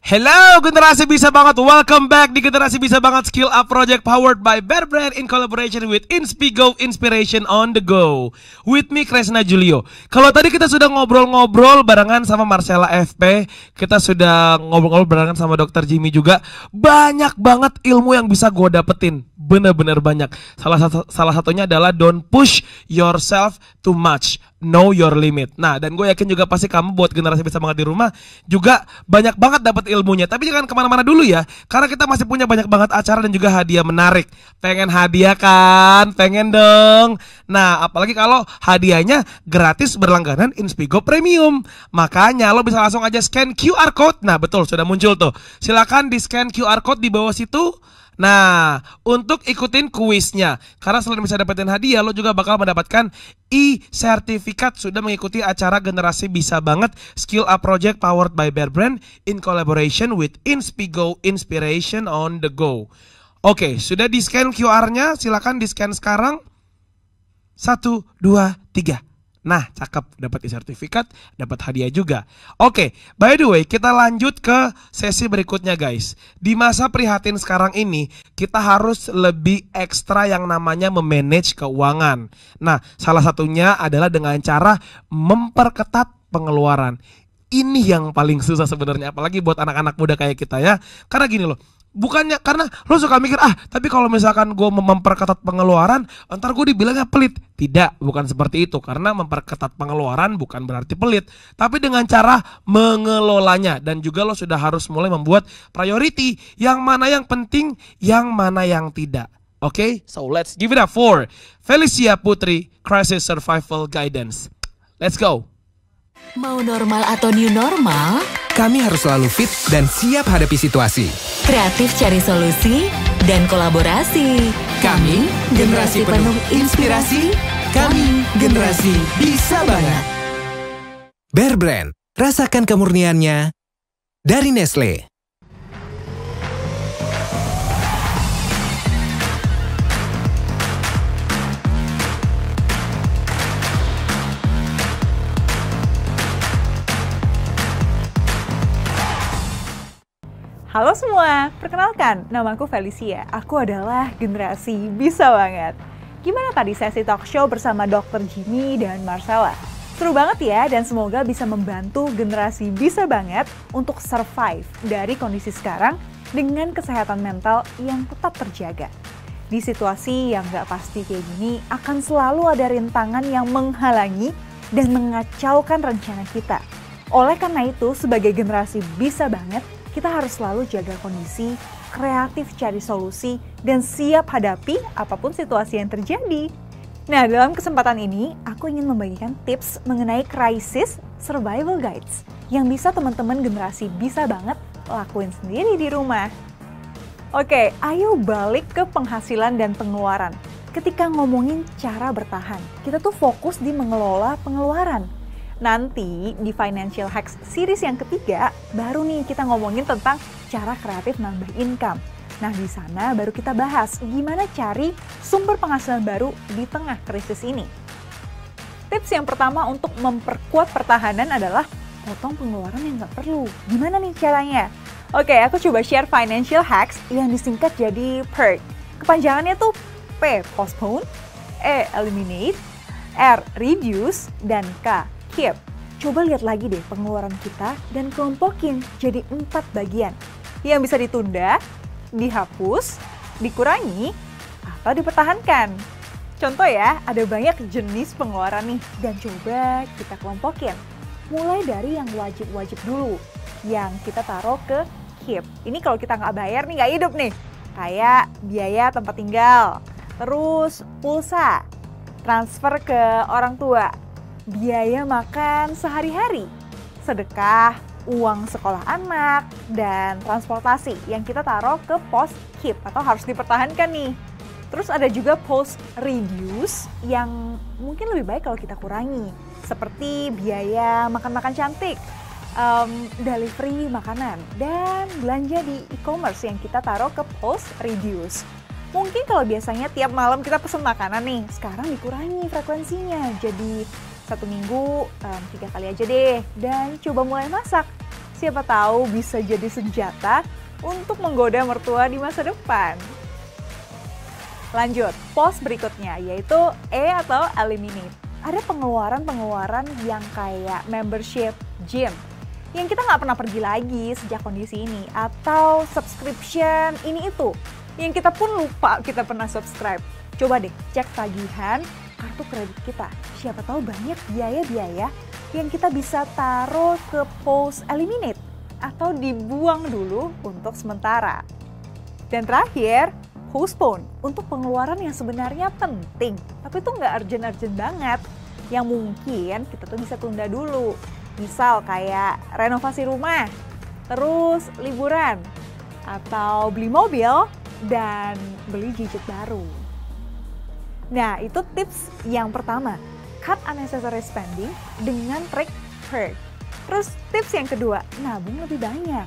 Hello generasi bisa banget, welcome back di generasi bisa banget Skill Up Project powered by Bear Brand in collaboration with Inspigo, inspiration on the go. With me Kresna Julio. Kalau tadi kita sudah ngobrol-ngobrol barengan sama Marcella FP, kita sudah ngobrol-ngobrol barengan sama Dokter Jimmy juga. Banyak banget ilmu yang bisa gue dapetin, bener-bener banyak. Salah satunya adalah don't push yourself too much, know your limit. Nah, dan gue yakin juga pasti kamu buat generasi bisa banget di rumah juga banyak banget dapat ilmunya. Tapi jangan kemana-mana dulu ya, karena kita masih punya banyak banget acara dan juga hadiah menarik. Pengen hadiah kan? Pengen dong. Nah, apalagi kalau hadiahnya gratis berlangganan Inspigo Premium. Makanya lo bisa langsung aja scan QR code. Nah, betul, sudah muncul tuh. Silakan di scan QR code di bawah situ. Nah, untuk ikutin kuisnya, karena selain bisa dapetin hadiah, lo juga bakal mendapatkan e-sertifikat sudah mengikuti acara generasi bisa banget Skill Up Project powered by Bear Brand in collaboration with Inspigo, inspiration on the go. Oke, sudah di scan QR-nya, silakan di scan sekarang. 1, 2, 3. Nah, cakep, dapat e-sertifikat, dapat hadiah juga. Oke, by the way, kita lanjut ke sesi berikutnya guys. Di masa prihatin sekarang ini, kita harus lebih ekstra yang namanya memanage keuangan. Nah, salah satunya adalah dengan cara memperketat pengeluaran. Ini yang paling susah sebenarnya, apalagi buat anak-anak muda kayak kita ya. Karena gini loh, bukannya karena lo suka mikir tapi kalau misalkan gue memperketat pengeluaran ntar gue dibilangnya pelit. Tidak, bukan seperti itu. Karena memperketat pengeluaran bukan berarti pelit, tapi dengan cara mengelolanya. Dan juga lo sudah harus mulai membuat priority, yang mana yang penting, yang mana yang tidak. Oke, so let's give it up for Felicia Putri, Crisis Survival Guidance. Let's go. Mau normal atau new normal? Kami harus selalu fit dan siap hadapi situasi. Kreatif cari solusi dan kolaborasi. Kami generasi penuh inspirasi. Kami generasi bisa banget. Bear Brand, rasakan kemurniannya dari Nestle. Halo semua, perkenalkan, namaku Felicia. Aku adalah generasi bisa banget. Gimana tadi sesi talk show bersama Dr. Jimmy dan Marcella? Seru banget ya, dan semoga bisa membantu generasi bisa banget untuk survive dari kondisi sekarang dengan kesehatan mental yang tetap terjaga. Di situasi yang gak pasti kayak gini, akan selalu ada rintangan yang menghalangi dan mengacaukan rencana kita. Oleh karena itu, sebagai generasi bisa banget, kita harus selalu jaga kondisi, kreatif cari solusi, dan siap hadapi apapun situasi yang terjadi. Nah, dalam kesempatan ini, aku ingin membagikan tips mengenai Crisis Survival Guides yang bisa teman-teman generasi bisa banget lakuin sendiri di rumah. Oke, ayo balik ke penghasilan dan pengeluaran. Ketika ngomongin cara bertahan, kita tuh fokus di mengelola pengeluaran. Nanti di Financial Hacks series yang ketiga, baru nih kita ngomongin tentang cara kreatif nambah income. Nah, di sana baru kita bahas gimana cari sumber penghasilan baru di tengah krisis ini. Tips yang pertama untuk memperkuat pertahanan adalah potong pengeluaran yang nggak perlu. Gimana nih caranya? Oke, aku coba share Financial Hacks yang disingkat jadi PERK. Kepanjangannya tuh P, postpone, E, eliminate, R, reduce, dan K, keep. Coba lihat lagi deh pengeluaran kita dan kelompokin jadi 4 bagian yang bisa ditunda, dihapus, dikurangi, atau dipertahankan. Contoh ya, ada banyak jenis pengeluaran nih dan coba kita kelompokin. Mulai dari yang wajib-wajib dulu, yang kita taruh ke keep. Ini kalau kita nggak bayar nih nggak hidup nih. Kayak biaya tempat tinggal, terus pulsa, transfer ke orang tua, biaya makan sehari-hari, sedekah, uang sekolah anak, dan transportasi yang kita taruh ke pos keep atau harus dipertahankan nih. Terus ada juga pos reduce yang mungkin lebih baik kalau kita kurangi, seperti biaya makan-makan cantik, delivery makanan, dan belanja di e-commerce yang kita taruh ke pos reduce. Mungkin kalau biasanya tiap malam kita pesen makanan nih, sekarang dikurangi frekuensinya, jadi 1 minggu 3 kali aja deh, dan coba mulai masak. Siapa tahu bisa jadi senjata untuk menggoda mertua di masa depan. Lanjut, pos berikutnya yaitu E atau eliminate. Ada pengeluaran-pengeluaran yang kayak membership gym yang kita nggak pernah pergi lagi sejak kondisi ini, atau subscription ini itu yang kita pun lupa kita pernah subscribe. Coba deh cek tagihan kartu kredit kita. Siapa tahu banyak biaya-biaya yang kita bisa taruh ke pos eliminate atau dibuang dulu untuk sementara. Dan terakhir, postpone untuk pengeluaran yang sebenarnya penting, tapi itu nggak urgent-urgent banget, yang mungkin kita tuh bisa tunda dulu. Misal kayak renovasi rumah, terus liburan, atau beli mobil, dan beli gadget baru. Nah, itu tips yang pertama, cut unnecessary spending dengan trik PERK. Terus tips yang kedua, nabung lebih banyak.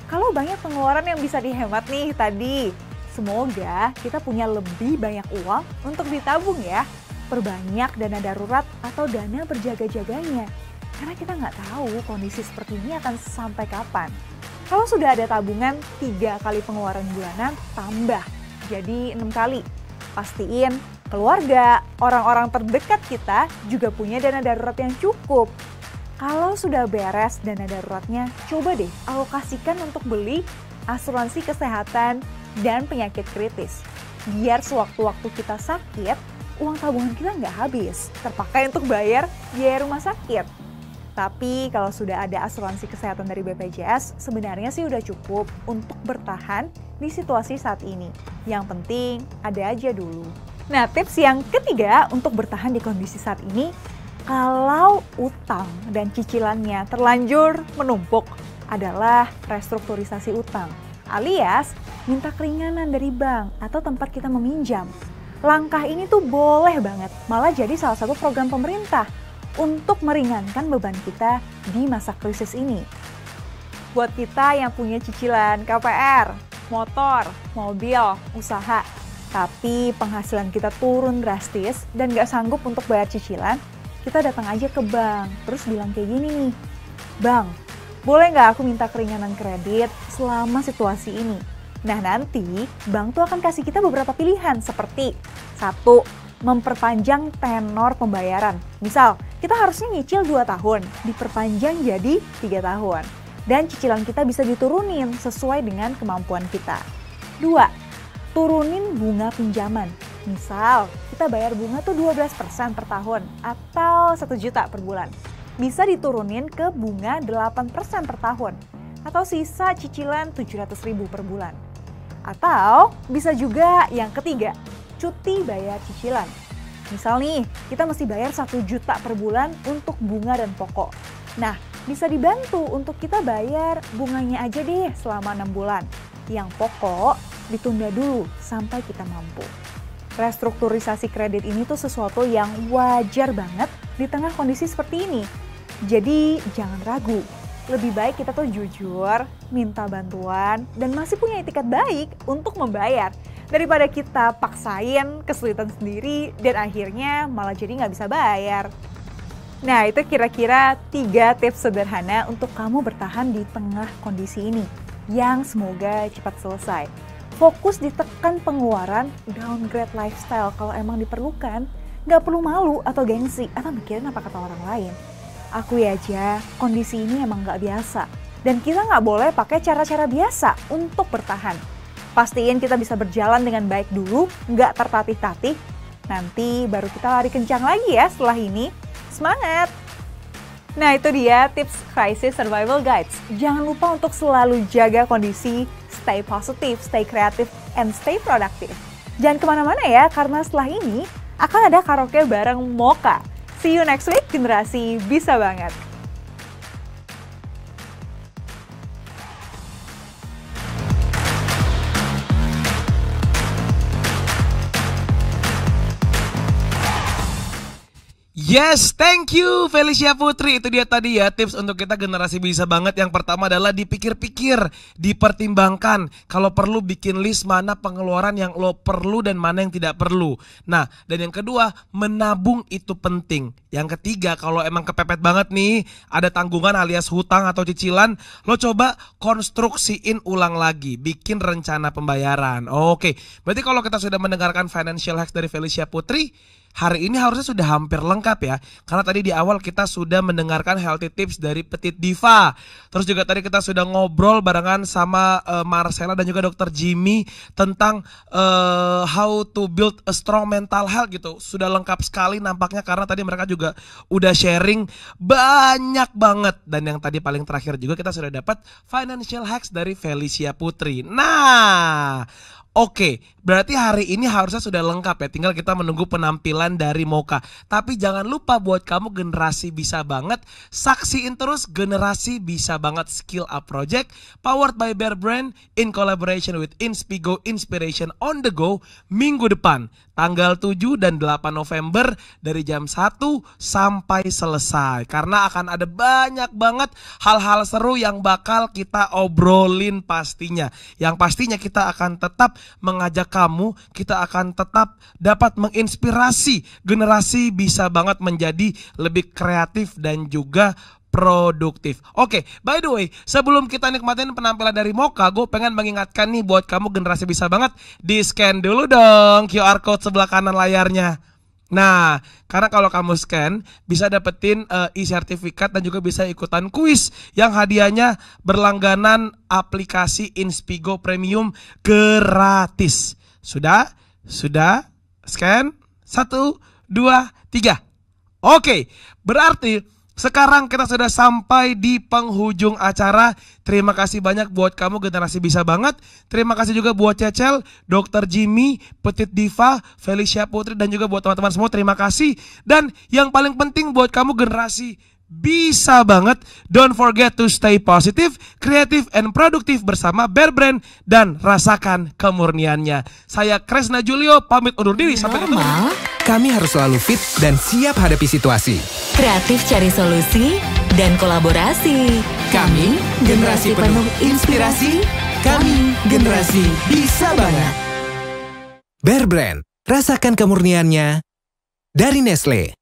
Kalau banyak pengeluaran yang bisa dihemat nih tadi, semoga kita punya lebih banyak uang untuk ditabung ya. Perbanyak dana darurat atau dana berjaga-jaganya. Karena kita nggak tahu kondisi seperti ini akan sampai kapan. Kalau sudah ada tabungan 3 kali pengeluaran bulanan, tambah jadi 6 kali. Pastiin keluarga, orang-orang terdekat kita juga punya dana darurat yang cukup. Kalau sudah beres dana daruratnya, coba deh alokasikan untuk beli asuransi kesehatan dan penyakit kritis. Biar sewaktu-waktu kita sakit, uang tabungan kita nggak habis, terpakai untuk bayar biaya rumah sakit. Tapi kalau sudah ada asuransi kesehatan dari BPJS, sebenarnya sih udah cukup untuk bertahan di situasi saat ini. Yang penting ada aja dulu. Nah, tips yang ketiga untuk bertahan di kondisi saat ini, kalau utang dan cicilannya terlanjur menumpuk, adalah restrukturisasi utang, alias minta keringanan dari bank atau tempat kita meminjam. Langkah ini tuh boleh banget, malah jadi salah satu program pemerintah untuk meringankan beban kita di masa krisis ini. Buat kita yang punya cicilan KPR, motor, mobil, usaha, tapi penghasilan kita turun drastis dan nggak sanggup untuk bayar cicilan, kita datang aja ke bank, terus bilang kayak gini nih, "Bang, boleh nggak aku minta keringanan kredit selama situasi ini?" Nah, nanti bank tuh akan kasih kita beberapa pilihan seperti 1. Memperpanjang tenor pembayaran. Misal, kita harusnya nyicil 2 tahun, diperpanjang jadi 3 tahun. Dan cicilan kita bisa diturunin sesuai dengan kemampuan kita. 2. Turunin bunga pinjaman. Misal, kita bayar bunga tuh 12% per tahun atau 1 juta per bulan. Bisa diturunin ke bunga 8% per tahun atau sisa cicilan 700.000 per bulan. Atau bisa juga yang ketiga, cuti bayar cicilan. Misal nih, kita mesti bayar 1 juta per bulan untuk bunga dan pokok. Nah, bisa dibantu untuk kita bayar bunganya aja deh selama 6 bulan. Yang pokok ditunda dulu sampai kita mampu. Restrukturisasi kredit ini tuh sesuatu yang wajar banget di tengah kondisi seperti ini. Jadi jangan ragu, lebih baik kita tuh jujur, minta bantuan, dan masih punya etikat baik untuk membayar. Daripada kita paksain kesulitan sendiri dan akhirnya malah jadi nggak bisa bayar. Nah, itu kira-kira 3 tips sederhana untuk kamu bertahan di tengah kondisi ini, yang semoga cepat selesai. Fokus ditekan pengeluaran, downgrade lifestyle kalau emang diperlukan, nggak perlu malu atau gengsi atau mikirin apa kata orang lain. Akui aja, kondisi ini emang nggak biasa, dan kita nggak boleh pakai cara-cara biasa untuk bertahan. Pastiin kita bisa berjalan dengan baik dulu, nggak tertatih-tatih, nanti baru kita lari kencang lagi ya setelah ini. Semangat! Nah, itu dia tips Crisis Survival Guides. Jangan lupa untuk selalu jaga kondisi, stay positive, stay kreatif, and stay productive. Jangan kemana-mana ya, karena setelah ini akan ada karaoke bareng Mocha. See you next week, Generasi Bisa Banget. Yes, thank you Felicia Putri. Itu dia tadi ya tips untuk kita generasi bisa banget. Yang pertama adalah dipikir-pikir, dipertimbangkan. Kalau perlu bikin list mana pengeluaran yang lo perlu dan mana yang tidak perlu. Nah, dan yang kedua, menabung itu penting. Yang ketiga, kalau emang kepepet banget nih, ada tanggungan alias hutang atau cicilan, lo coba konstruksiin ulang lagi, bikin rencana pembayaran. Oke, berarti kalau kita sudah mendengarkan Financial Hacks dari Felicia Putri, hari ini harusnya sudah hampir lengkap ya. Karena tadi di awal kita sudah mendengarkan healthy tips dari Petit Diva. Terus juga tadi kita sudah ngobrol barengan sama Marcella dan juga Dr. Jimmy tentang how to build a strong mental health gitu. Sudah lengkap sekali nampaknya karena tadi mereka juga udah sharing banyak banget. Dan yang tadi paling terakhir juga kita sudah dapat financial hacks dari Felicia Putri. Nah, oke, berarti hari ini harusnya sudah lengkap ya. Tinggal kita menunggu penampilan dari Mocha. Tapi jangan lupa buat kamu generasi bisa banget, saksiin terus Generasi Bisa Banget Skill Up Project powered by Bear Brand in collaboration with Inspigo Inspiration on the Go minggu depan. Tanggal 7 dan 8 November dari jam 1 sampai selesai. Karena akan ada banyak banget hal-hal seru yang bakal kita obrolin pastinya. Yang pastinya kita akan tetap mengajak kamu, kita akan tetap dapat menginspirasi generasi bisa banget menjadi lebih kreatif dan juga produktif. Oke, by the way, sebelum kita nikmatin penampilan dari Mocha, gue pengen mengingatkan nih buat kamu generasi bisa banget, di scan dulu dong QR code sebelah kanan layarnya. Nah, karena kalau kamu scan bisa dapetin e-sertifikat dan juga bisa ikutan kuis yang hadiahnya berlangganan aplikasi Inspigo Premium gratis. Sudah? Scan? 1, 2, 3. Oke, berarti sekarang kita sudah sampai di penghujung acara. Terima kasih banyak buat kamu generasi bisa banget. Terima kasih juga buat Cecel, Dr. Jimmy, Petit Diva, Felicia Putri, dan juga buat teman-teman semua. Terima kasih. Dan yang paling penting buat kamu generasi bisa banget, don't forget to stay positive, creative, and productive bersama Bear Brand dan rasakan kemurniannya. Saya Kresna Julio pamit undur diri, sampai ketemu. Kami harus selalu fit dan siap hadapi situasi. Kreatif cari solusi dan kolaborasi. Kami generasi penuh inspirasi. Kami generasi bisa banget. Bear Brand, rasakan kemurniannya dari Nestle.